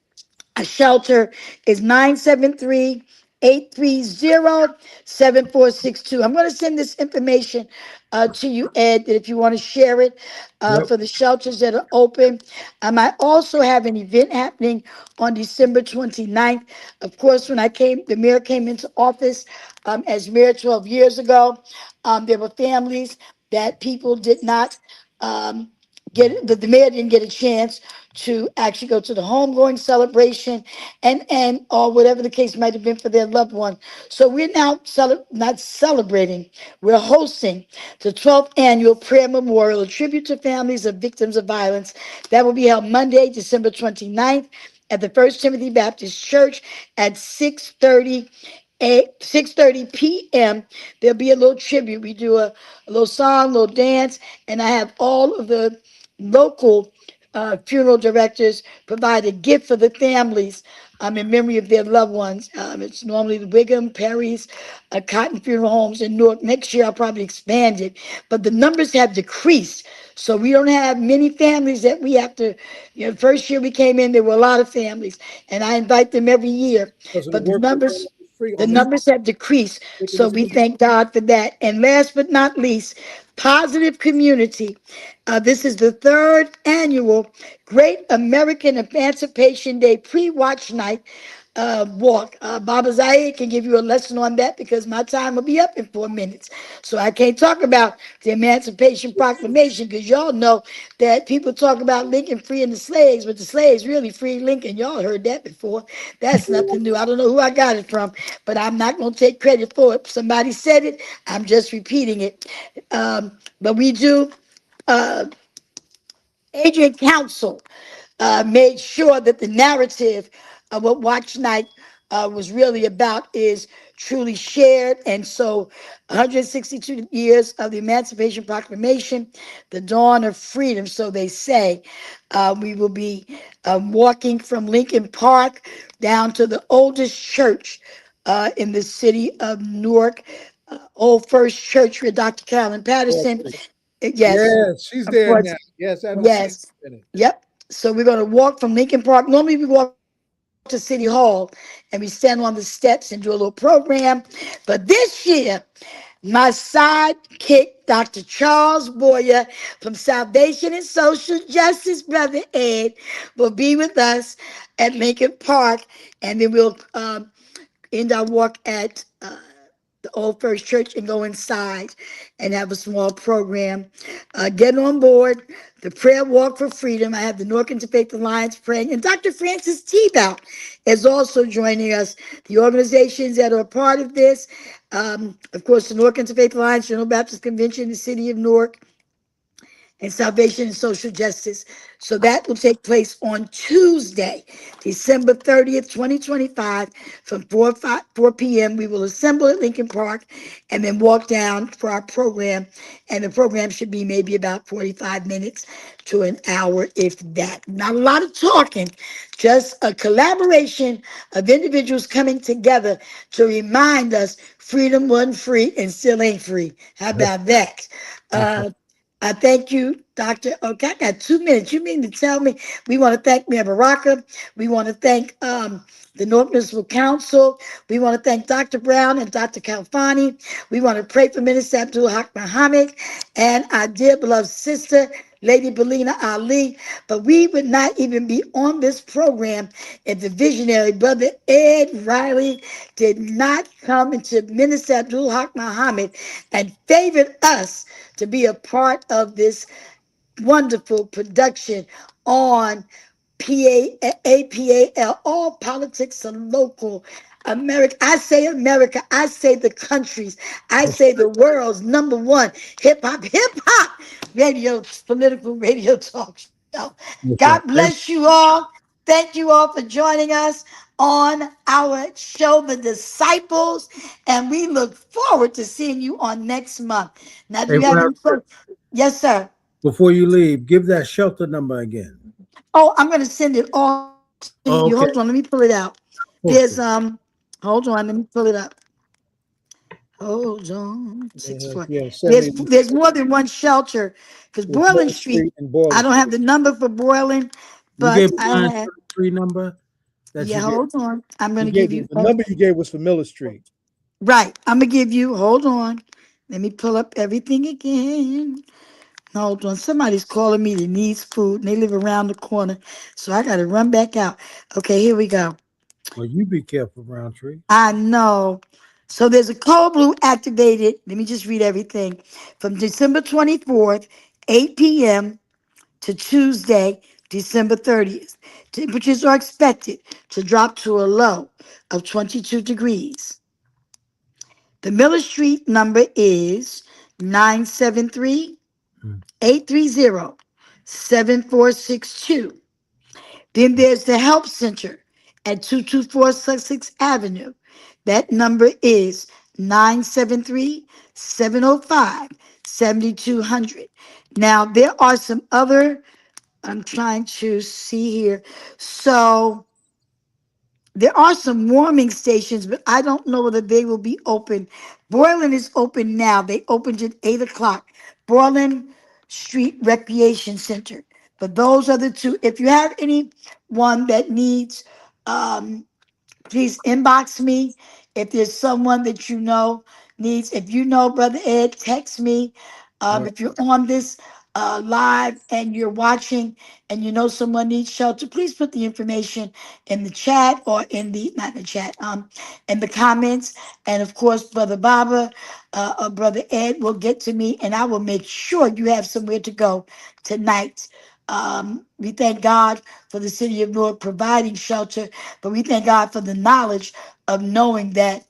Speaker 3: A shelter is 973-830-7462. I'm going to send this information to you, Ed, if you want to share it
Speaker 1: Yep.
Speaker 3: for the shelters that are open. I also have an event happening on December 29th. Of course, when the mayor came into office as mayor 12 years ago, there were families that people did not the mayor didn't get a chance to actually go to the homegoing celebration and or whatever the case might have been for their loved one. So we're now not celebrating, we're hosting the 12th annual prayer memorial, a tribute to families of victims of violence. That will be held Monday, December 29th at the First Timothy Baptist Church at 6:30 p.m. There'll be a little tribute. We do a little song, a little dance, and I have all of the local funeral directors provide a gift for the families in memory of their loved ones. It's normally the Wiggum, Perry's, Cotton Funeral Homes in Newark. Next year, I'll probably expand it, but the numbers have decreased. So we don't have many families that we have to, first year we came in, there were a lot of families, and I invite them every year.
Speaker 2: Because of the
Speaker 3: But the
Speaker 2: work we're doing
Speaker 3: numbers,
Speaker 2: is free
Speaker 3: the
Speaker 2: on this,
Speaker 3: numbers have decreased.
Speaker 2: making
Speaker 3: So
Speaker 2: this
Speaker 3: we thank God for that. And last but not least, Positive Community. This is the third annual Great American Emancipation Day pre-watch night walk. Baba Zahid can give you a lesson on that, because my time will be up in 4 minutes. So I can't talk about the Emancipation Proclamation, because y'all know that people talk about Lincoln freeing the slaves, but the slaves really freed Lincoln. Y'all heard that before. That's nothing new. I don't know who I got it from, but I'm not going to take credit for it. Somebody said it. I'm just repeating it. But we do. Adrian Council made sure that the narrative of what Watch Night was really about is truly shared. And so 162 years of the Emancipation Proclamation, the dawn of freedom, so they say. We will be walking from Lincoln Park down to the oldest church in the city of Newark, Old First Church, where Dr. Carolyn Patterson, yes,
Speaker 2: yes, she's
Speaker 3: of
Speaker 2: there now.
Speaker 3: course,
Speaker 2: Yes, I haven't seen
Speaker 3: yes.
Speaker 2: her in a minute.
Speaker 3: Yep. So we're going to walk from Lincoln Park. Normally we walk to City Hall and we stand on the steps and do a little program. But this year, my sidekick, Dr. Charles Boyer from Salvation and Social Justice, Brother Ed, will be with us at Lincoln Park. And then we'll end our walk at the Old First Church and go inside and have a small program. Get on board the prayer walk for freedom. I have the North Interfaith Alliance praying, and Dr. Francis Tebow is also joining us. The organizations that are a part of this, of course, the North Interfaith Alliance, General Baptist Convention in the city of Newark, and Salvation and Social Justice. So that will take place on Tuesday, December 30th, 2025, from 4 p.m. We will assemble at Lincoln Park and then walk down for our program. And the program should be maybe about 45 minutes to an hour, if that. Not a lot of talking, just a collaboration of individuals coming together to remind us freedom wasn't free and still ain't free. How about that? I thank you, Dr. Okay, I got 2 minutes. You mean to tell me we want to thank Mayor Baraka? We want to thank the North Municipal Council. We want to thank Dr. Brown and Dr. Khalfani. We want to pray for Minister Abdul Haq Muhammad and our dear beloved sister, Lady Belina Ali. But we would not even be on this program if the visionary Brother Ed Riley did not come into Minister Abdul Haq Muhammad and favored us to be a part of this wonderful production on APAL, all politics and local America. I say America, I say the countries, I say the world's number one hip hop radio, political radio talk show.
Speaker 1: Yes,
Speaker 3: God
Speaker 1: sir. Thank
Speaker 3: bless you all. Thank you all for joining us on our show, The Disciples, and we look forward to seeing you on next month. Now, do
Speaker 1: Hey,
Speaker 3: you have
Speaker 1: Reverend,
Speaker 3: any questions? Yes, sir.
Speaker 1: before you leave, give that shelter number again.
Speaker 3: Oh, I'm gonna send it all to you. Hold on,
Speaker 1: Oh,
Speaker 3: let me
Speaker 1: okay.
Speaker 3: pull it out. There's
Speaker 1: Post it.
Speaker 3: hold on, let me pull it up. Hold on,
Speaker 2: Yeah,
Speaker 3: 64.
Speaker 2: yeah,
Speaker 3: There's more than one shelter because
Speaker 2: It's
Speaker 3: Boylan
Speaker 2: Boiler
Speaker 3: Street.
Speaker 2: Street and Boiler
Speaker 3: I don't
Speaker 2: Street.
Speaker 3: have the number for Boylan,
Speaker 1: You gave
Speaker 3: but
Speaker 1: me
Speaker 3: I have.
Speaker 1: 973 number that
Speaker 3: Yeah,
Speaker 1: you gave.
Speaker 3: hold on. I'm
Speaker 2: You
Speaker 3: gonna
Speaker 2: gave
Speaker 3: give
Speaker 2: the
Speaker 3: you.
Speaker 2: number you gave was for Miller Street.
Speaker 3: Right, I'm gonna give you. Hold on. Let me pull up everything again. Hold on. Somebody's calling me that needs food, and they live around the corner, so I gotta run back out. Okay, here we go.
Speaker 1: Well, you be careful, Roundtree.
Speaker 3: I know. So there's a cold blue activated. Let me just read everything. From December 24th, 8 p.m. to Tuesday, December 30th. Temperatures are expected to drop to a low of 22 degrees. The Miller Street number is 973
Speaker 1: Mm.
Speaker 3: 830 7462. Then there's the Help Center at 224 Sussex Avenue. That number is 973 705 7200. Now, there are some other, I'm trying to see here. So, there are some warming stations, but I don't know whether they will be open. Boylan is open now. They opened at 8 o'clock. Boylan Street Recreation Center. But those are the two. If you have anyone that needs um, please inbox me if there's someone that you know needs. If you know Brother Ed, text me.
Speaker 1: All right.
Speaker 3: If you're on this live and you're watching and you know someone needs shelter, please put the information in the chat or in the not in the chat, in the comments. And of course, Brother Baba, Brother Ed will get to me, and I will make sure you have somewhere to go tonight. We thank God for the city of Newark providing shelter, but we thank God for the knowledge of knowing that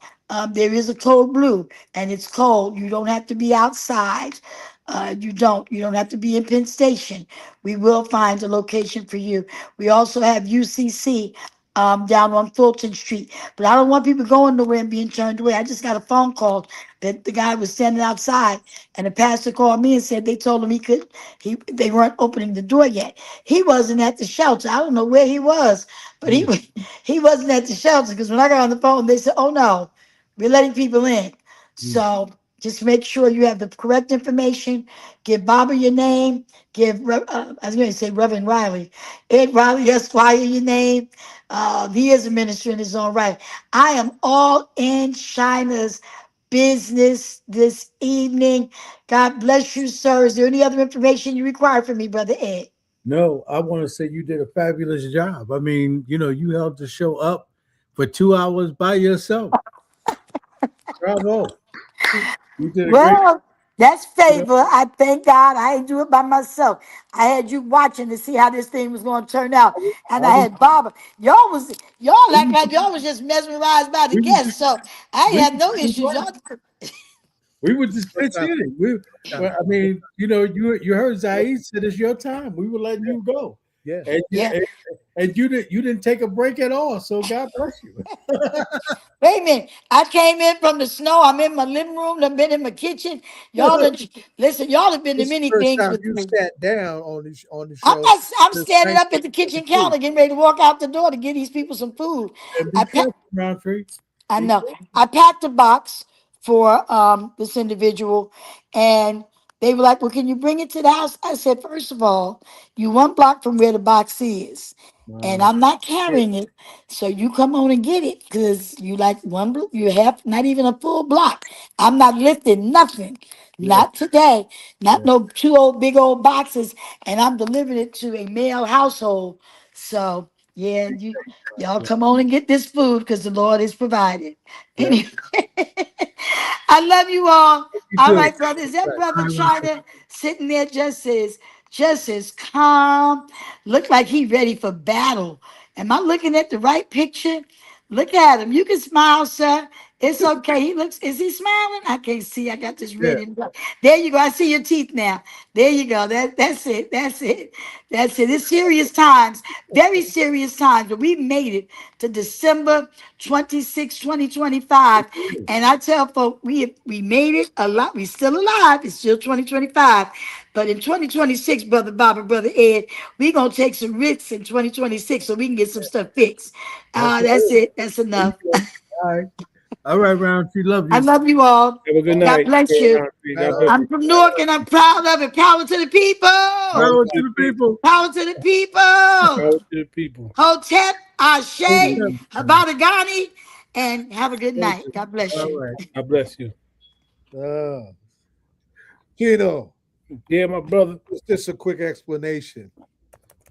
Speaker 3: there is a cold blue and it's cold. You don't have to be outside. You don't have to be in Penn Station. We will find a location for you. We also have UCC down on Fulton Street. But I don't want people going nowhere and being turned away. I just got a phone call that the guy was standing outside, and the pastor called me and said they told him they weren't opening the door yet. He wasn't at the shelter. I don't know where he was, but
Speaker 1: Mm.
Speaker 3: he wasn't at the shelter because when I got on the phone, they said, "Oh no, we're letting people in."
Speaker 1: Mm.
Speaker 3: So just make sure you have the correct information. Give Baba your name. I was going to say Reverend Riley, Ed Riley Esquire your name. He is a minister in his own right. I am all in China's business this evening. God bless you, sir. Is there any other information you require from me, Brother Ed?
Speaker 1: No, I want to say you did a fabulous job. I mean, you held the show up for 2 hours by yourself. Bravo. You did a great,
Speaker 3: Well, that's
Speaker 1: you know,
Speaker 3: favor. I thank God I didn't do it by myself. I had you watching to see how this thing was going to turn out. And
Speaker 1: I
Speaker 3: I
Speaker 1: was,
Speaker 3: had Baba. Y'all
Speaker 1: we
Speaker 3: act
Speaker 1: was,
Speaker 3: like y'all was just mesmerized by the
Speaker 1: we was
Speaker 3: guests.
Speaker 1: just,
Speaker 3: So I ain't
Speaker 1: we
Speaker 3: had
Speaker 1: was
Speaker 3: no
Speaker 1: just
Speaker 3: issues. Y'all,
Speaker 1: we were just
Speaker 2: What
Speaker 1: pitch
Speaker 2: time?
Speaker 1: hitting. Well, I mean, you heard Zaid said it's your time. We were letting you go,
Speaker 2: Yeah.
Speaker 1: and you,
Speaker 3: yeah.
Speaker 1: and you didn't take a break at all. So God bless you.
Speaker 3: Wait a minute. I came in from the snow. I'm in my living room. I've been in my kitchen. Listen, y'all have been to
Speaker 2: This is
Speaker 3: many
Speaker 2: the first
Speaker 3: things
Speaker 2: time
Speaker 3: with
Speaker 2: you
Speaker 3: me.
Speaker 2: sat down on the show
Speaker 3: I'm
Speaker 2: since
Speaker 3: standing up at the kitchen
Speaker 2: 1972.
Speaker 3: counter getting ready to walk out the door to get these people some food.
Speaker 1: And be
Speaker 3: I
Speaker 1: careful, Roundtree.
Speaker 3: I
Speaker 1: Be
Speaker 3: know.
Speaker 1: careful.
Speaker 3: I packed a box for this individual, and they were like, "Well, can you bring it to the house?" I said, "First of all, you one block from where the box is, and
Speaker 1: Wow.
Speaker 3: I'm not carrying it. So you come on and get it because you like you have not even a full block. I'm not lifting nothing. Not today. Not no two old big old boxes. And I'm delivering it to a male household. So yeah, y'all come on and get this food because the Lord is provided. Anyway, I love you all. All right, brother. Is that brother China sitting there just as calm? Look like he ready for battle. Am I looking at the right picture? Look at him. You can smile, sir. It's okay. He looks, is he smiling? I can't see. I got this red and black. There you go. I see your teeth now. There you go. That's it. That's it. That's it. It's serious times, very serious times. But we made it to December 26, 2025. And I tell folks, we made it a lot. We still alive. It's still 2025. But in 2026, Brother Bob and Brother Ed, we're going to take some risks in 2026 so we can get some stuff fixed. That's it. That's enough.
Speaker 1: All right, Roundtree. Love you.
Speaker 3: I love you all.
Speaker 6: Have a good
Speaker 3: God
Speaker 6: night.
Speaker 3: bless you. I'm from Newark and I'm proud of it. Power to the people.
Speaker 1: Power to the people.
Speaker 3: Power to the people.
Speaker 6: Power to the people.
Speaker 3: Hotep, Ashe,
Speaker 1: Hotep.
Speaker 3: Habadagani, and have a good night. God bless
Speaker 1: All
Speaker 3: you.
Speaker 1: right.
Speaker 6: God bless you.
Speaker 2: Chino,
Speaker 6: Yeah, my brother.
Speaker 2: just a quick explanation.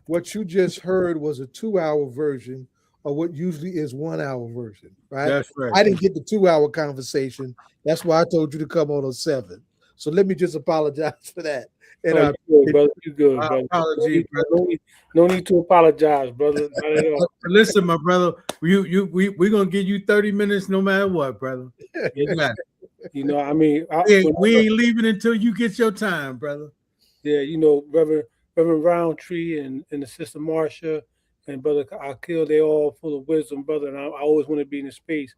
Speaker 2: What you just heard was a 2-hour version of what usually is 1 hour version, right?
Speaker 1: That's right.
Speaker 2: I didn't get the 2-hour conversation. That's why I told you to come on 7. So let me just apologize for that. And
Speaker 6: Oh, you good, brother. You good, brother.
Speaker 1: Apology,
Speaker 6: No need to apologize, brother. Not at all.
Speaker 1: listen, my brother. We're gonna give you 30 minutes no matter what, brother. You got it.
Speaker 6: You know, I mean,
Speaker 1: We ain't leaving until you get your time, brother.
Speaker 6: yeah, you know, Reverend Roundtree and the sister Marcia and brother Akil, they all full of wisdom, brother. And I always want to be in a space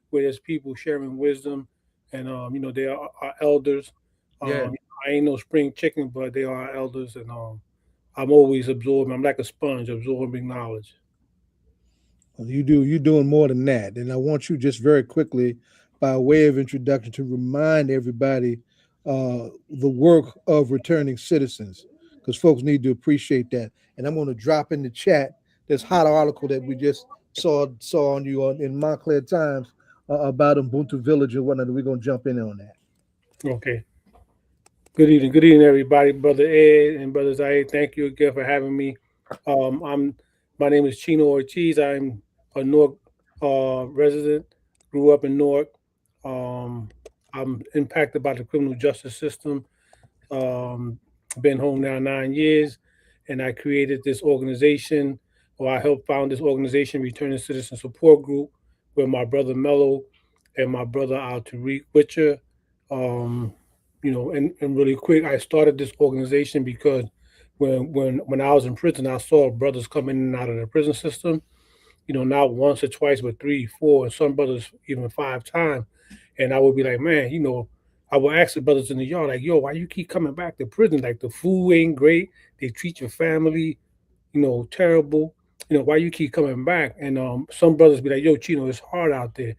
Speaker 6: where there's people sharing wisdom, and you know, they are our elders.
Speaker 1: Yeah.
Speaker 6: I ain't no spring chicken, but they are our elders, and I'm always absorbing. I'm like a sponge, absorbing knowledge.
Speaker 2: you're doing more than that. And I want you just very quickly, by way of introduction, to remind everybody the work of returning citizens, because folks need to appreciate that. And I'm going to drop in the chat this hot article that we just saw on you in Montclair Times about Ubuntu Village and whatnot. We're going to jump in on that.
Speaker 6: Okay. Good evening, everybody. Brother Ed and Brother Zaid, thank you again for having me. My name is Chino Ortiz. I'm a Newark resident. Grew up in Newark. I'm impacted by the criminal justice system. Been home now 9 years, and I created this organization, or I helped found this organization, Returning Citizen Support Group, with my brother Mello and my brother Tariq Witcher. You know, and really quick, I started this organization because when I was in prison, I saw brothers coming in and out of the prison system, you know, not once or twice, but 3, 4, and some brothers even 5 times. And I would be like, man, you know, I would ask the brothers in the yard, like, yo, why you keep coming back to prison? Like, the food ain't great. They treat your family, you know, terrible. You know, why you keep coming back? And some brothers be like, yo, Chino, it's hard out there.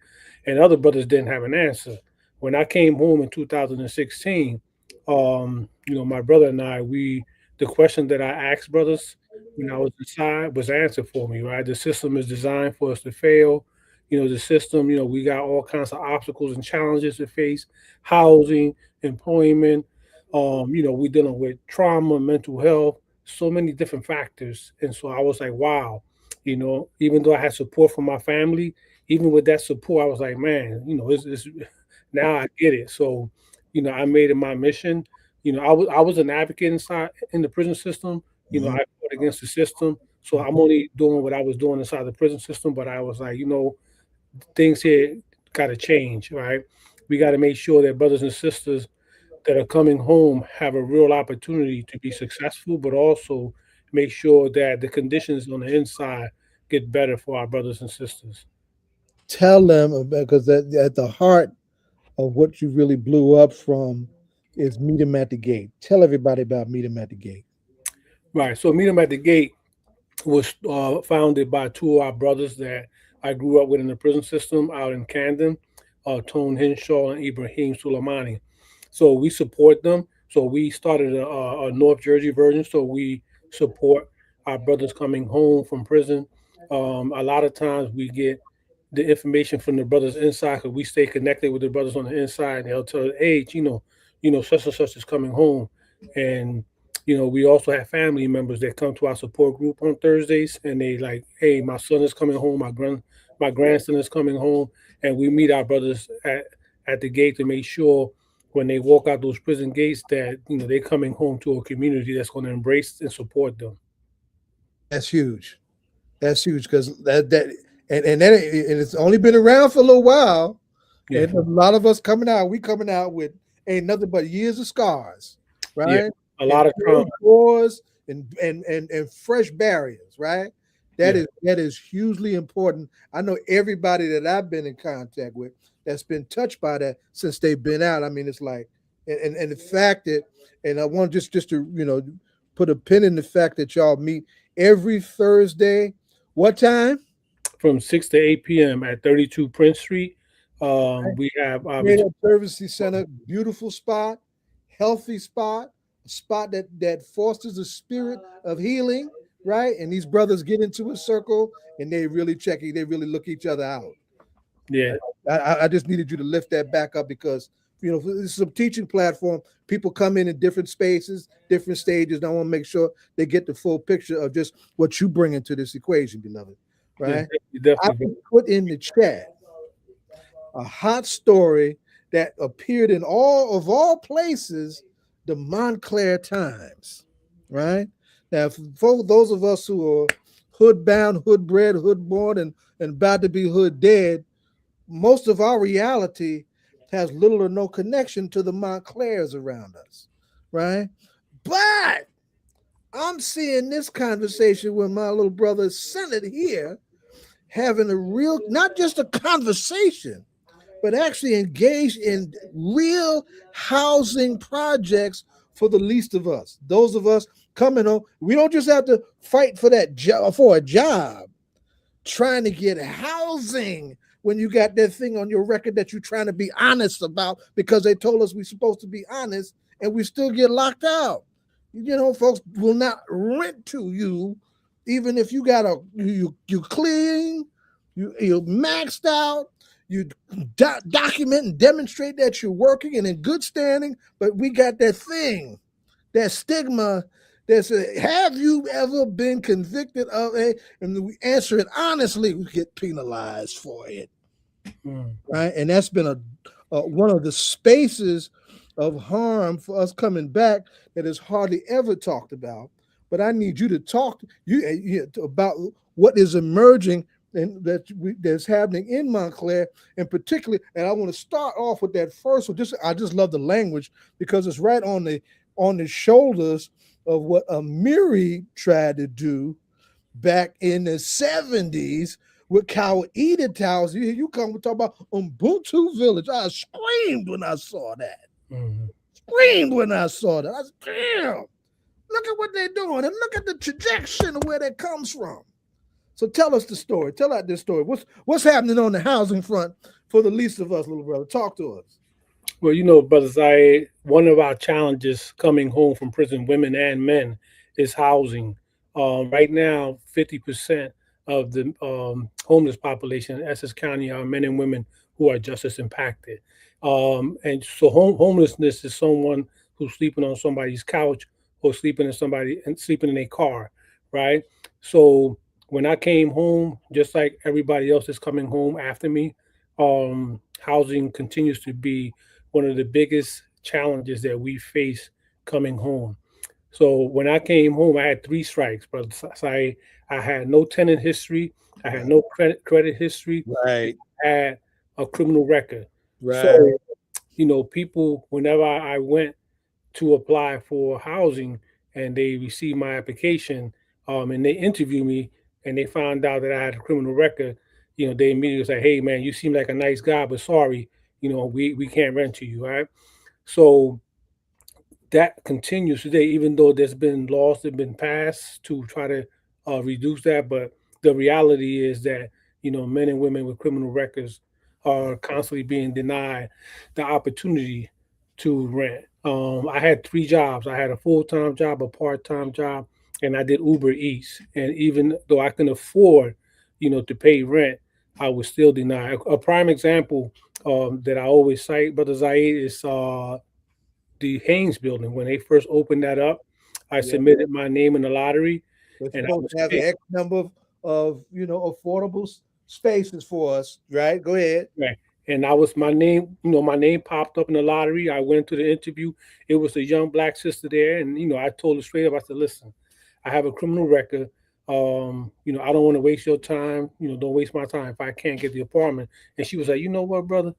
Speaker 6: And other brothers didn't have an answer. When I came home in 2016, you know, my brother and I, the question that I asked brothers when I was inside was answered for me, right? The system is designed for us to fail. You know, the system, you know, we got all kinds of obstacles and challenges to face: housing, employment. You know, we're dealing with trauma, mental health, so many different factors. And so I was like, wow, you know, even though I had support from my family, even with that support, I was like, man, you know, it's now I get it. So, you know, I made it my mission. You know, I was an advocate inside in the prison system. You know, I fought against the system. So I'm only doing what I was doing inside the prison system. But I was like, you know, things here got to change, right? We got to make sure that brothers and sisters that are coming home have a real opportunity to be successful, but also make sure that the conditions on the inside get better for our brothers and sisters.
Speaker 2: Tell them, because at the heart of what you really blew up from is Meet 'em at the Gate. Tell everybody about Meet 'em at the Gate.
Speaker 6: Right. So Meet 'em at the Gate was founded by 2 of our brothers that I grew up with in the prison system out in Camden, Tone Henshaw and Ibrahim Suleimani. So we support them. So we started a North Jersey version. So we support our brothers coming home from prison. A lot of times we get the information from the brothers inside, because we stay connected with the brothers on the inside, and they'll tell us, hey, such and such is coming home. And we also have family members that come to our support group on Thursdays, and they like, hey, my son is coming home, my grandson is coming home, and we meet our brothers at the gate to make sure when they walk out those prison gates that they're coming home to a community that's going to embrace and support them.
Speaker 2: That's huge. That's huge, because that and it's only been around for a little while. Yeah. And a lot of us coming out with ain't nothing but years of scars, right? Yeah,
Speaker 6: a lot of trauma,
Speaker 2: wars and fresh barriers, right? That is hugely important. I know everybody that I've been in contact with that's been touched by that since they've been out. I mean, it's like, and the fact that, and I want just to put a pin in the fact that y'all meet every Thursday. What time?
Speaker 6: From 6 to 8 p.m. at 32 Prince Street. We have our
Speaker 2: Service Center, beautiful spot, healthy spot, a spot that fosters a spirit of healing, right? And these brothers get into a circle and they really look each other out.
Speaker 6: Yeah.
Speaker 2: I just needed you to lift that back up, because this is a teaching platform. People come in different spaces, different stages. And I want to make sure they get the full picture of just what you bring into this equation, beloved. Right?
Speaker 6: Yeah,
Speaker 2: I put in the chat a hot story that appeared in all places, the Montclair Times. Right? Now, for those of us who are hood bound, hood bred, hood born, and about to be hood dead, most of our reality has little or no connection to the Montclairs around us, right? But I'm seeing this conversation with my little brother Senate here, having a real, not just a conversation, but actually engaged in real housing projects for the least of us. Those of us coming on, we don't just have to fight for that job, for a job, trying to get housing when you got that thing on your record that you're trying to be honest about, because they told us we're supposed to be honest, and we still get locked out. Folks will not rent to you, even if you got you clean, you're maxed out, you document and demonstrate that you're working and in good standing, but we got that thing, that stigma that says, have you ever been convicted of a, and we answer it honestly, we get penalized for it. Right? And that's been one of the spaces of harm for us coming back that is hardly ever talked about. But I need you to talk about what is emerging and that's happening in Montclair, and particularly. And I want to start off with that first one. I just love the language, because it's right on the shoulders of what Amiri tried to do back in the 70s with Kawaida Towers. You come and talk about Ubuntu Village. I screamed when I saw that. Mm-hmm. Screamed when I saw that. I said, damn, look at what they're doing, and look at the trajectory of where that comes from. So tell us the story. Tell out this story. What's happening on the housing front for the least of us, little brother? Talk to us.
Speaker 6: Well, Brother, one of our challenges coming home from prison, women and men, is housing. Right now, 50% of the homeless population in Essex County are men and women who are justice impacted. And so homelessness is someone who's sleeping on somebody's couch or sleeping in a car, right? So when I came home, just like everybody else is coming home after me, housing continues to be one of the biggest challenges that we face coming home. So when I came home, I had 3 strikes, brother. So I had no tenant history. I had no credit history.
Speaker 2: Right.
Speaker 6: I had a criminal record.
Speaker 2: Right.
Speaker 6: So, people, whenever I went to apply for housing and they received my application, and they interviewed me and they found out that I had a criminal record, they immediately say, hey, man, you seem like a nice guy, but sorry, we can't rent to you, right? So that continues today, even though there's been laws that have been passed to try to reduce that. But the reality is that, men and women with criminal records are constantly being denied the opportunity to rent. I had 3 jobs. I had a full-time job, a part-time job, and I did Uber Eats. And even though I can afford, to pay rent, I was still denied. A prime example that I always cite, Brother Zaid, is the Haynes building. When they first opened that up, I submitted my name in the lottery.
Speaker 2: They're
Speaker 6: And I
Speaker 2: supposed
Speaker 6: was
Speaker 2: to have
Speaker 6: picked.
Speaker 2: X number of affordable spaces for us, right? Go ahead.
Speaker 6: Right. And I was my name, my name popped up in the lottery. I went to the interview. It was a young black sister there. And, I told her straight up, I said, listen, I have a criminal record. I don't want to waste your time. Don't waste my time if I can't get the apartment. And she was like, you know what, brother?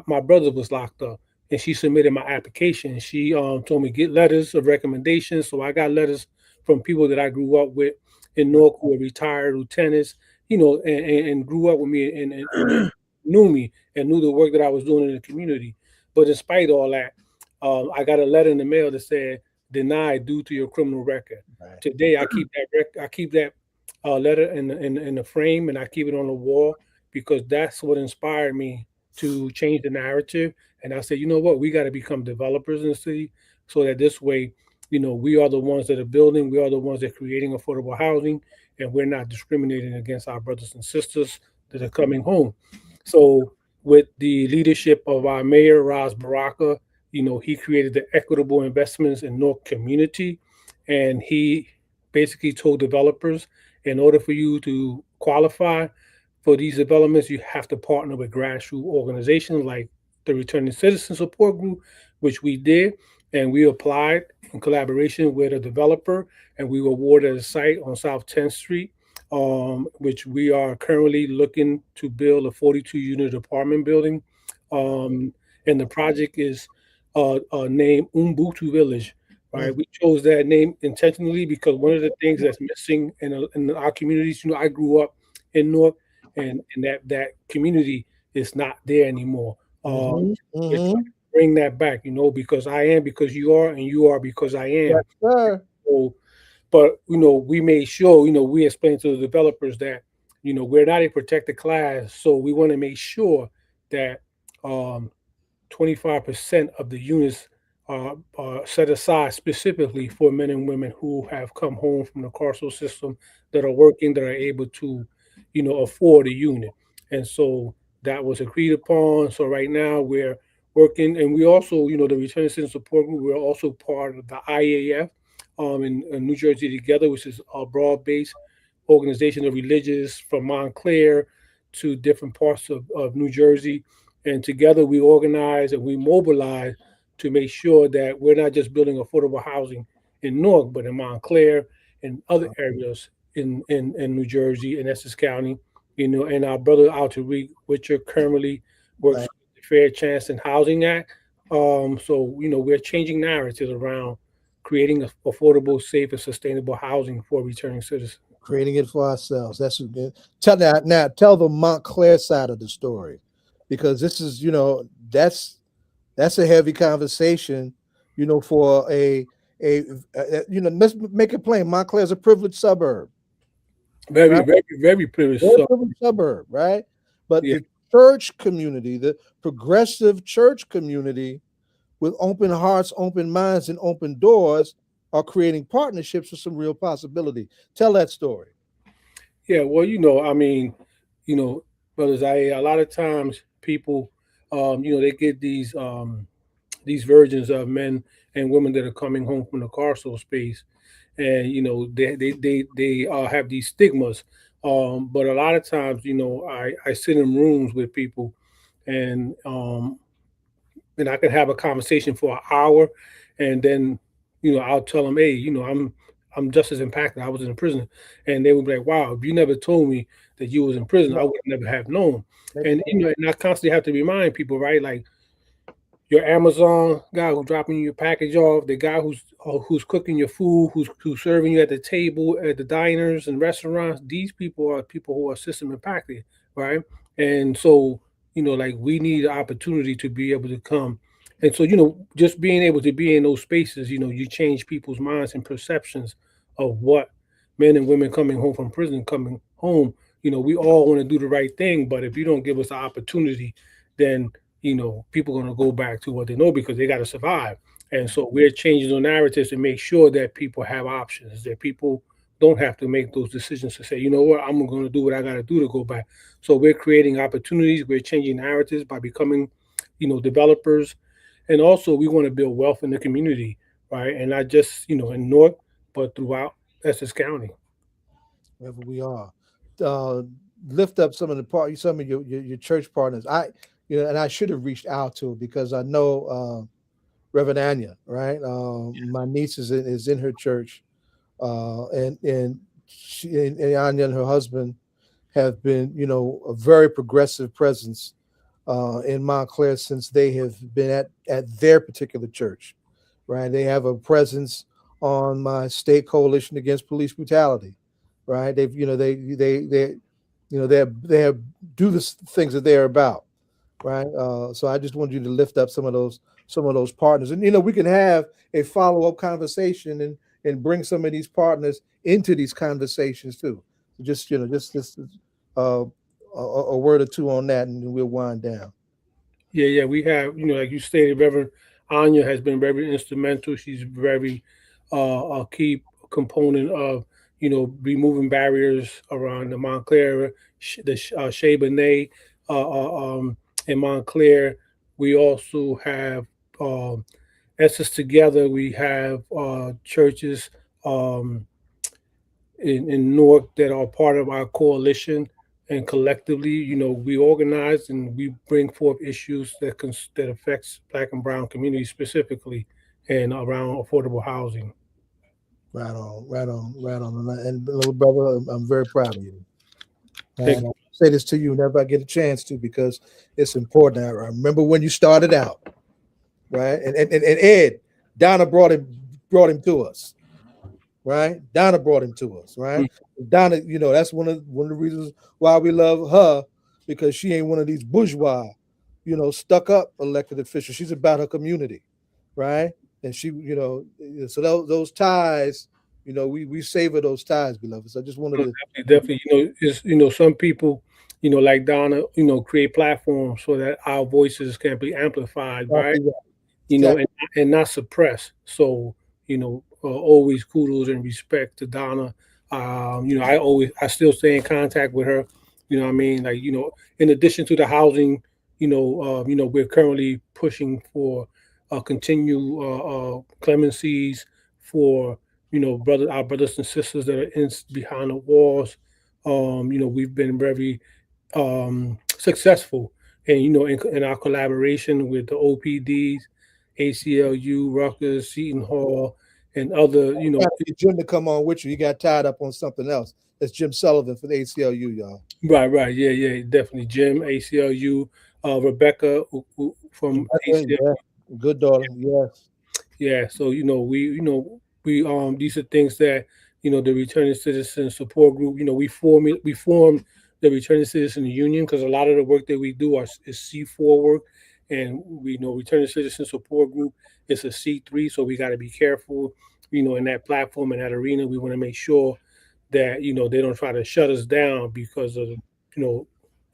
Speaker 6: My brother was locked up. And she submitted my application. She told me get letters of recommendation. So I got letters from people that I grew up with in Newark who were retired lieutenants, and grew up with me and knew me and knew the work that I was doing in the community. But in spite of all that, I got a letter in the mail that said denied due to your criminal record.
Speaker 2: Right.
Speaker 6: Today, I keep that letter in the frame, and I keep it on the wall because that's what inspired me to change the narrative. And I said, you know what, we got to become developers in the city so that this way, we are the ones that are building, we are the ones that are creating affordable housing, and we're not discriminating against our brothers and sisters that are coming home. So with the leadership of our mayor, Ras Baraka, he created the equitable investments in North community. And he basically told developers, in order for you to qualify for these developments, you have to partner with grassroots organizations like the Returning Citizen Support Group, which we did. And we applied in collaboration with a developer, and we were awarded a site on South 10th Street, which we are currently looking to build a 42-unit apartment building. And the project is named Ubuntu Village. Right, we chose that name intentionally because one of the things that's missing in our communities, I grew up in North, and that community is not there anymore. It's trying to bring that back, because I am because you are, and you are because I am.
Speaker 2: Yes, sir.
Speaker 6: So, but we made sure, we explained to the developers that we're not a protected class, so we want to make sure that 25% of the units are set aside specifically for men and women who have come home from the carceral system, that are working, that are able to, afford a unit. And so that was agreed upon. So right now we're working, and we also, the Returning Citizen Support Group, we're also part of the IAF in New Jersey Together, which is a broad-based organization of religious from Montclair to different parts of New Jersey. And together we organize and we mobilize to make sure that we're not just building affordable housing in Newark, but in Montclair and other areas in New Jersey and Essex County, and our brother Alterique, which are currently works with the Fair Chance and Housing Act. So, we're changing narratives around creating affordable, safe, and sustainable housing for returning citizens.
Speaker 2: Creating it for ourselves. That's good. Tell the Montclair side of the story, because this is, that's a heavy conversation, for let's make it plain. Montclair is a privileged suburb.
Speaker 6: Very,
Speaker 2: right?
Speaker 6: very, very privileged
Speaker 2: suburb, right? But the church community, the progressive church community, with open hearts, open minds, and open doors, are creating partnerships with some real possibility. Tell that story.
Speaker 6: Yeah, well, brothers, a lot of times people, they get these versions of men and women that are coming home from the carceral space, and they have these stigmas. But a lot of times, I sit in rooms with people, and I can have a conversation for an hour, and then I'll tell them, hey, I'm just as impacted. I was in prison, and they would be like, wow, if you never told me that you was in prison, I would never have known. And and I constantly have to remind people, right, like your Amazon guy who's dropping your package off, the guy who's cooking your food, who's serving you at the table at the diners and restaurants. These people are people who are system impacted, right? And so like we need an opportunity to be able to come. And so, just being able to be in those spaces, you change people's minds and perceptions of what men and women coming home from prison, coming home, we all want to do the right thing. But if you don't give us the opportunity, then, people are going to go back to what they know because they got to survive. And so we're changing the narratives to make sure that people have options, that people don't have to make those decisions to say, you know what, I'm going to do what I got to do to go back. So we're creating opportunities. We're changing narratives by becoming, developers. And also we want to build wealth in the community, right? And not just, in North, but throughout Essex County.
Speaker 2: Wherever we are. Lift up some of your church partners. And I should have reached out to because I know Reverend Anya, right? My niece is in her church, and she and Anya and her husband have been, a very progressive presence in Montclair since they have been at their particular church, right? They have a presence on my state coalition against police brutality, right? They've, they have do the things that they're about, right? So I just wanted you to lift up some of those partners, and we can have a follow-up conversation and bring some of these partners into these conversations too. Just a word or two on that, and we'll wind down.
Speaker 6: Yeah, we have, like you stated, Reverend Anya has been very instrumental. She's very a key component of, removing barriers around the Montclair, the Shea Benet, in Montclair. We also have Essex Together. We have churches in North that are part of our coalition, and collectively, we organize and we bring forth issues that affects Black and Brown communities specifically, and around affordable housing.
Speaker 2: Right on. And little brother, I'm very proud of you. And I'll say this to you whenever I get a chance to, because it's important. I remember when you started out, right? And Ed, Donna brought him to us, right? Donna brought him to us, right? Mm-hmm. Donna, that's one of the reasons why we love her, because she ain't one of these bourgeois, stuck up elected officials. She's about her community, right? And she, so those ties, we savor those ties, beloved. So I just wanted
Speaker 6: to definitely, some people, like Donna, create platforms so that our voices can be amplified, right? And not suppressed. So, always kudos and respect to Donna. I still stay in contact with her. Like, in addition to the housing, we're currently pushing for continue clemencies for our brothers and sisters that are behind the walls. We've been very successful, and in our collaboration with the OPDs, ACLU, Rutgers, Seton Hall, and other.
Speaker 2: Jim to come on with you. He got tied up on something else. That's Jim Sullivan for the ACLU, y'all.
Speaker 6: Right. Yeah, definitely. Jim, ACLU, Rebecca from ACLU.
Speaker 2: Yeah. Good daughter, yes.
Speaker 6: Yeah, so we these are things that the Returning Citizen Support Group. We formed the Returning Citizen Union because a lot of the work that we do is C4 work, and we know Returning Citizen Support Group is a C3, so we got to be careful. In that platform, in that arena, we want to make sure that they don't try to shut us down because of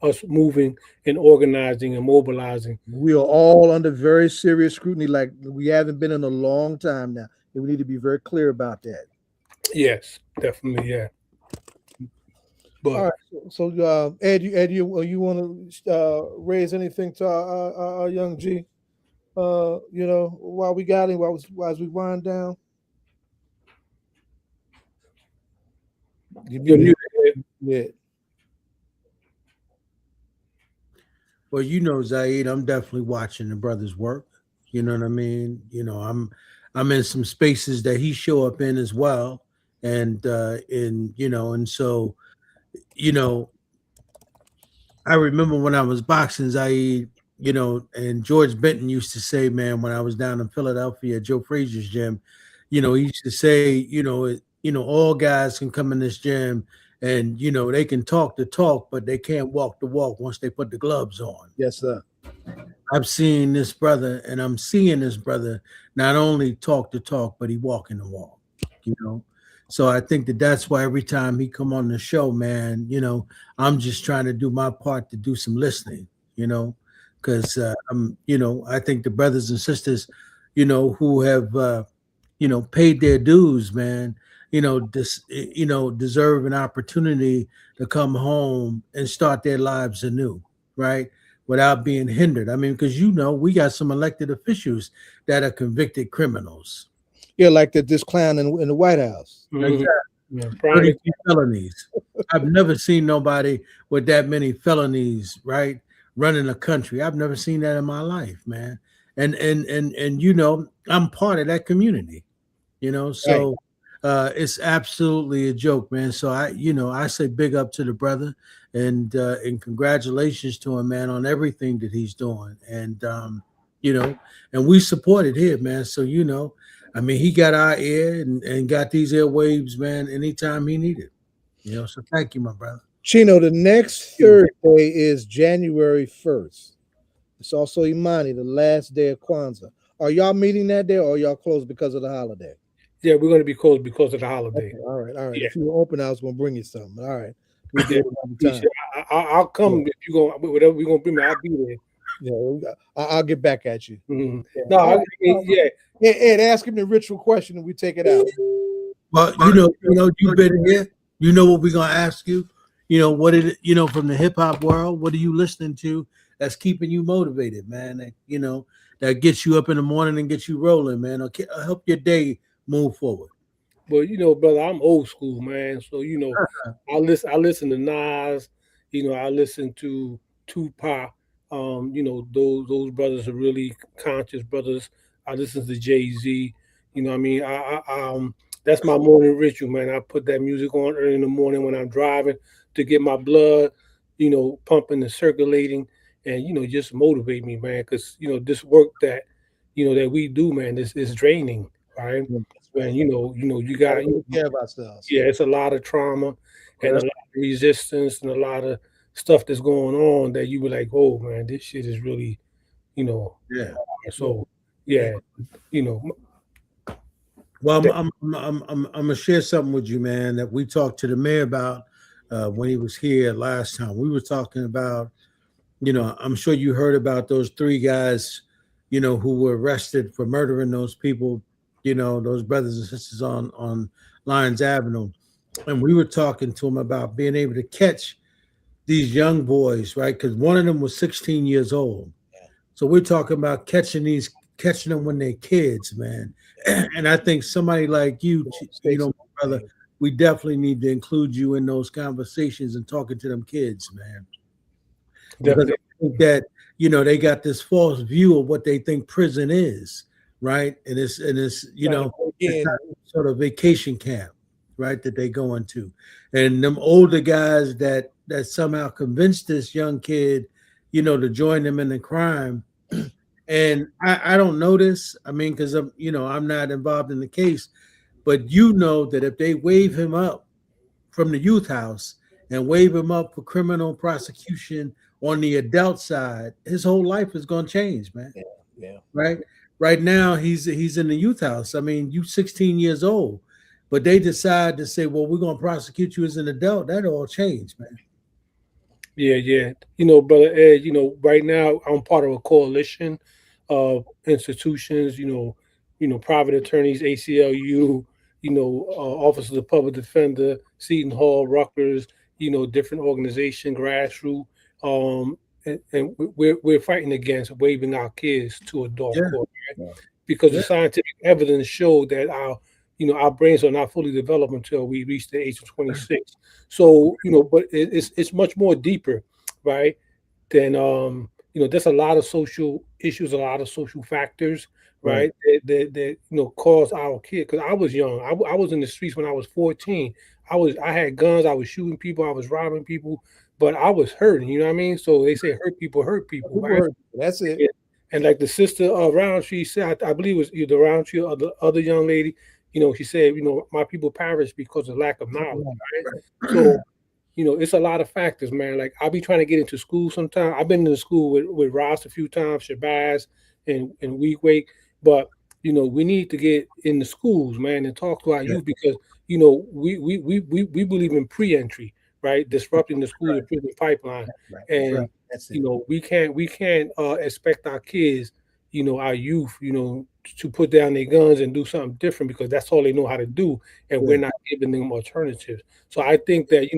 Speaker 6: us moving and organizing and mobilizing.
Speaker 2: We are all under very serious scrutiny, like we haven't been in a long time now. And we need to be very clear about that.
Speaker 6: Yes, definitely, yeah.
Speaker 2: But all right, so Ed, you want to raise anything to our young G? While we got him, as we wind down.
Speaker 1: Yeah. Well, Zaid, I'm definitely watching the brother's work. You know what I mean? I'm in some spaces that he show up in as well. And and so, I remember when I was boxing, Zaid, and George Benton used to say, man, when I was down in Philadelphia at Joe Frazier's gym, he used to say, all guys can come in this gym and, they can talk the talk, but they can't walk the walk once they put the gloves on.
Speaker 2: Yes, sir.
Speaker 1: I've seen this brother, and I'm seeing this brother not only talk the talk, but he walking the walk, So I think that's why every time he come on the show, man, I'm just trying to do my part to do some listening, because I think the brothers and sisters, who have, paid their dues, man, deserve an opportunity to come home and start their lives anew, right? Without being hindered. I mean, because we got some elected officials that are convicted criminals.
Speaker 2: Yeah, like this clown in the White House.
Speaker 1: Exactly. 32 felonies. I've never seen nobody with that many felonies, right? Running a country. I've never seen that in my life, man. And I'm part of that community, so it's absolutely a joke, man. So I say big up to the brother and congratulations to him, man, on everything that he's doing. And and we support it here, man. So I mean, he got our ear and got these airwaves, man, anytime he needed. So thank you, my brother.
Speaker 2: Chino, the next Thursday is January 1st. It's also Imani, the last day of Kwanzaa. Are y'all meeting that day or are y'all closed because of the holiday?
Speaker 6: Yeah, we're going to be closed because of the holiday.
Speaker 2: Okay, all right.
Speaker 6: Yeah.
Speaker 2: If you were open, I was going to bring you something. All right.
Speaker 6: We did. I'll come if you go. Whatever we're going to bring me, I'll be there.
Speaker 2: Yeah, I'll get back at you.
Speaker 6: Mm-hmm. No,
Speaker 2: Ed, ask him the ritual question and we take it out.
Speaker 1: Well, you've been here. You know what we're gonna ask you. What it from the hip hop world. What are you listening to that's keeping you motivated, man? That gets you up in the morning and gets you rolling, man. Okay, help your day move forward.
Speaker 6: Well, brother, I'm old school, man. So I listen to Nas. I listen to Tupac. Those brothers are really conscious brothers. I listen to Jay-Z. I mean, I that's my morning ritual, man. I put that music on early in the morning when I'm driving to get my blood, pumping and circulating, and just motivate me, man. Because this work that that we do, man, is draining, right? And you got to
Speaker 2: care about stuff.
Speaker 6: Yeah, it's a lot of trauma and a lot of resistance and a lot of stuff that's going on that you were like, oh man, this shit is really,
Speaker 1: Yeah.
Speaker 6: So yeah,
Speaker 1: Well, I'm gonna share something with you, man, that we talked to the mayor about when he was here last time. We were talking about, I'm sure you heard about those 3 guys, who were arrested for murdering those people, those brothers and sisters on Lyons Avenue. And we were talking to them about being able to catch these young boys, right? Because one of them was 16 years old. So we're talking about catching them when they're kids, man. And I think somebody like you, brother, we definitely need to include you in those conversations and talking to them kids, man. Because I think that, they got this false view of what they think prison is, right? And it's it's sort of vacation camp, right, that they go into. And them older guys that somehow convinced this young kid, to join them in the crime. And I don't know this. I mean, because I'm not involved in the case, but that if they wave him up from the youth house and wave him up for criminal prosecution on the adult side, his whole life is going to change, man.
Speaker 2: Yeah.
Speaker 1: Right now, he's in the youth house. I mean, you 16 years old, but they decide to say, well, we're going to prosecute you as an adult. That all changed, man.
Speaker 6: Yeah. Brother Ed, right now I'm part of a coalition of institutions, private attorneys, ACLU, Office of the Public Defender, Seton Hall, Rutgers, different organization, grassroots, and we're fighting against waving our kids to adult court, right? Because the scientific evidence showed that our brains are not fully developed until we reach the age of 26. So, but it's much more deeper, right? Than there's a lot of social issues, a lot of social factors, right? That cause our kid. Because I was young, I was in the streets when I was 14. I had guns, I was shooting people, I was robbing people, but I was hurting. You know what I mean? So they say hurt people, right?
Speaker 2: That's it.
Speaker 6: Yeah. And like the sister Rountree said, I believe it was either Rountree or the other young lady. She said, my people perish because of lack of knowledge, right? So, it's a lot of factors, man. Like I'll be trying to get into school sometime. I've been in the school with Ross a few times, Shabazz and Weekwake, but we need to get in the schools, man, and talk to our youth because we believe in pre-entry, right? Disrupting the school to prison pipeline, and we can't expect our kids, our youth, to put down their guns and do something different, because that's all they know how to do, and we're not giving them alternatives. So I think that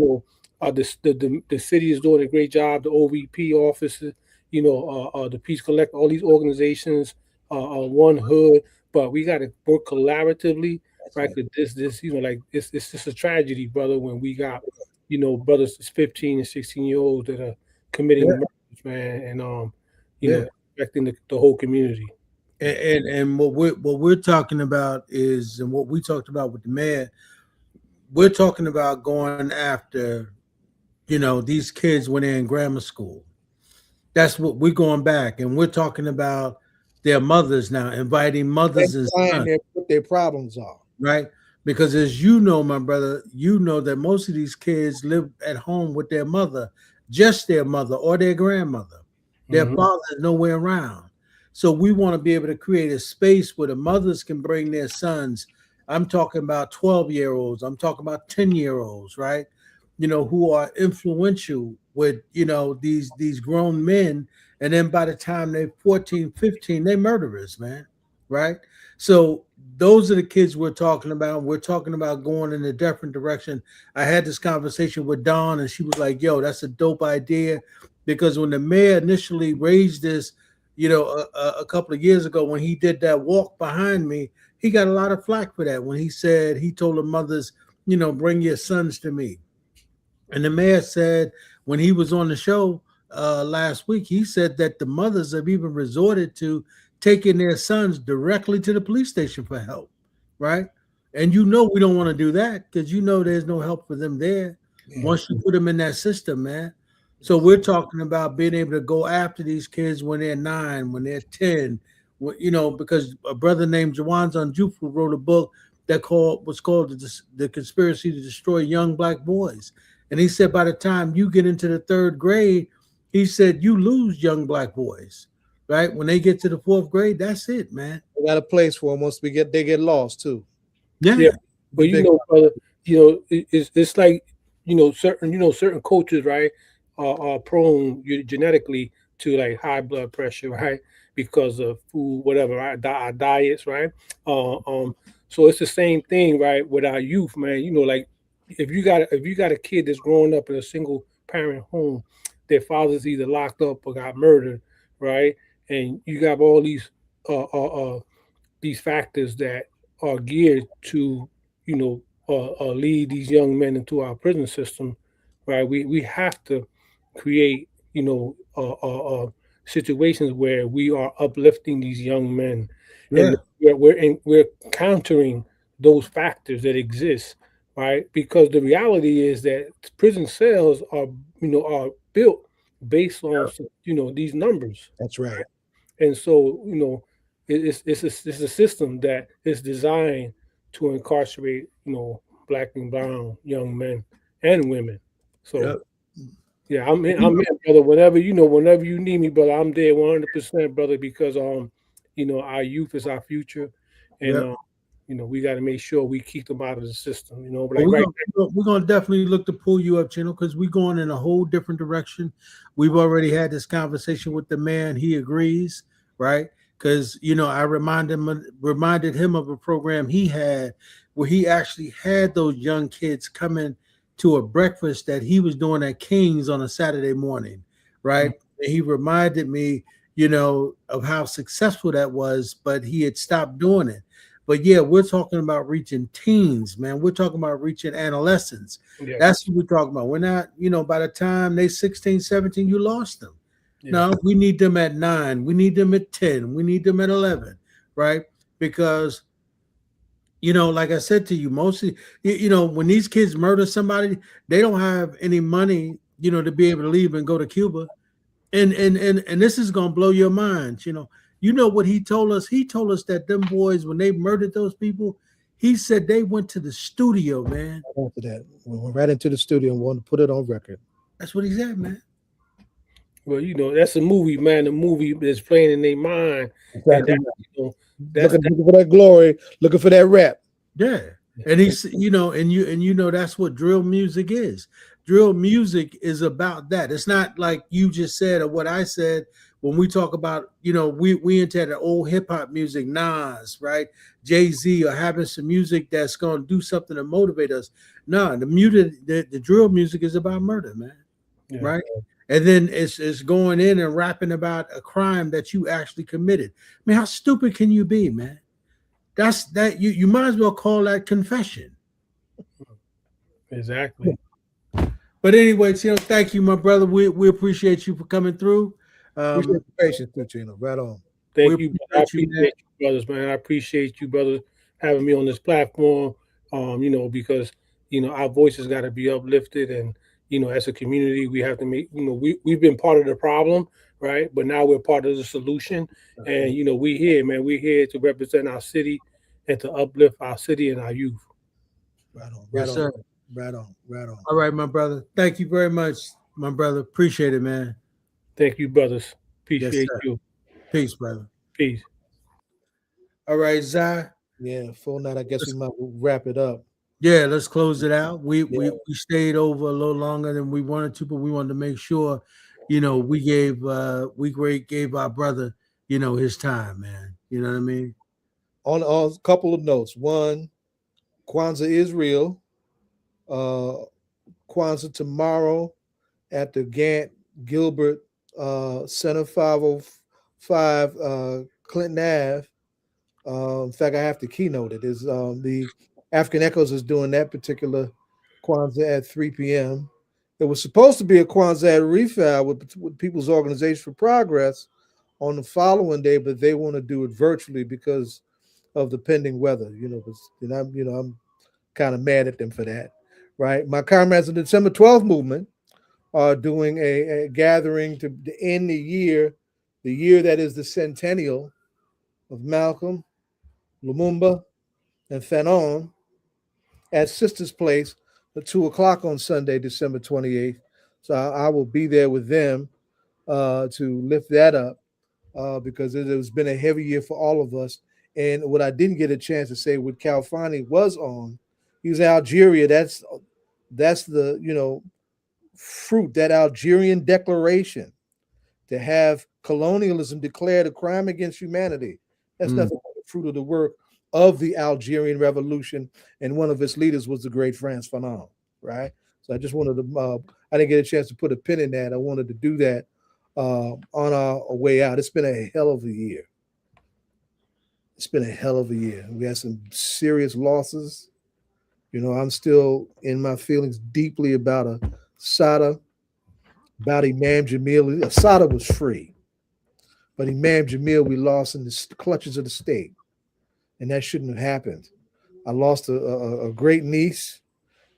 Speaker 6: the city is doing a great job. The OVP offices, the Peace Collect, all these organizations, One Hood, but we got to work collaboratively, right? This it's just a tragedy, brother, when we got brothers 15 and 16-year-olds that are committing murders, man, and affecting the whole community.
Speaker 1: And what we're talking about is, and what we talked about with the mayor, we're talking about going after, these kids when they're in grammar school. That's what we're going back, and we're talking about their mothers now, inviting mothers and sons.
Speaker 2: What their problems are,
Speaker 1: right? Because as you know, my brother, that most of these kids live at home with their mother, just their mother or their grandmother. Their father is nowhere around. So we want to be able to create a space where the mothers can bring their sons. I'm talking about 12-year-olds. I'm talking about 10-year-olds, right? Who are influential with, these grown men. And then by the time they're 14, 15, they're murderers, man, right? So those are the kids we're talking about. We're talking about going in a different direction. I had this conversation with Dawn, and she was like, yo, that's a dope idea. Because when the mayor initially raised this, a couple of years ago, when he did that walk behind me, he got a lot of flack for that. When he told the mothers, bring your sons to me. And the mayor said, when he was on the show last week, he said that the mothers have even resorted to taking their sons directly to the police station for help, right? And we don't want to do that, because there's no help for them there once you put them in that system, man. So we're talking about being able to go after these kids when they're 9, when they're 10, because a brother named Jawanzan Jufu wrote a book that was called The Conspiracy to Destroy Young Black Boys. And he said by the time you get into the 3rd grade, he said you lose young black boys, right? When they get to the 4th grade, that's it, man.
Speaker 2: We got a place for them once they get lost too.
Speaker 1: Yeah.
Speaker 6: But brother, it's like certain cultures, right, are prone genetically to like high blood pressure, right, because of food, whatever, our diets, right. So it's the same thing, right, with our youth, man. Like if you got a kid that's growing up in a single parent home, their father's either locked up or got murdered, right, and you got all these factors that are geared to lead these young men into our prison system, right. We have to create situations where we are uplifting these young men, and we're countering those factors that exist, right? Because the reality is that prison cells are built based on these numbers.
Speaker 2: That's right.
Speaker 6: And so it's a system that is designed to incarcerate black and brown young men and women. So yeah, I'm in, brother. Whenever you need me, brother, I'm there 100%, brother. Because our youth is our future, and we got to make sure we keep them out of the system.
Speaker 1: We're gonna definitely look to pull you up, Chino, because we're going in a whole different direction. We've already had this conversation with the man; he agrees, right? Because I reminded him of a program he had where he actually had those young kids come in to a breakfast that he was doing at King's on a Saturday morning, right? And he reminded me, of how successful that was, but he had stopped doing it. But yeah, we're talking about reaching teens, man. We're talking about reaching adolescents. Yeah. That's what we're talking about. We're not, by the time they're 16, 17, you lost them. Yeah. No, we need them at 9. We need them at 10. We need them at 11, right? Because like I said to you, mostly, when these kids murder somebody, they don't have any money, to be able to leave and go to Cuba. And this is going to blow your mind. You know what he told us? He told us that them boys, when they murdered those people, he said they went to the studio, man.
Speaker 2: After that, we went right into the studio and wanted to put it on record.
Speaker 1: That's what he said, man.
Speaker 6: Well, that's a movie, man. The movie is playing in their mind.
Speaker 2: Exactly. Looking for that glory, looking for that rap.
Speaker 1: Yeah. And he's, that's what drill music is. drill music is about that. It's not like you just said or what I said when we talk about, we into the old hip hop music, Nas, right? Jay-Z, or having some music that's going to do something to motivate us. No, the drill music is about murder, man. Yeah. Right? And then it's going in and rapping about a crime that you actually committed. I mean, how stupid can you be, man? That's that you might as well call that confession.
Speaker 6: Exactly.
Speaker 1: But anyway, Chino, thank you, my brother. We appreciate you for coming through.
Speaker 2: Appreciate the patience, too, Chino. Right on.
Speaker 6: Thank you. I appreciate you, brothers, man. I appreciate you, brothers, having me on this platform. Because our voices got to be uplifted, and as a community, we have to make. We've been part of the problem, right? But now we're part of the solution, and we here, man. We're here to represent our city and to uplift our city and our youth.
Speaker 2: Right on.
Speaker 1: Yes, sir.
Speaker 2: Right on.
Speaker 1: All right, my brother. Thank you very much, my brother. Appreciate it, man.
Speaker 6: Thank you, brothers. Appreciate you.
Speaker 1: Peace, brother.
Speaker 6: Peace.
Speaker 1: All right, Zai.
Speaker 2: Yeah, full night. I guess we might wrap it up.
Speaker 1: Yeah, let's close it out. We stayed over a little longer than we wanted to, but we wanted to make sure, we gave our brother, his time, man. You know what I mean?
Speaker 2: On a couple of notes. One, Kwanzaa is real. Kwanzaa tomorrow at the Gant Gilbert Center, 505 Clinton Ave. In fact, I have to keynote it. Is the African Echoes is doing that particular Kwanzaa at 3 p.m. It was supposed to be a Kwanzaa at Refile with People's Organization for Progress on the following day, but they want to do it virtually because of the pending weather. I'm kind of mad at them for that. Right, my comrades in the December 12th movement are doing a gathering to end the year that is the centennial of Malcolm, Lumumba, and Fanon at Sisters Place at 2:00 on Sunday, December 28th. So I will be there with them to lift that up because it has been a heavy year for all of us. And what I didn't get a chance to say with Khalfani was on. He was in Algeria. That's the fruit, that Algerian declaration to have colonialism declared a crime against humanity. That's nothing but the fruit of the work of the Algerian Revolution, and one of its leaders was the great Frantz Fanon. Right. So I just wanted to. I didn't get a chance to put a pin in that. I wanted to do that on our way out. It's been a hell of a year. We had some serious losses. I'm still in my feelings deeply about Assata, about Imam Jamil. Assata was free, but Imam Jamil we lost in the clutches of the state, and that shouldn't have happened. I lost a great niece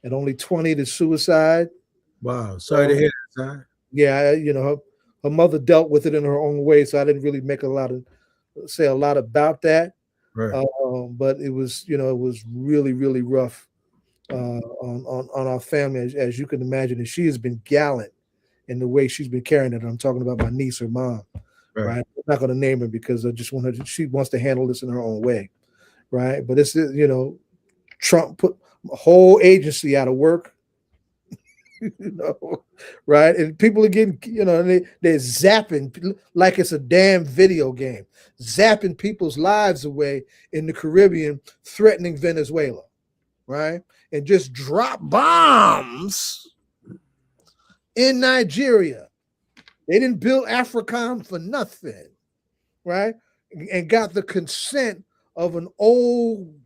Speaker 2: at only 20 to suicide.
Speaker 1: Wow, sorry to hear that, Zai.
Speaker 2: Yeah, her mother dealt with it in her own way, so I didn't really say a lot about that.
Speaker 1: Right.
Speaker 2: But it was, it was really, really rough. On our family, as you can imagine, and she has been gallant in the way she's been carrying it. I'm talking about my niece, her mom, right? I'm not going to name her because I just want her she wants to handle this in her own way, right? But it's, Trump put a whole agency out of work, right? And people are getting, they're zapping like it's a damn video game, zapping people's lives away in the Caribbean, threatening Venezuela, right? And just drop bombs in Nigeria. They didn't build AFRICOM for nothing, right? And got the consent of an old,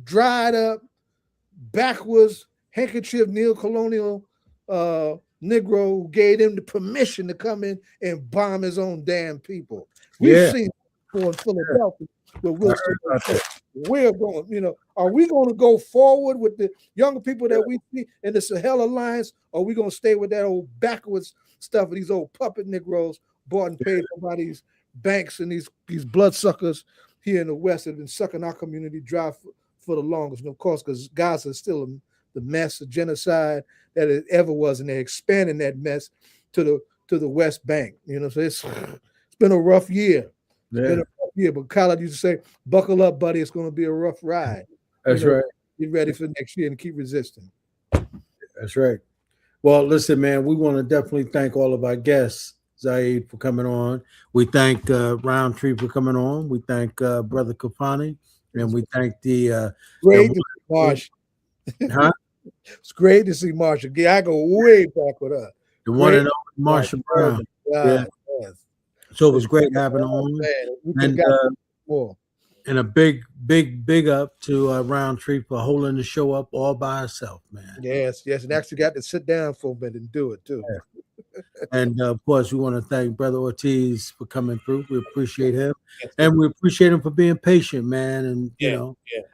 Speaker 2: dried up, backwards, handkerchief neo-colonial Negro who gave them the permission to come in and bomb his own damn people. We've seen in Philadelphia where we're going, are we going to go forward with the younger people that we see in the Sahel Alliance, or are we going to stay with that old backwards stuff of these old puppet Negroes bought and paid for by these banks and these bloodsuckers here in the West that have been sucking our community dry for the longest? And of course, because Gaza is still the mess of genocide that it ever was, and they're expanding that mess to the West Bank. So it's been a rough year. Yeah, but Khaled used to say, "Buckle up, buddy. It's going to be a rough ride."
Speaker 1: That's right.
Speaker 2: Get ready for next year and keep resisting.
Speaker 1: That's right. Well, listen, man, we want to definitely thank all of our guests, Zaid, for coming on. We thank Roundtree for coming on. We thank Brother Khalfani, and we thank
Speaker 2: Great to see Marcia.
Speaker 1: Huh?
Speaker 2: It's great to see Marcia. Yeah, I go way back with her.
Speaker 1: The one and only Marcia Brown. Yeah.
Speaker 2: Yes.
Speaker 1: So it was great having her on. And a big up to Roundtree for holding the show up all by herself, man.
Speaker 2: Yes, and actually got to sit down for a minute and do it too.
Speaker 1: Yeah. And of course, we want to thank Brother Ortiz for coming through. We appreciate him, and we appreciate him for being patient, man, and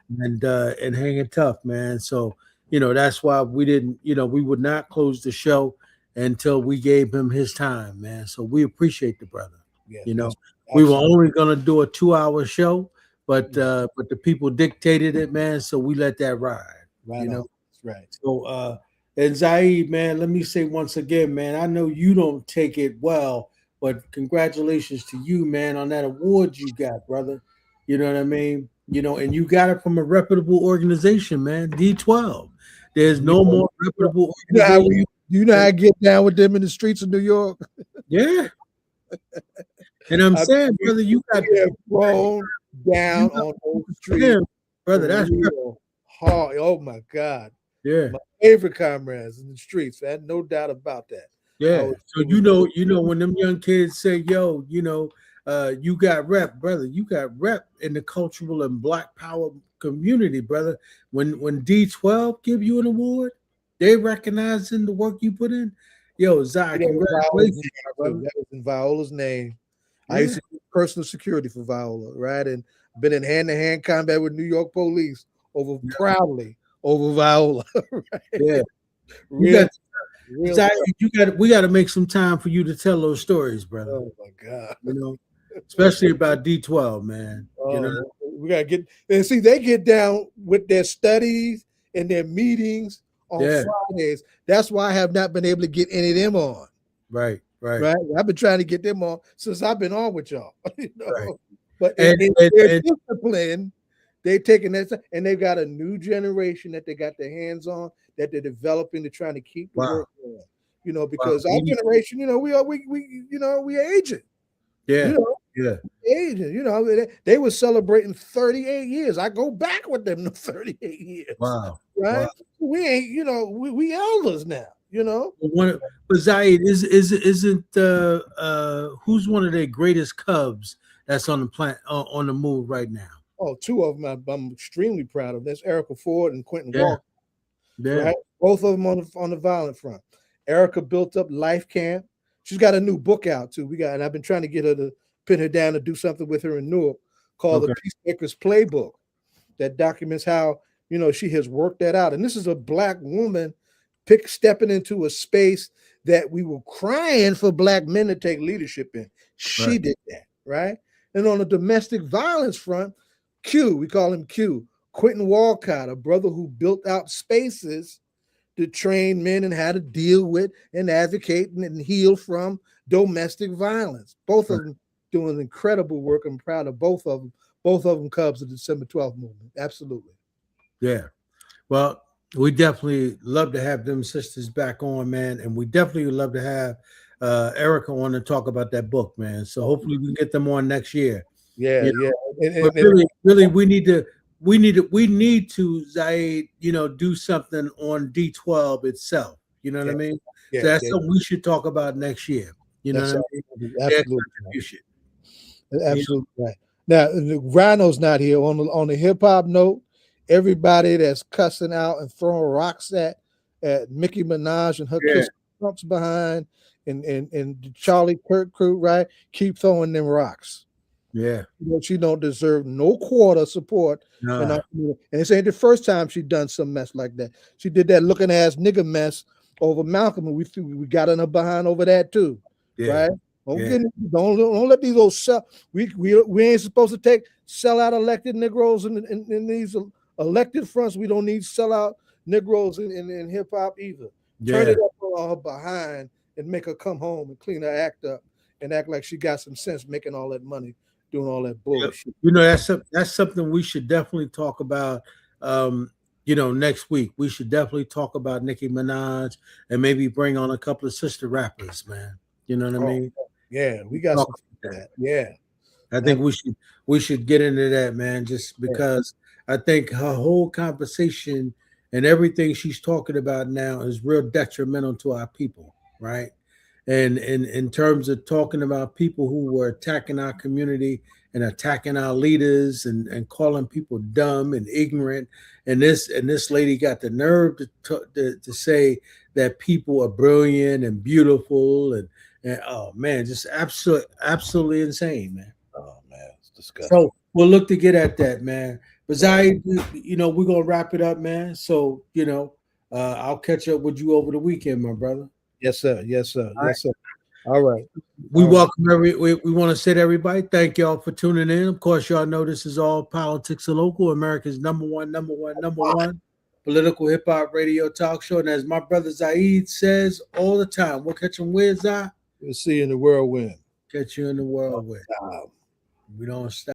Speaker 1: and hanging tough, man. So that's why we didn't, we would not close the show until we gave him his time, man. So we appreciate the brother. We were only gonna do a 2-hour show. But the people dictated it, man. So we let that ride.
Speaker 2: That's right.
Speaker 1: So and Zaid, man, let me say once again, man, I know you don't take it well, but congratulations to you, man, on that award you got, brother. You know what I mean? And you got it from a reputable organization, man. D12. There's no more reputable organization.
Speaker 2: You know how I get down with them in the streets of New York?
Speaker 1: Yeah. And I'm saying, brother, you got
Speaker 2: thrown down on those streets,
Speaker 1: brother. That's
Speaker 2: hard. Oh my God.
Speaker 1: Yeah.
Speaker 2: My favorite comrades in the streets. I had no doubt about that.
Speaker 1: Yeah. So when them young kids say, yo, you got rep, brother. You got rep in the cultural and Black Power community, brother. When D12 give you an award, they recognizing the work you put in. Yo, Zai, congratulations, brother.
Speaker 2: That was in Viola's name. I used to do personal security for Viola, right? And been in hand-to-hand combat with New York police proudly over Viola. Right?
Speaker 1: Yeah. We got to make some time for you to tell those stories, brother.
Speaker 2: Oh my God.
Speaker 1: Especially about D12, man.
Speaker 2: We gotta get and see they get down with their studies and their meetings on Fridays. That's why I have not been able to get any of them on.
Speaker 1: Right.
Speaker 2: I've been trying to get them on since I've been on with y'all.
Speaker 1: Right.
Speaker 2: But they're disciplined. They're taking that, and they've got a new generation that they got their hands on that they're developing. They're trying to keep the work on. Because our generation, we aging.
Speaker 1: Yeah.
Speaker 2: Aging. They were celebrating 38 years. I go back with them to 38 years.
Speaker 1: Wow.
Speaker 2: Right? Wow. We ain't, we elders now.
Speaker 1: But Zaid, isn't who's one of their greatest Cubs that's on the planet on the move right now?
Speaker 2: Oh, two of them I'm extremely proud of. That's Erica Ford and Quentin Walker.
Speaker 1: Yeah.
Speaker 2: Right? Both of them on the violent front. Erica built up Life Camp. She's got a new book out too. And I've been trying to get her to pin her down to do something with her in Newark called the Peacemaker's Playbook that documents how she has worked that out. And this is a Black woman stepping into a space that we were crying for Black men to take leadership in. She did that, right? And on the domestic violence front, we call him Q, Quentin Walcott, a brother who built out spaces to train men in how to deal with and advocate and heal from domestic violence. Both of them doing incredible work. I'm proud of both of them. Both of them Cubs of the December 12th movement. Absolutely.
Speaker 1: Yeah. Well, we definitely love to have them sisters back on, man. And we definitely would love to have Erica on to talk about that book, man. So hopefully we can get them on next year.
Speaker 2: Yeah.
Speaker 1: But really, we need to, Zaid, do something on D12 itself. You know what I mean?
Speaker 2: Yeah,
Speaker 1: so that's something we should talk about next year. You know what I mean?
Speaker 2: Absolutely right. Now, Rhino's not here. On the hip hop note, everybody that's cussing out and throwing rocks at Nicki Minaj and her kiss Trump's behind and Charlie Kirk crew, right? Keep throwing them rocks.
Speaker 1: Yeah.
Speaker 2: She don't deserve no quarter support. And this ain't the first time she done some mess like that. She did that looking ass nigga mess over Malcolm, and we got in her behind over that too. Right? Don't let these old we ain't supposed to sell out elected Negroes in these elected fronts. We don't need sell out Negroes in hip hop either. Turn it up on her behind and make her come home and clean her act up and act like she got some sense making all that money, doing all that bullshit.
Speaker 1: That's something we should definitely talk about. next week we should definitely talk about Nicki Minaj and maybe bring on a couple of sister rappers, man. You know what I mean?
Speaker 2: Yeah, we got
Speaker 1: Talk
Speaker 2: some that. Yeah.
Speaker 1: I think we should get into that, man, just because I think her whole conversation and everything she's talking about now is real detrimental to our people, right? And in terms of talking about people who were attacking our community and attacking our leaders and calling people dumb and ignorant, and this lady got the nerve to say that people are brilliant and beautiful and oh man, just absolutely insane, man.
Speaker 2: Oh man, it's disgusting.
Speaker 1: So we'll look to get at that, man. But Zai, we're gonna wrap it up, man. So I'll catch up with you over the weekend, my brother.
Speaker 2: Yes, sir. Yes, sir. Yes, sir. All right.
Speaker 1: We welcome we want to say to everybody, thank y'all for tuning in. Of course, y'all know this is all Politics of Local, America's number one political hip hop radio talk show. And as my brother Zaid says all the time, we'll catch him where, Zai?
Speaker 2: We'll see you in the whirlwind.
Speaker 1: Catch you in the whirlwind. We don't stop.